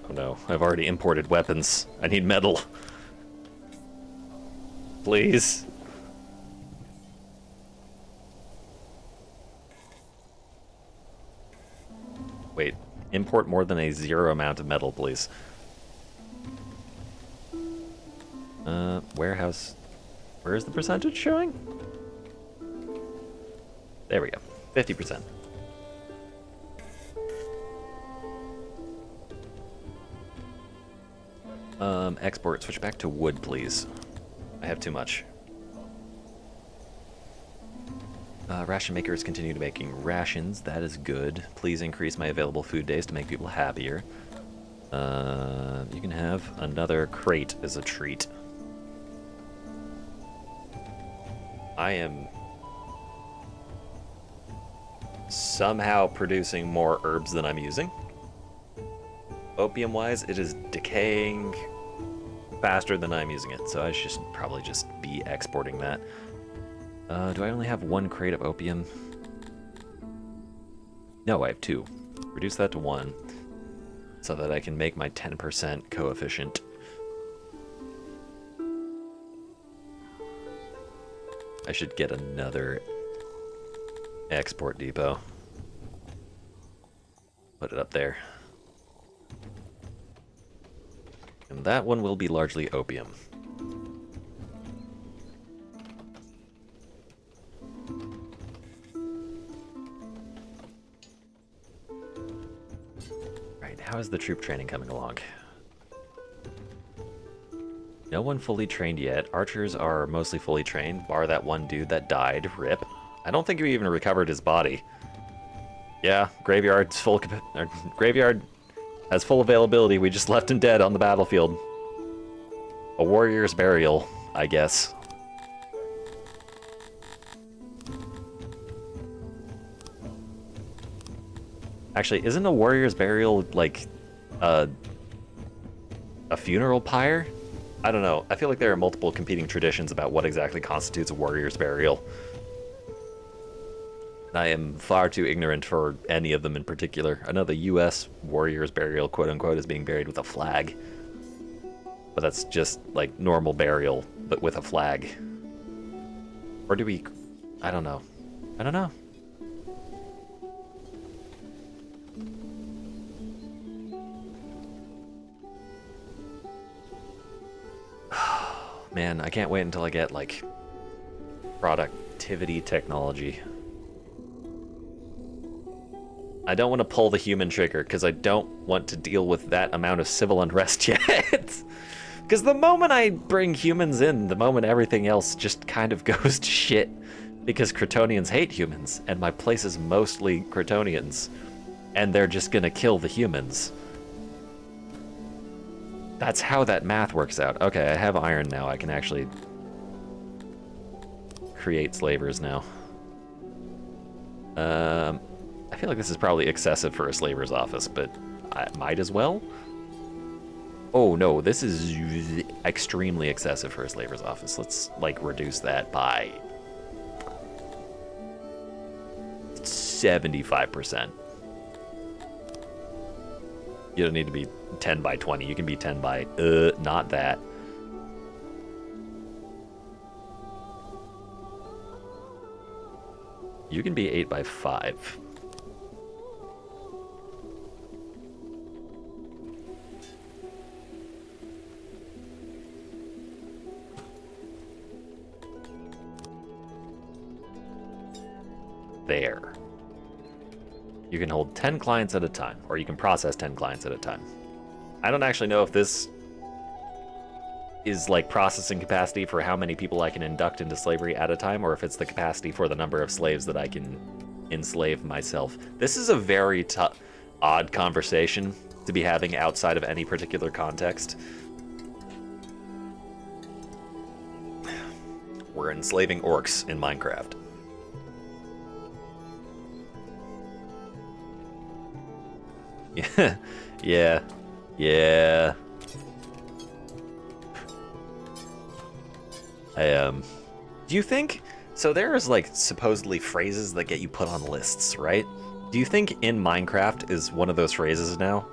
Oh no, I've already imported weapons. I need metal. Please. Wait, import more than a 0 amount of metal, please. Warehouse. Where is the percentage showing? There we go. 50%. Export. Switch back to wood, please. I have too much. Ration makers continue to making rations. That is good. Please increase my available food days to make people happier. You can have another crate as a treat. I am somehow producing more herbs than I'm using. Opium-wise, it is decaying faster than I'm using it, so I should probably just be exporting that. Do I only have 1 crate of opium? No, I have 2. Reduce that to 1, so that I can make my 10% coefficient. I should get another export depot. Put it up there. And that one will be largely opium. Right, how is the troop training coming along? No one fully trained yet. Archers are mostly fully trained, bar that one dude that died. RIP. I don't think we even recovered his body. Yeah, graveyard's full. Graveyard has full availability. We just left him dead on the battlefield. A warrior's burial, I guess. Actually, isn't a warrior's burial like a funeral pyre? I don't know. I feel like there are multiple competing traditions about what exactly constitutes a warrior's burial. I am far too ignorant for any of them in particular. I know the U.S. warrior's burial, quote-unquote, is being buried with a flag. But that's just, like, normal burial, but with a flag. Or do we... I don't know. I don't know. Man, I can't wait until I get, like, productivity technology. I don't want to pull the human trigger, because I don't want to deal with that amount of civil unrest yet. Because the moment I bring humans in, the moment everything else just kind of goes to shit. Because Kryptonians hate humans, and my place is mostly Kryptonians. And they're just gonna kill the humans. That's how that math works out. Okay, I have iron now. I can actually create slavers now. I feel like this is probably excessive for a slaver's office, but I might as well. Oh no, this is extremely excessive for a slaver's office. Let's like reduce that by 75%. You don't need to be 10 by 20. You can be 10 by, not that. You can be 8 by 5. There. You can hold 10 clients at a time, or you can process 10 clients at a time. I don't actually know if this is like processing capacity for how many people I can induct into slavery at a time, or if it's the capacity for the number of slaves that I can enslave myself. This is a very odd conversation to be having outside of any particular context. We're enslaving orcs in Minecraft. Yeah. Do you think, so there's like supposedly phrases that get you put on lists, right? Do you think in Minecraft is one of those phrases now?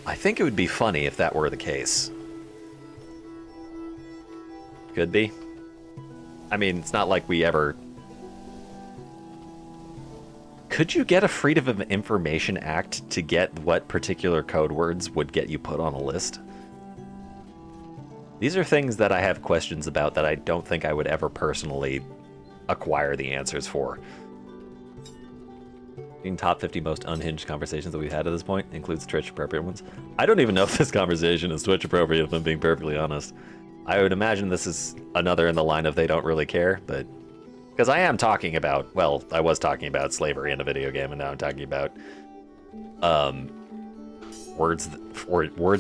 I think it would be funny if that were the case. Could be. I mean, it's not like we ever... Could you get a Freedom of Information Act to get what particular code words would get you put on a list? These are things that I have questions about that I don't think I would ever personally acquire the answers for. In top 50 most unhinged conversations that we've had at this point includes Twitch appropriate ones. I don't even know if this conversation is Twitch appropriate, if I'm being perfectly honest. I would imagine this is another in the line of they don't really care, but... Because I am talking about, well, I was talking about slavery in a video game, and now I'm talking about words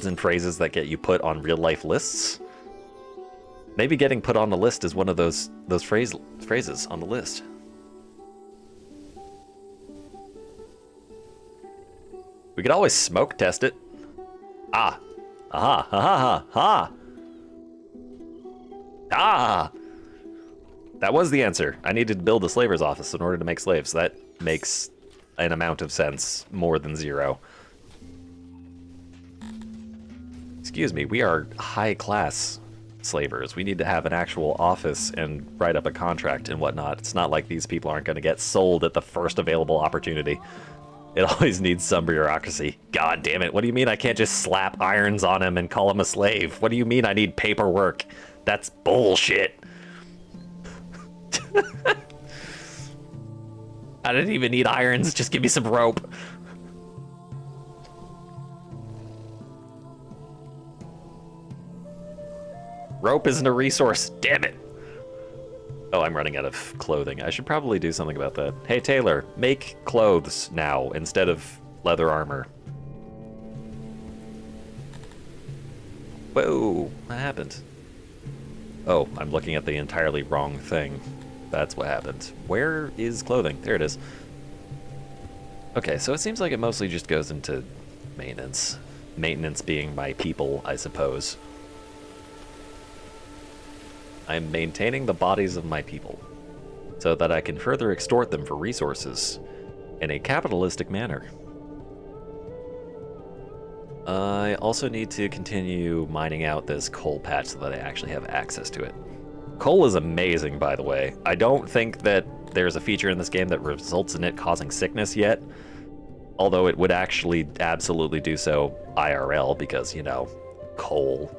and phrases that get you put on real-life lists. Maybe getting put on the list is one of those phrases on the list. We could always smoke test it. Ah. Aha. Ha ha ha ha. Ah. That was the answer. I needed to build a slaver's office in order to make slaves. That makes an amount of sense more than 0. Excuse me, we are high-class slavers. We need to have an actual office and write up a contract and whatnot. It's not like these people aren't going to get sold at the first available opportunity. It always needs some bureaucracy. God damn it, what do you mean I can't just slap irons on him and call him a slave? What do you mean I need paperwork? That's bullshit. I didn't even need irons, just give me some rope. Rope isn't a resource, damn it. Oh, I'm running out of clothing. I should probably do something about that. Hey Taylor, make clothes now instead of leather armor. Whoa, what happened? Oh, I'm looking at the entirely wrong thing. That's what happened. Where is clothing? There it is. Okay, so it seems like it mostly just goes into maintenance. Maintenance being my people, I suppose. I'm maintaining the bodies of my people so that I can further extort them for resources in a capitalistic manner. I also need to continue mining out this coal patch so that I actually have access to it. Coal is amazing, by the way. I don't think that there's a feature in this game that results in it causing sickness yet, although it would actually absolutely do so IRL because, you know, coal.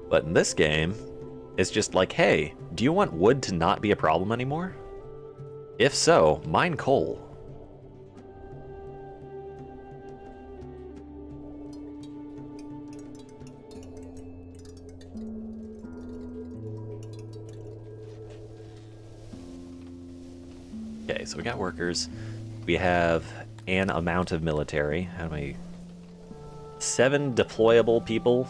But in this game, it's just like, hey, do you want wood to not be a problem anymore? If so, mine coal. Okay, so we got workers. We have an amount of military. How many? 7 deployable people.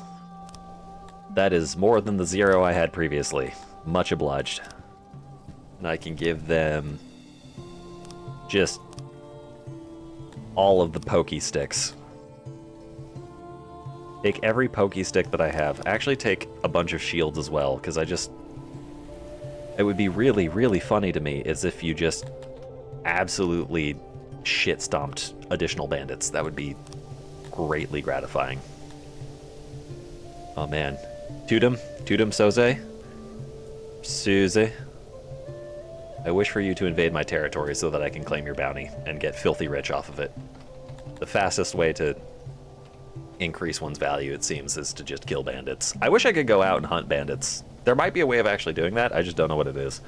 That is more than the 0 I had previously. Much obliged. And I can give them just all of the pokey sticks. Take every pokey stick that I have. Actually take a bunch of shields as well, because it would be really, really funny to me as if you just absolutely shit-stomped additional bandits. That would be greatly gratifying. Oh man. Tudum Soze? Suze? I wish for you to invade my territory so that I can claim your bounty and get filthy rich off of it. The fastest way to increase one's value, it seems, is to just kill bandits. I wish I could go out and hunt bandits. There might be a way of actually doing that, I just don't know what it is.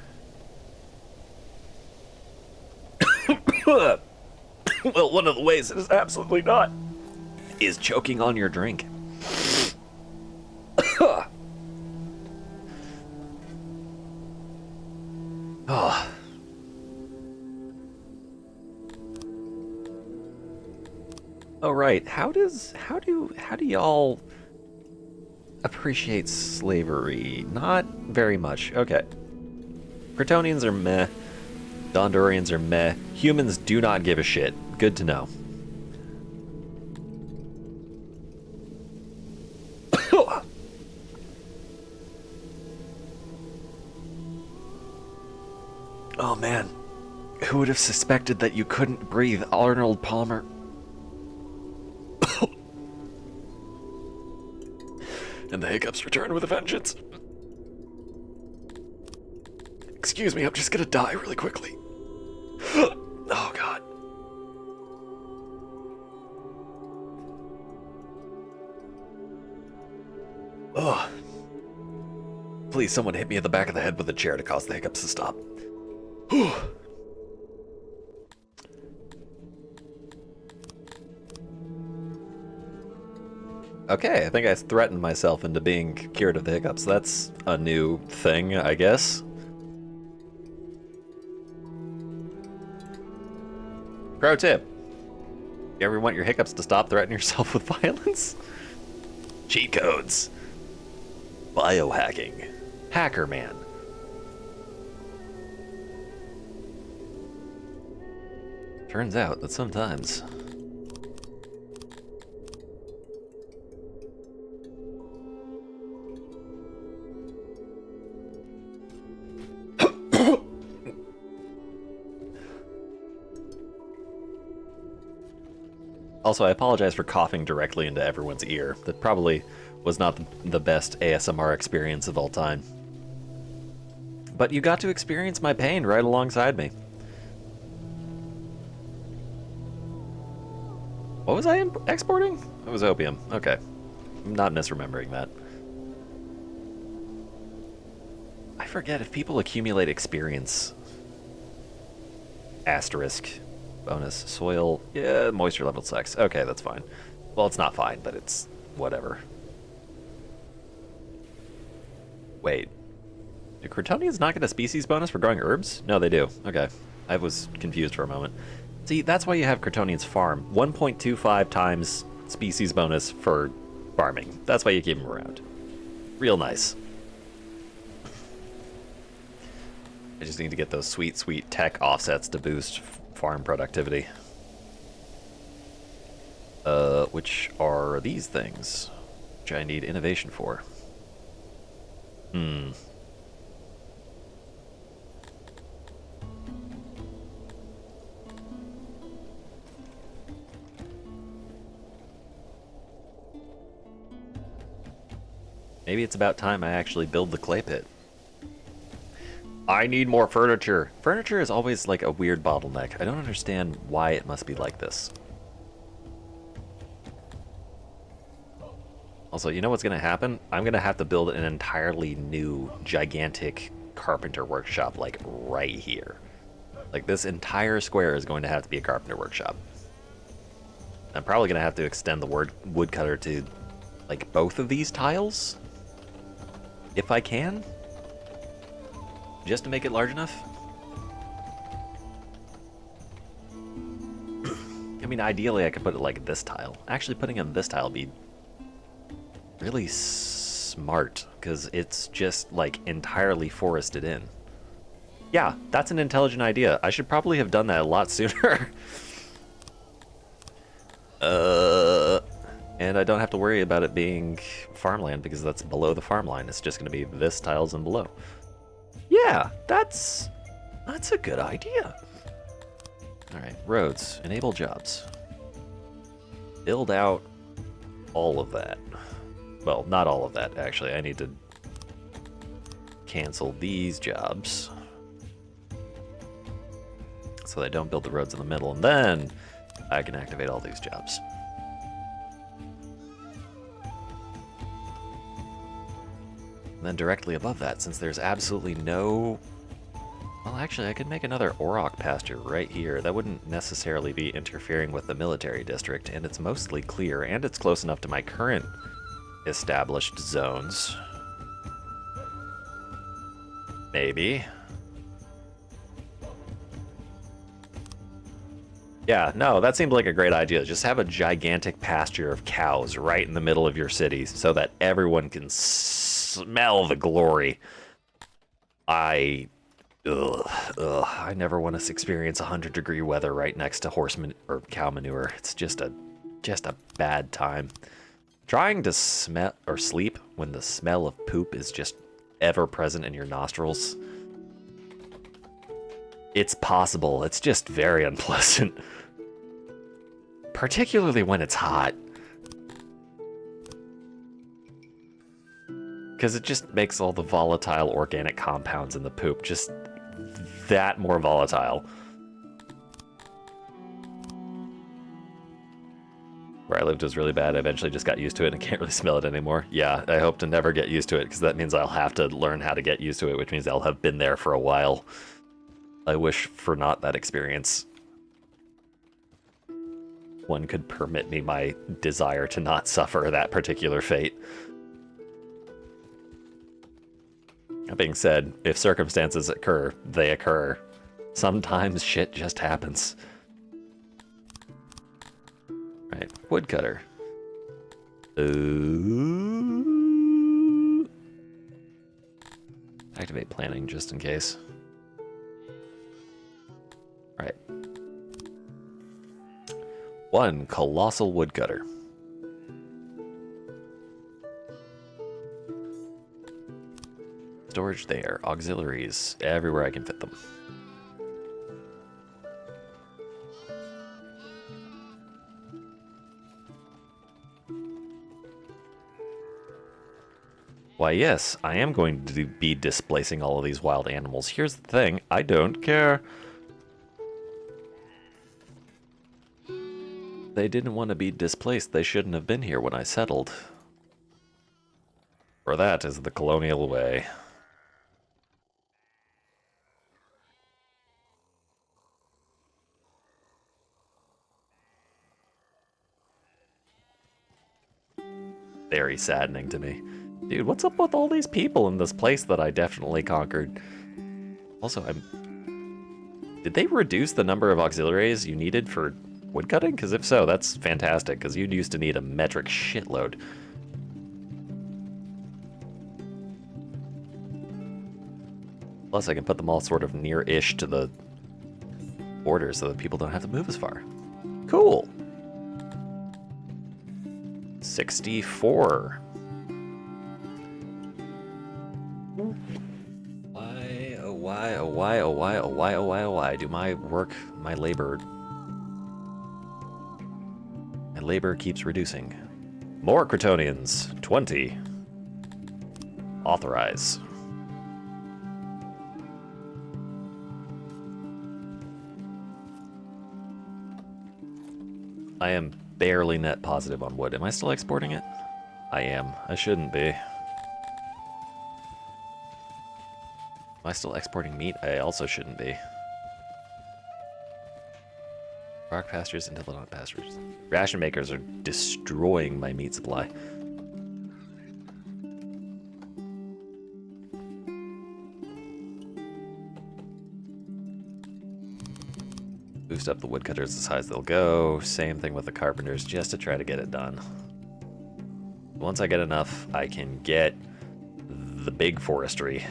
Well, one of the ways it is absolutely not is choking on your drink. Oh. Oh right, how do y'all appreciate slavery? Not very much. Okay. Kryptonians are meh. Dondorians are meh. Humans do not give a shit. Good to know. Oh man, who would have suspected that you couldn't breathe, Arnold Palmer? And the hiccups return with a vengeance. Excuse me, I'm just gonna die really quickly. Oh god. Oh. Please, someone hit me in the back of the head with a chair to cause the hiccups to stop. Okay, I think I threatened myself into being cured of the hiccups. That's a new thing, I guess. Pro tip. You ever want your hiccups to stop, threaten yourself with violence? Cheat codes. Biohacking. Hacker man. Turns out that sometimes Also, I apologize for coughing directly into everyone's ear. That probably was not the best ASMR experience of all time. But you got to experience my pain right alongside me. What was I exporting? It was opium. Okay. I'm not misremembering that. I forget if people accumulate experience. Asterisk. Bonus. Soil. Yeah, moisture level sucks. Okay, that's fine. Well, it's not fine, but it's whatever. Wait. Do Kryptonians not get a species bonus for growing herbs? No, they do. Okay. I was confused for a moment. See, that's why you have Kryptonians farm. 1.25 times species bonus for farming. That's why you keep them around. Real nice. I just need to get those sweet, sweet tech offsets to boost farm productivity. Which are these things, which I need innovation for. Maybe it's about time I actually build the clay pit. I need more furniture. Furniture is always like a weird bottleneck. I don't understand why it must be like this. Also, you know what's gonna happen? I'm gonna have to build an entirely new, gigantic carpenter workshop, like right here. Like this entire square is going to have to be a carpenter workshop. I'm probably gonna have to extend the woodcutter to like both of these tiles, if I can, just to make it large enough. I mean, ideally I could put it like this tile. Actually, putting in this tile would be really smart, because it's just like entirely forested in. Yeah, that's an intelligent idea. I should probably have done that a lot sooner. And I don't have to worry about it being farmland because that's below the farm line. It's just going to be this tiles and below. Yeah, that's a good idea. All right, roads, enable jobs. Build out all of that. Well, not all of that, actually. I need to cancel these jobs so they don't build the roads in the middle, and then I can activate all these jobs. And then directly above that, since there's absolutely no... Well, actually, I could make another Auroch pasture right here. That wouldn't necessarily be interfering with the military district, and it's mostly clear, and it's close enough to my current established zones. Maybe. Yeah, no, that seemed like a great idea. Just have a gigantic pasture of cows right in the middle of your city so that everyone can smell the glory. I never want to experience 100-degree weather right next to or cow manure. It's just a bad time. Trying to smell or sleep when the smell of poop is just ever present in your nostrils. It's possible. It's just very unpleasant. Particularly when it's hot. Because it just makes all the volatile organic compounds in the poop just that more volatile. Where I lived was really bad. I eventually just got used to it and can't really smell it anymore. Yeah, I hope to never get used to it because that means I'll have to learn how to get used to it, which means I'll have been there for a while. I wish for not that experience. One could permit me my desire to not suffer that particular fate. That being said, if circumstances occur, they occur. Sometimes shit just happens. Right, woodcutter. Ooh. Activate planning just in case. Right. One colossal woodcutter. Storage there, auxiliaries, everywhere I can fit them. Why, yes, I am going to be displacing all of these wild animals. Here's the thing, I don't care. They didn't want to be displaced. They shouldn't have been here when I settled. For that is the colonial way. Very saddening to me. Dude, what's up with all these people in this place that I definitely conquered? Also, did they reduce the number of auxiliaries you needed for woodcutting? Because if so, that's fantastic, because you'd used to need a metric shitload. Plus, I can put them all sort of near-ish to the border so that people don't have to move as far. Cool. 64. Why, oh why, oh why, oh why, oh why, oh why, oh why do my work, my labor keeps reducing? More Crotonians, 20. Authorize. I am barely net positive on wood. Am I still exporting it? I am. I shouldn't be. Am I still exporting meat? I also shouldn't be. Rock pastures into the pastures. Ration makers are destroying my meat supply. Boost up the woodcutters as high as they'll go. Same thing with the carpenters, just to try to get it done. Once I get enough, I can get the big forestry.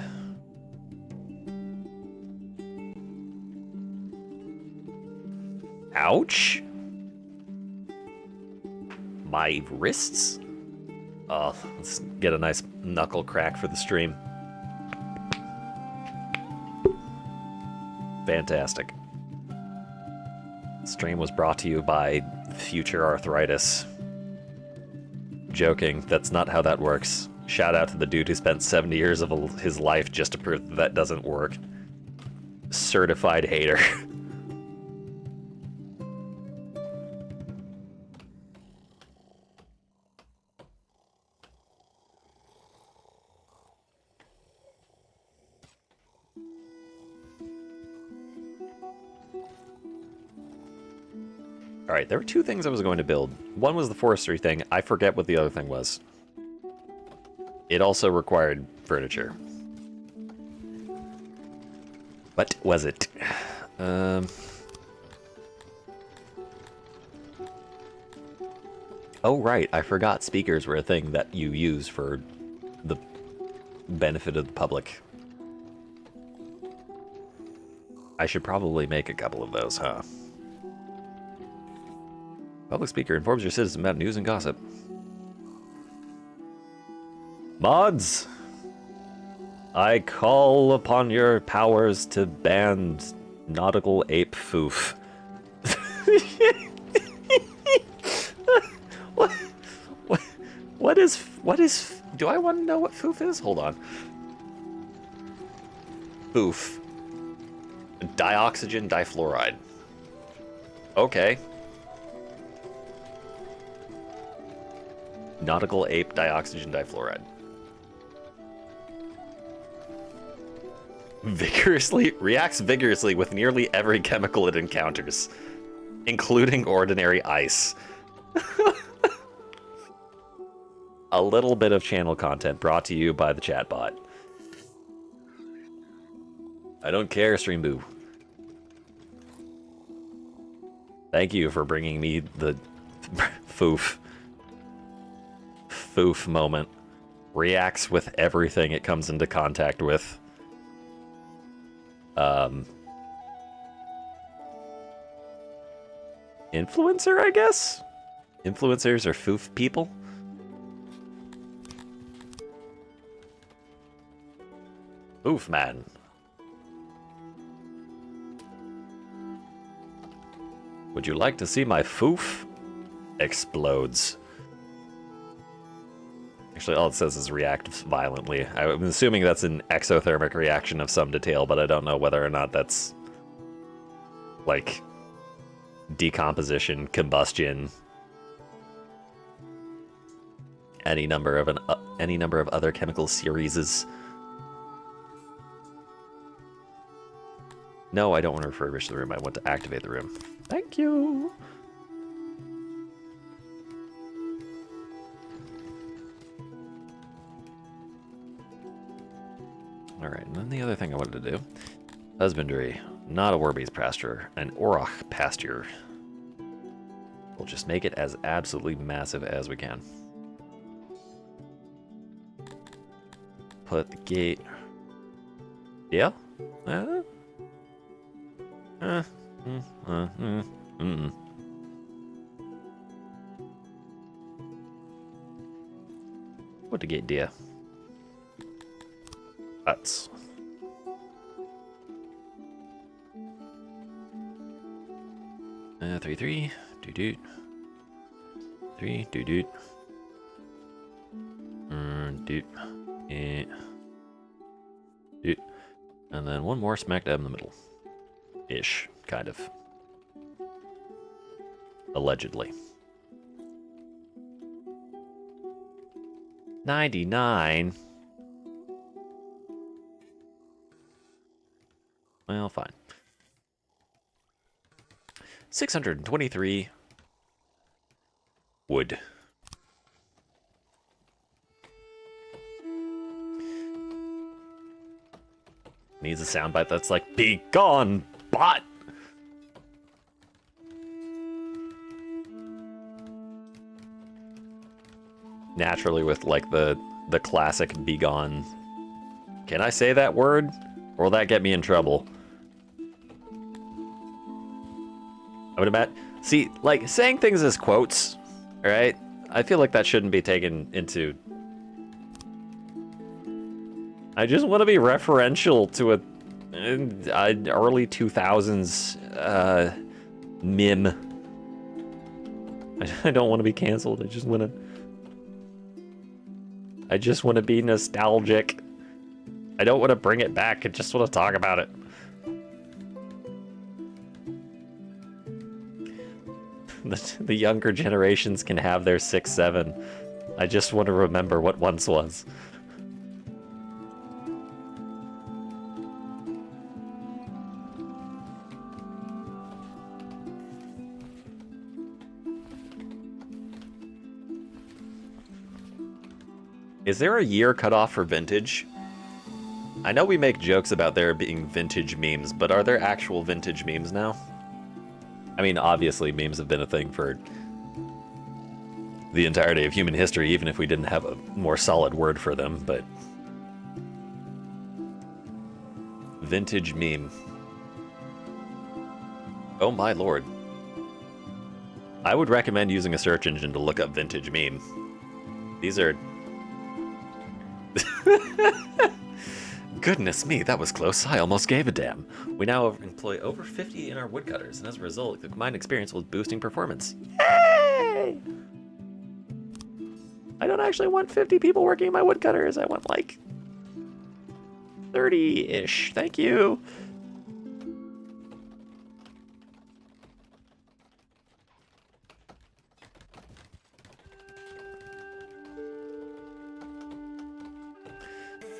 Ouch! my wrists. Oh, let's get a nice knuckle crack for the stream. Fantastic. Stream was brought to you by future arthritis. Joking, that's not how that works. Shout out to the dude who spent 70 years of his life just to prove that, that doesn't work. Certified hater. Alright, there were two things I was going to build. One was the forestry thing. I forget what the other thing was. It also required furniture. What was it? Oh, right. I forgot speakers were a thing that you use for the benefit of the public. I should probably make a couple of those, huh? Public speaker informs your citizens about news and gossip. Mods, I call upon your powers to ban nautical ape foof. What is, do I want to know what foof is? Hold on. Foof. Dioxygen difluoride. Okay. Nautical ape dioxygen difluoride. Reacts vigorously with nearly every chemical it encounters, including ordinary ice. A little bit of channel content brought to you by the chatbot. I don't care, Stream Boo. Thank you for bringing me the foof moment. Reacts with everything it comes into contact with. Influencer, I guess? Influencers are foof people? Foof man. Would you like to see my foof? Explodes. Actually, all it says is react violently. I'm assuming that's an exothermic reaction of some detail, but I don't know whether or not that's like decomposition, combustion, any number of other chemical series. No, I don't want to refurbish the room. I want to activate the room. Thank you. All right, and then the other thing I wanted to do, husbandry, not a Warby's pasture, an Orach pasture. We'll just make it as absolutely massive as we can. Put the gate. Yeah. Put the gate, dear. Huts. Three, doo-doot. 3, doo-doot. Doot. Doot. And then one more smack dab in the middle. Ish, kind of. Allegedly. 99. Well, fine. 623 wood. Needs a soundbite that's like, "Be gone, bot!" Naturally with like the classic "be gone." Can I say that word? Or will that get me in trouble? I would imagine. See, like, saying things as quotes, alright? I feel like that shouldn't be taken into... I just want to be referential to a early 2000s meme. I don't want to be canceled. I just want to be nostalgic. I don't want to bring it back. I just want to talk about it. The younger generations can have their 6-7. I just want to remember what once was. Is there a year cutoff for vintage? I know we make jokes about there being vintage memes, but are there actual vintage memes now? I mean, obviously memes have been a thing for the entirety of human history, even if we didn't have a more solid word for them, but... Vintage meme. Oh my lord. I would recommend using a search engine to look up vintage meme. These are... Goodness me, that was close. I almost gave a damn. We now employ over 50 in our woodcutters, and as a result, the combined experience was boosting performance. Yay! I don't actually want 50 people working in my woodcutters. I want like 30-ish. Thank you.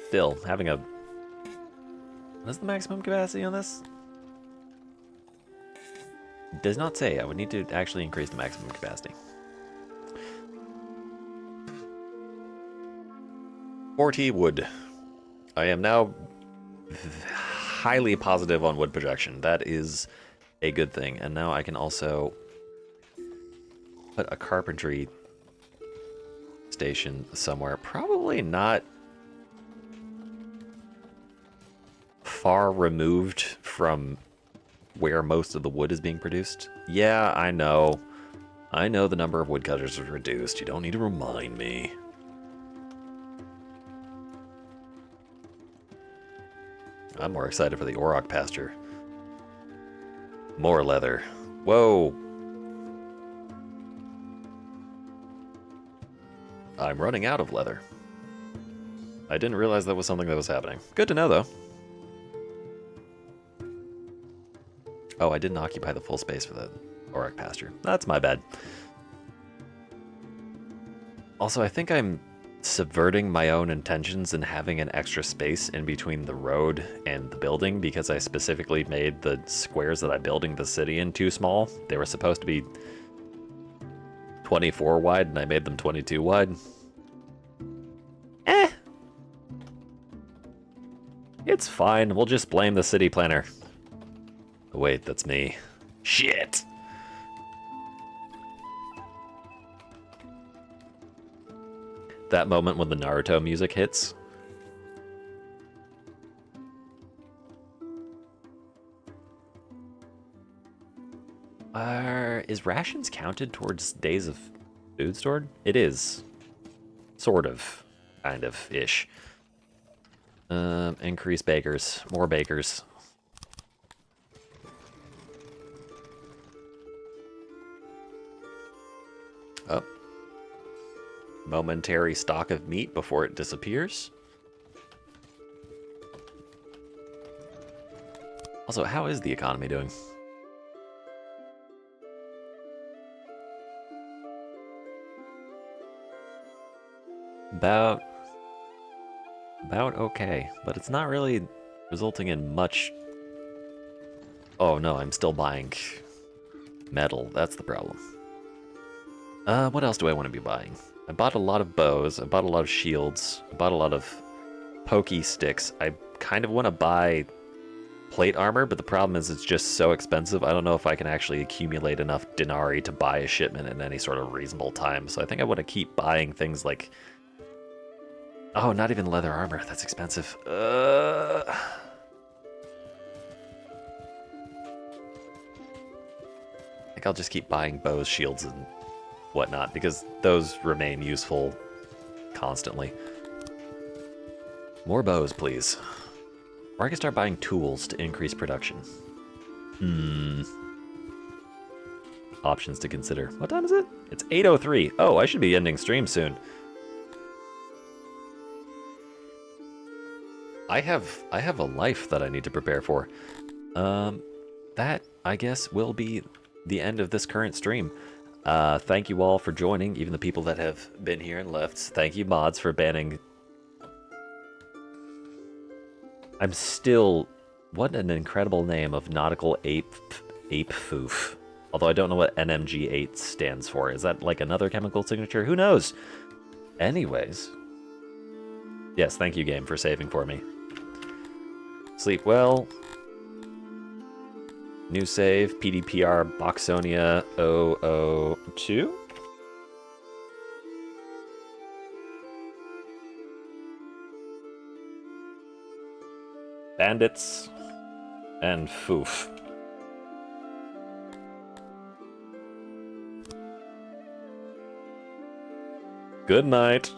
Still, having a... What's the maximum capacity on this? It does not say. I would need to actually increase the maximum capacity. 40 wood. I am now highly positive on wood projection. That is a good thing. And now I can also put a carpentry station somewhere. Probably not far removed from where most of the wood is being produced. Yeah, I know. I know the number of woodcutters is reduced. You don't need to remind me. I'm more excited for the Auroch pasture. More leather. Whoa. I'm running out of leather. I didn't realize that was something that was happening. Good to know, though. Oh, I didn't occupy the full space for the Auroch pasture. That's my bad. Also, I think I'm subverting my own intentions and having an extra space in between the road and the building because I specifically made the squares that I'm building the city in too small. They were supposed to be 24 wide and I made them 22 wide. It's fine. We'll just blame the city planner. Oh, wait, that's me. Shit! That moment when the Naruto music hits. Is rations counted towards days of food stored? It is. Sort of. Kind of. Ish. Increase bakers. More bakers. Up. Momentary stock of meat before it disappears. Also, how is the economy doing? About okay, but it's not really resulting in much. Oh no, I'm still buying metal. That's the problem. What else do I want to be buying? I bought a lot of bows, I bought a lot of shields, I bought a lot of pokey sticks. I kind of want to buy plate armor, but the problem is it's just so expensive. I don't know if I can actually accumulate enough denarii to buy a shipment in any sort of reasonable time. So I think I want to keep buying things like... Oh, not even leather armor. That's expensive. I think I'll just keep buying bows, shields, and whatnot, because those remain useful constantly. More bows, please. Or I can start buying tools to increase production. Options to consider. What time is it? It's 8:03. Oh, I should be ending stream soon. I have a life that I need to prepare for. That, I guess, will be the end of this current stream. Thank you all for joining, even the people that have been here and left. Thank you, mods, for banning. I'm still... What an incredible name of Nautical Ape Foof. Although I don't know what NMG8 stands for. Is that like another chemical signature? Who knows? Anyways. Yes, thank you, game, for saving for me. Sleep well. New save, PDPR Boxonia 002. Bandits and Foof. Good night.